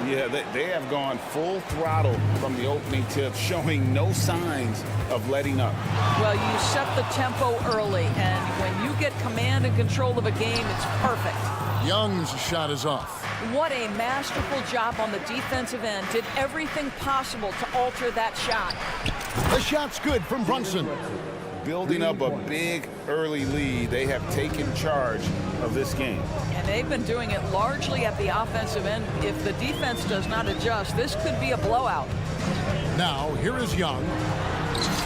Yeah, they have gone full throttle from the opening tip, showing no signs of letting up. Well, you set the tempo early, and when you get command and control of a game, it's perfect. Young's shot is off. What a masterful job on the defensive end. Did everything possible to alter that shot. The shot's good from Brunson. Building up a big early lead, they have taken charge of this game. And they've been doing it largely at the offensive end. If the defense does not adjust, this could be a blowout. Now, here is Young.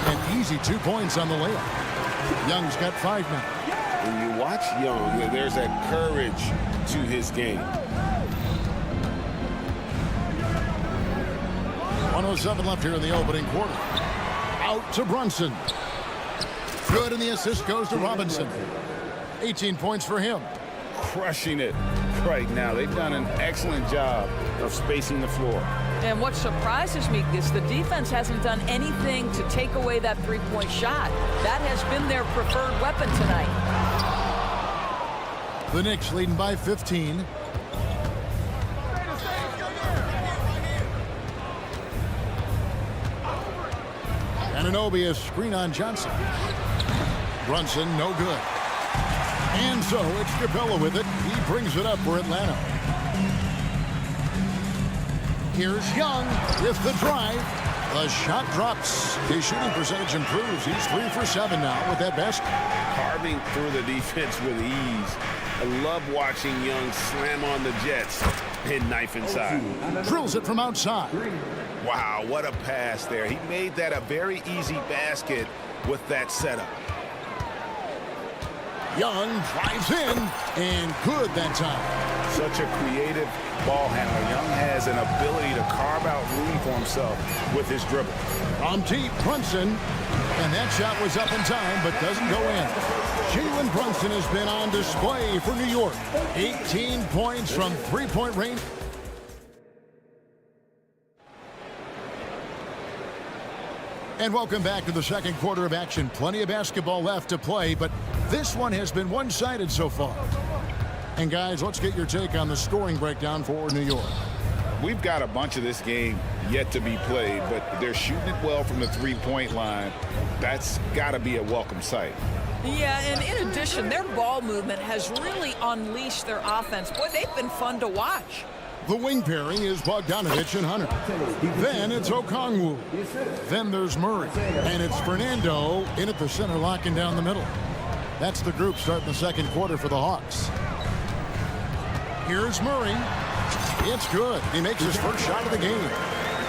An easy 2 points on the layup. Young's got 5 now. When you watch Young, there's that courage to his game. 1:07 left here in the opening quarter. Out to Brunson. Good, and the assist goes to Robinson. 18 points for him. Crushing it right now. They've done an excellent job of spacing the floor. And what surprises me is the defense hasn't done anything to take away that three-point shot. That has been their preferred weapon tonight. The Knicks leading by 15. Anunoby is screen on Johnson. Brunson, no good. And so it's Capella with it. He brings it up for Atlanta. Here's Young with the drive. The shot drops. His shooting percentage improves. He's 3 for 7 now with that basket. Carving through the defense with ease. I love watching Young slam on the Jets and knife inside. Drills it from outside. Wow, what a pass there. He made that a very easy basket with that setup. Young drives in, and good that time. Such a creative ball handler. Young has an ability to carve out room for himself with his dribble. From deep, Brunson, and that shot was up in time, but doesn't go in. Jalen Brunson has been on display for New York. 18 points from three-point range. And welcome back to the second quarter of action. Plenty of basketball left to play, but this one has been one-sided so far. And guys, let's get your take on the scoring breakdown for New York. We've got a bunch of this game yet to be played, but they're shooting it well from the three-point line. That's got to be a welcome sight. Yeah, and in addition, their ball movement has really unleashed their offense. Boy, they've been fun to watch. The wing pairing is Bogdanovich and Hunter. Then it's Okongwu. Then there's Murray. And it's Fernando in at the center, locking down the middle. That's the group starting the second quarter for the Hawks. Here's Murray. It's good. He makes his first shot of the game.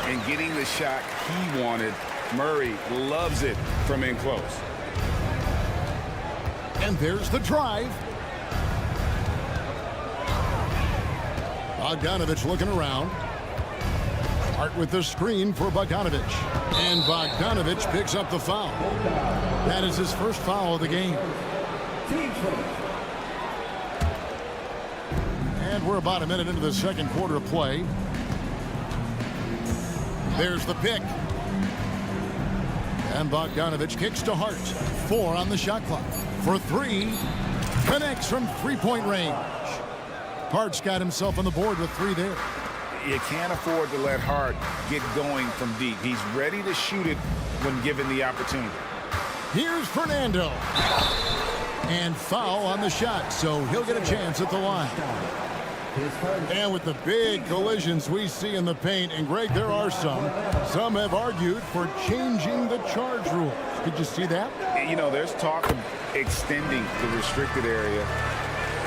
And getting the shot he wanted, Murray loves it from in close. And there's the drive. Bogdanovich looking around. Hart with the screen for Bogdanovich. And Bogdanovich picks up the foul. That is his first foul of the game. And we're about a minute into the second quarter of play. There's the pick. And Bogdanovich kicks to Hart. 4 on the shot clock. For 3. Connects from three-point range. Hart's got himself on the board with 3 there. You can't afford to let Hart get going from deep. He's ready to shoot it when given the opportunity. Here's Fernando. And foul on the shot, so he'll get a chance at the line. And with the big collisions we see in the paint, and Greg, there are some have argued for changing the charge rule. Did you see that? You know, there's talk of extending the restricted area.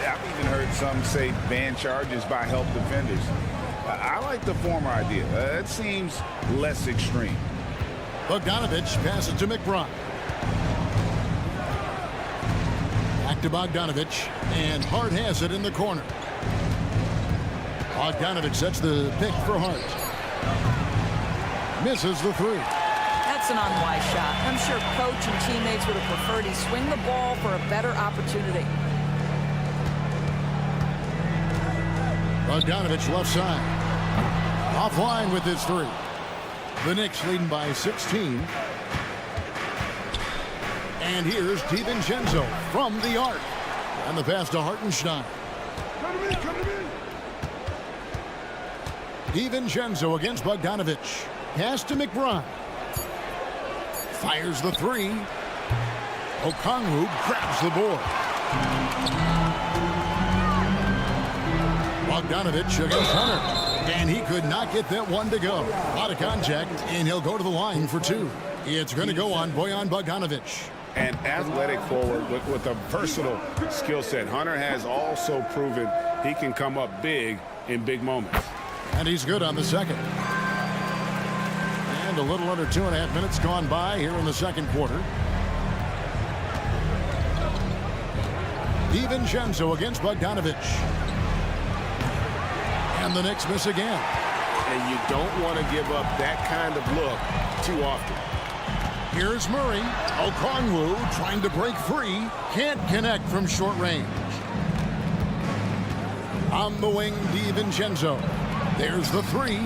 I've even heard some say ban charges by help defenders. I like the former idea. It seems less extreme. Bogdanovich passes to McBride. Back to Bogdanovich, and Hart has it in the corner. Bogdanovich sets the pick for Hart. Misses the 3. That's an unwise shot. I'm sure coach and teammates would have preferred he swing the ball for a better opportunity. Bogdanovich left side. Offline with his 3. The Knicks leading by 16. And here's DiVincenzo from the arc. And the pass to Hartenstein. DiVincenzo against Bogdanovich. Pass to McBride. Fires the 3. Okongwu grabs the board. Bogdanovich against Hunter. And he could not get that one to go. Out of contact, and he'll go to the line for 2. It's going to go on Bojan Bogdanovich. An athletic forward with a versatile skill set. Hunter has also proven he can come up big in big moments. And he's good on the second. And a little under 2.5 minutes gone by here in the second quarter. DiVincenzo against Bogdanovich. And the Knicks miss again. And you don't want to give up that kind of look too often. Here's Murray. Okongwu trying to break free. Can't connect from short range. On the wing, DiVincenzo. There's the 3.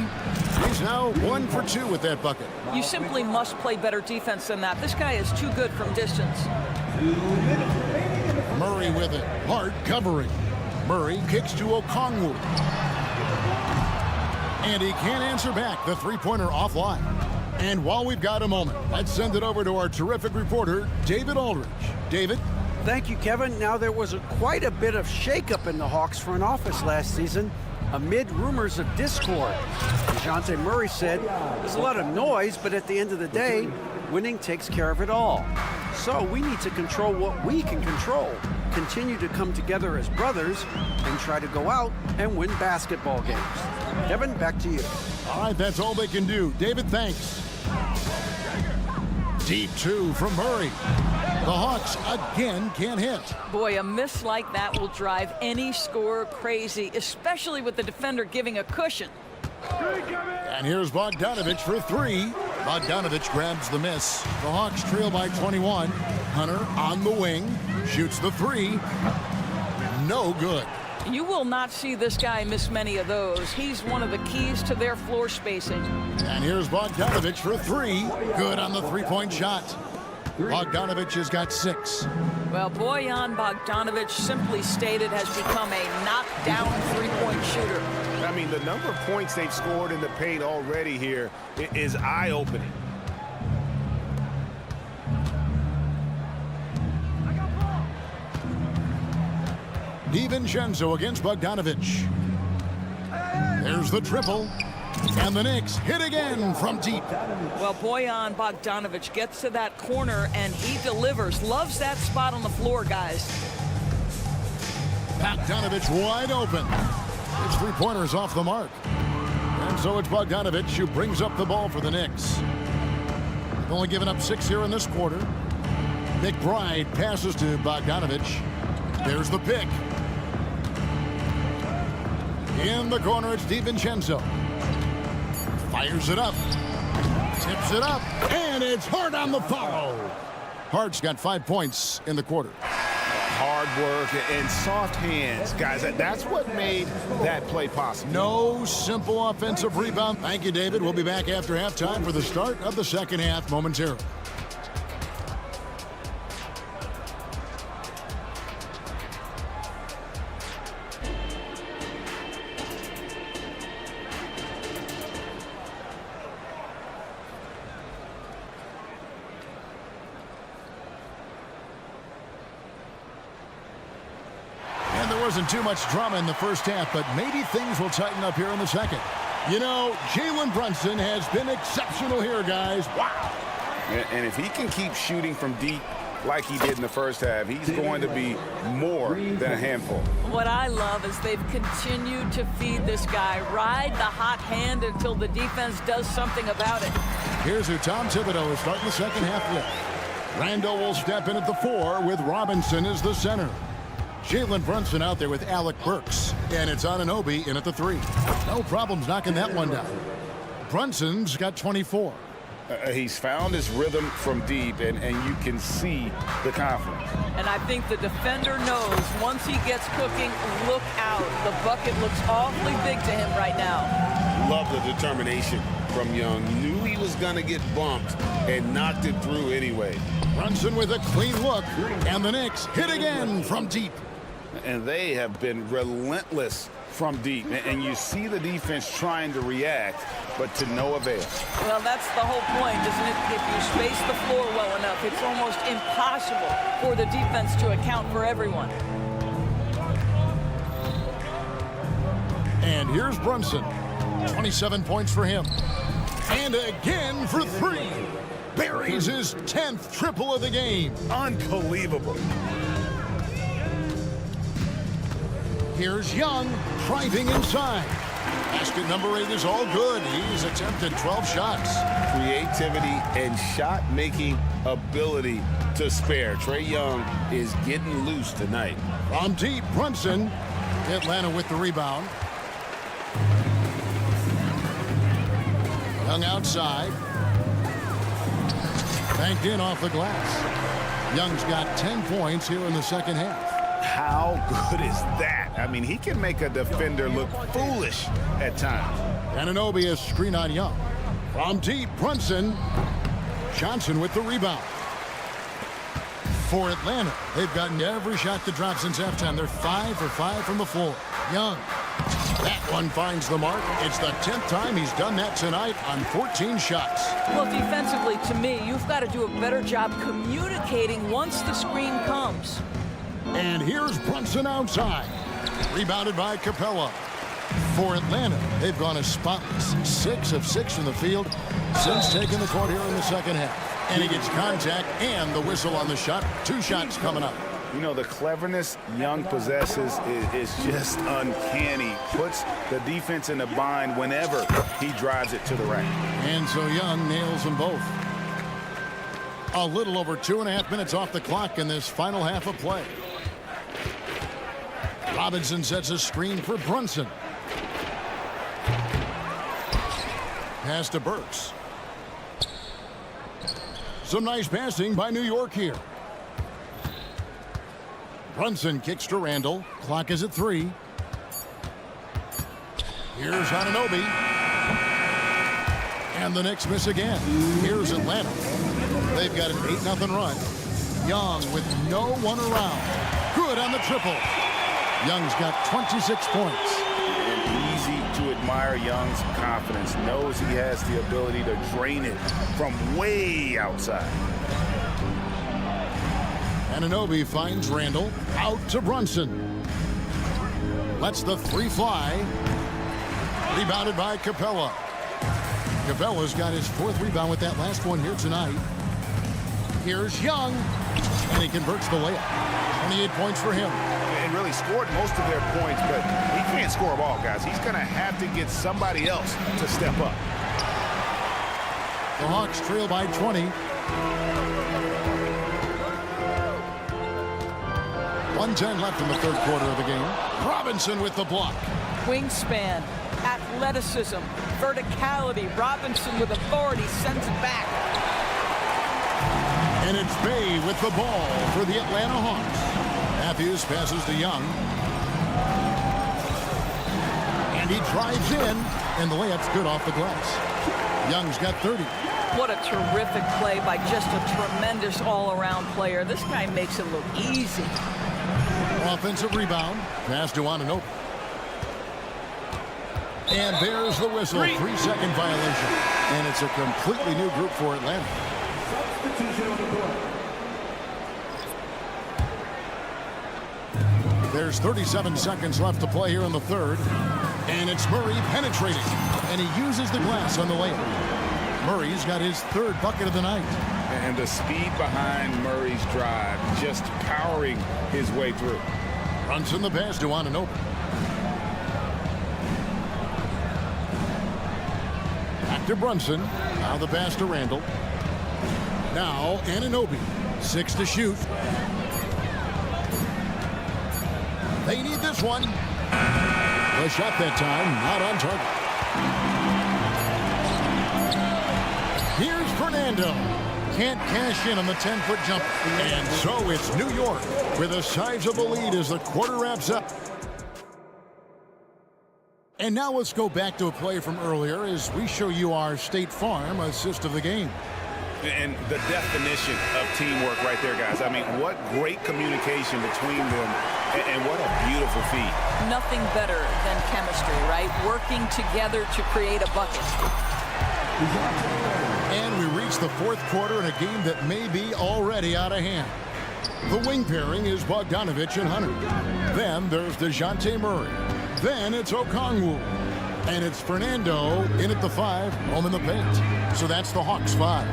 He's now 1 for 2 with that bucket. You simply must play better defense than that. This guy is too good from distance. Murray with it. Hart covering. Murray kicks to Okongwu. And he can't answer back. The three-pointer offline. And while we've got a moment, let's send it over to our terrific reporter, David Aldridge. David? Thank you, Kevin. Now, there was quite a bit of shakeup in the Hawks front office last season. amid rumors of discord. DeJounte Murray said, "There's a lot of noise, but at the end of the day, winning takes care of it all. So we need to control what we can control, continue to come together as brothers, and try to go out and win basketball games." Kevin, back to you. All right, that's all they can do. David, thanks. Deep two from Murray. The Hawks again can't hit. Boy, a miss like that will drive any scorer crazy, especially with the defender giving a cushion. And here's Bogdanovich for three. Bogdanovich grabs the miss. The Hawks trail by 21. Hunter on the wing. Shoots the three. No good. You will not see this guy miss many of those. He's one of the keys to their floor spacing. And here's Bogdanovich for three. Good on the three-point shot. Bogdanovich has got 6. Well, Bojan Bogdanovic, simply stated, has become a knockdown three-point shooter. I mean, the number of points they've scored in the paint already here is eye-opening. DiVincenzo against Bogdanovich. There's the triple. And the Knicks hit again from deep. Well, Bojan Bogdanovic gets to that corner and he delivers. Loves that spot on the floor, guys. Bogdanovich wide open. His three-pointer's off the mark. And so it's Bogdanovich who brings up the ball for the Knicks. They've only given up 6 here in this quarter. McBride passes to Bogdanovich. There's the pick. In the corner, it's DiVincenzo. Fires it up. Tips it up. And it's Hart on the foul. Hart's got 5 points in the quarter. Hard work and soft hands, guys. That's what made that play possible. No simple offensive rebound. Thank you, David. We'll be back after halftime for the start of the second half momentarily. Wasn't too much drama in the first half, but maybe things will tighten up here in the second. You know, Jalen Brunson has been exceptional here, guys. Wow. And if he can keep shooting from deep like he did in the first half, he's going to be more than a handful. What I love is they've continued to feed this guy. Ride the hot hand until the defense does something about it. Here's who Tom Thibodeau is starting the second half with. Randall will step in at the 4 with Robinson as the center. Jalen Brunson out there with Alec Burks. And it's Anunoby in at the 3. No problems knocking that one down. Brunson's got 24. He's found his rhythm from deep, and you can see the confidence. And I think the defender knows once he gets cooking, look out. The bucket looks awfully big to him right now. Love the determination from Young. Knew he was going to get bumped and knocked it through anyway. Brunson with a clean look. And the Knicks hit again from deep. And they have been relentless from deep. And you see the defense trying to react, but to no avail. Well, that's the whole point, isn't it? If you space the floor well enough, it's almost impossible for the defense to account for everyone. And here's Brunson. 27 points for him. And again for 3. Buries his 10th triple of the game. Unbelievable. Here's Young driving inside. Basket number 8 is all good. He's attempted 12 shots. Creativity and shot-making ability to spare. Trae Young is getting loose tonight. From deep, Brunson. Atlanta with the rebound. Young outside. Banked in off the glass. Young's got 10 points here in the second half. How good is that? I mean, he can make a defender look foolish at times. Anunoby is screen on Young. From deep, Brunson. Johnson with the rebound. For Atlanta, they've gotten every shot that dropped since halftime. They're 5 for 5 from the floor. Young. That one finds the mark. It's the 10th time he's done that tonight on 14 shots. Well, defensively, to me, you've got to do a better job communicating once the screen comes. And here's Brunson outside. Rebounded by Capella. For Atlanta, they've gone as spotless. 6 of 6 from the field since taking the court here in the second half. And he gets contact and the whistle on the shot. 2 shots coming up. You know, the cleverness Young possesses is just uncanny. Puts the defense in a bind whenever he drives it to the rack. And so Young nails them both. A little over 2.5 minutes off the clock in this final half of play. Robinson sets a screen for Brunson. Pass to Burks. Some nice passing by New York here. Brunson kicks to Randall. Clock is at 3. Here's Anunoby. And the Knicks miss again. Here's Atlanta. They've got an 8-0 run. Young with no one around. Good on the triple. Young's got 26 points. And easy to admire Young's confidence. Knows he has the ability to drain it from way outside. Anunoby finds Randall. Out to Brunson. Lets the 3 fly. Rebounded by Capella. Capella's got his 4th rebound with that last one here tonight. Here's Young. And he converts the layup. 28 points for him. And really scored most of their points, but he can't score them all, guys. He's going to have to get somebody else to step up. The Hawks trail by 20. 1:10 left in the 3rd quarter of the game. Robinson with the block. Wingspan, athleticism, verticality. Robinson with authority sends it back. And it's Bay with the ball for the Atlanta Hawks. Matthews passes to Young. And he drives in, and the layup's good off the glass. Young's got 30. What a terrific play by just a tremendous all-around player. This guy makes it look easy. Offensive rebound. Pass to Anunoby. And there's the whistle. 3-second violation. And it's a completely new group for Atlanta. There's 37 seconds left to play here in the 3rd. And it's Murray penetrating. And he uses the glass on the layup. Murray's got his 3rd bucket of the night. And the speed behind Murray's drive, just powering his way through. Brunson the pass to Anunoby. Back to Brunson. Now the pass to Randall. Now Anunoby. 6 to shoot. They need this one. The shot that time, not on target. Here's Fernando. Can't cash in on the 10-foot jump. And so it's New York with a sizable lead as the quarter wraps up. And now let's go back to a play from earlier as we show you our State Farm assist of the game. And the definition of teamwork right there, guys. I mean, what great communication between them, and what a beautiful feat. Nothing better than chemistry, right? Working together to create a bucket. And we reach the 4th quarter in a game that may be already out of hand. The wing pairing is Bogdanovich and Hunter. Then there's DeJounte Murray. Then it's Okongwu. And it's Fernando in at the 5, home in the paint. So that's the Hawks 5.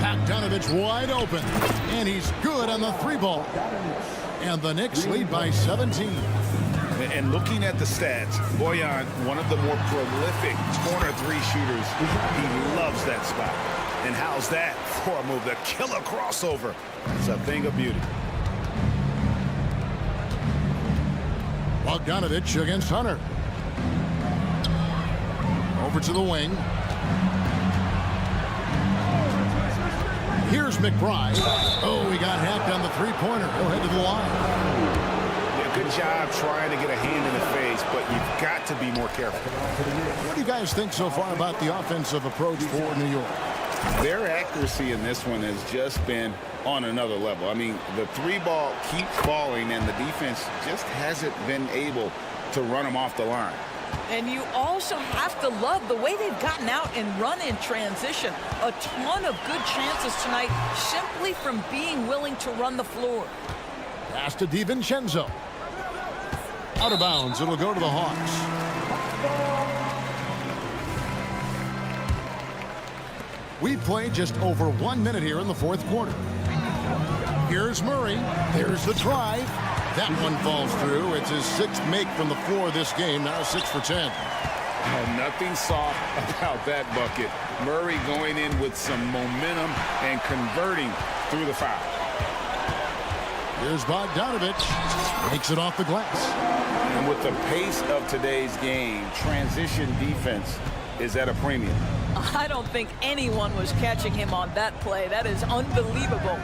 Bogdanovich wide open. And he's good on the 3-ball. And the Knicks lead by 17. And looking at the stats, Bojan, one of the more prolific corner 3 shooters, he loves that spot. And how's that for a move? The killer crossover. It's a thing of beauty. Bogdanovich against Hunter. Over to the wing. Here's McBride. Oh, he got hacked on the 3-pointer. He'll head to the line. Yeah, good job trying to get a hand in the face, but you've got to be more careful. What do you guys think so far about the offensive approach for New York? Their accuracy in this one has just been on another level. I mean, the 3-ball keeps falling, and the defense just hasn't been able to run them off the line. And you also have to love the way they've gotten out and run in transition. A ton of good chances tonight simply from being willing to run the floor. Pass to DiVincenzo. Out of bounds. It'll go to the Hawks. We played just over 1 minute here in the fourth quarter. Here's Murray. There's the drive. That one falls through. It's his 6th make from the floor this game. Now 6 for 10. Oh, nothing soft about that bucket. Murray going in with some momentum and converting through the foul. Here's Bogdanovich. Makes it off the glass. And with the pace of today's game, transition defense is at a premium. I don't think anyone was catching him on that play. That is unbelievable.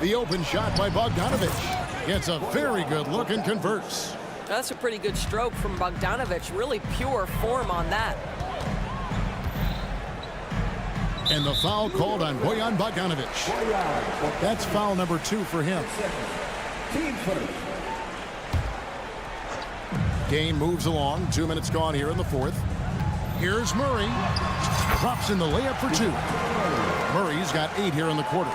The open shot by Bogdanovich. Gets a very good look and converts. That's a pretty good stroke from Bogdanovich. Really pure form on that. And the foul called on Bojan Bogdanovich. That's foul number 2 for him. Team first. Game moves along. 2 minutes gone here in the fourth. Here's Murray. Drops in the layup for 2. Murray's got 8 here in the quarter.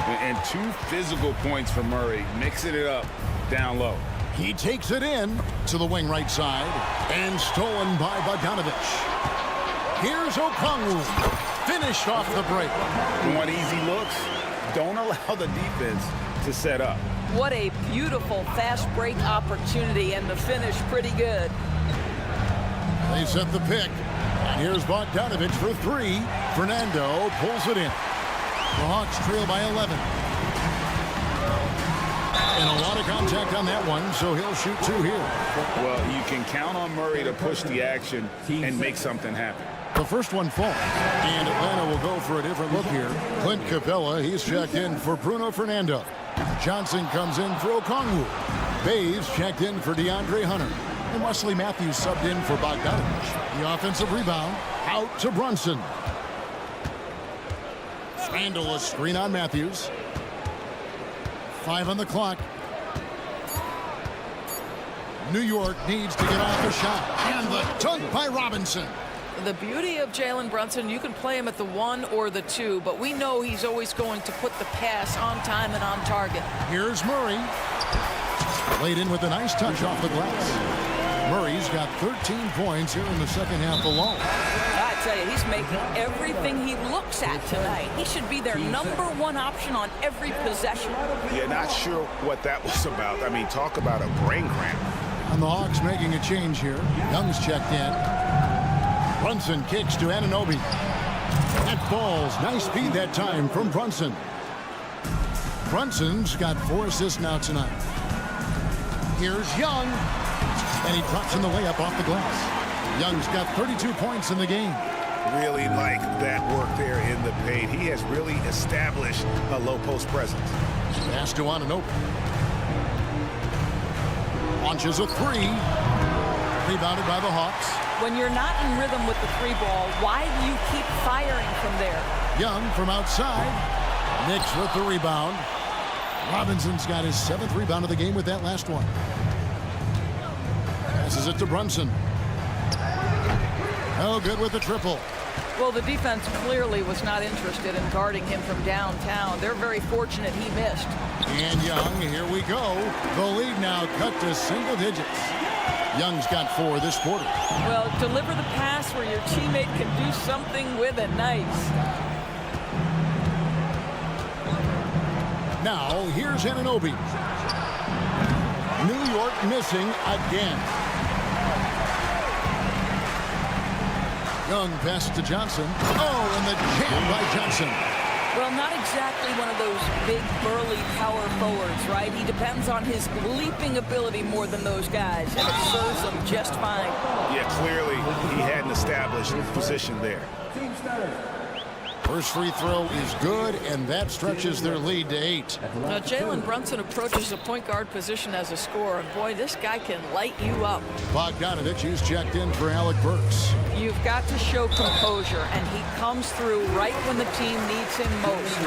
And 2 physical points for Murray, mixing it up down low. He takes it in to the wing right side and stolen by Bogdanovich. Here's Okongwu. Finished off the break. You want easy looks? Don't allow the defense to set up. What a beautiful fast break opportunity, and the finish pretty good. They set the pick. And here's Bogdanovich for 3. Fernando pulls it in. The Hawks trail by 11. And a lot of contact on that one, so he'll shoot 2 here. Well, you can count on Murray to push the action and make something happen. The first one falls, and Atlanta will go for a different look here. Clint Capella, he's checked in for Bruno Fernando. Johnson comes in for Okongwu. Bays checked in for DeAndre Hunter. And Wesley Matthews subbed in for Bogdanovich. The offensive rebound out to Brunson. Randall, a screen on Matthews. 5 on the clock. New York needs to get off the shot. And the dunk by Robinson. The beauty of Jalen Brunson, you can play him at the 1 or the 2, but we know he's always going to put the pass on time and on target. Here's Murray. Laid in with a nice touch off the glass. Murray's got 13 points here in the second half alone. I tell you, he's making everything he looks at tonight. He should be their #1 option on every possession. Yeah, not sure what that was about. I mean, talk about a brain cramp. And the Hawks making a change here. Young's checked in. Brunson kicks to Anunoby. That falls. Nice speed that time from Brunson. Brunson's got 4 assists now tonight. Here's Young. And he drops in the layup off the glass. Young's got 32 points in the game. Really like that work there in the paint. He has really established a low post presence. Pass to Anunoby. Launches a 3. Rebounded by the Hawks. When you're not in rhythm with the 3 ball, why do you keep firing from there? Young from outside. Knicks with the rebound. Robinson's got his 7th rebound of the game with that last one. Passes it to Brunson. Oh, good with the triple. Well, the defense clearly was not interested in guarding him from downtown. They're very fortunate he missed. And Young, here we go. The lead now cut to single digits. Young's got 4 this quarter. Well, deliver the pass where your teammate can do something with it. Nice. Now, here's Anunoby. New York missing again. Young pass to Johnson. Oh, and the jam by Johnson. Well, not exactly one of those big, burly power forwards, right? He depends on his leaping ability more than those guys, and it serves him just fine. Yeah, clearly he had an established position there. First free throw is good, and that stretches their lead to 8. Now, Jalen Brunson approaches the point guard position as a scorer, and boy, this guy can light you up. Bogdanovich is checked in for Alec Burks. You've got to show composure, and he comes through right when the team needs him most.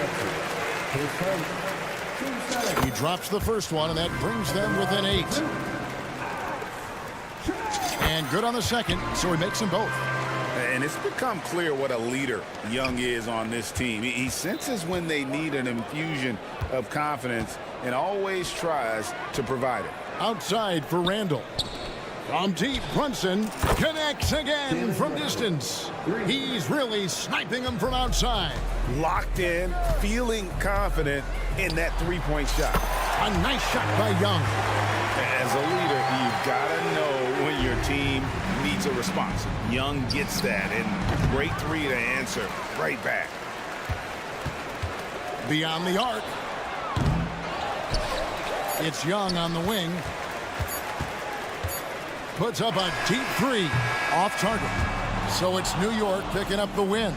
He drops the first one, and that brings them within 8. And good on the second, so he makes them both. And it's become clear what a leader Young is on this team. He senses when they need an infusion of confidence and always tries to provide it. Outside for Randall. From deep, Brunson connects again from distance. He's really sniping them from outside. Locked in, feeling confident in that three-point shot. A nice shot by Young. As a leader, you've got to know when your team needs a response. Young gets that, and great three to answer right back. Beyond the arc. It's Young on the wing. Puts up a deep three off target. So it's New York picking up the win.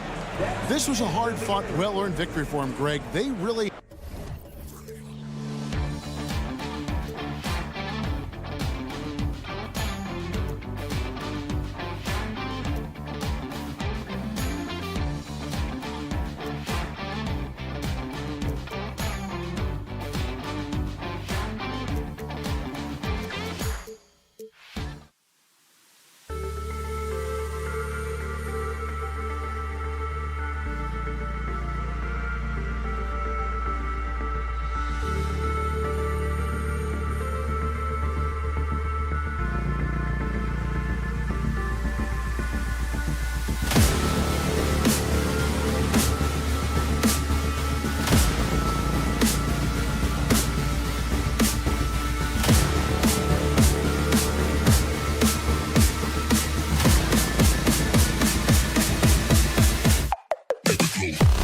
This was a hard-fought, well-earned victory for him, Greg. They really... Let's go.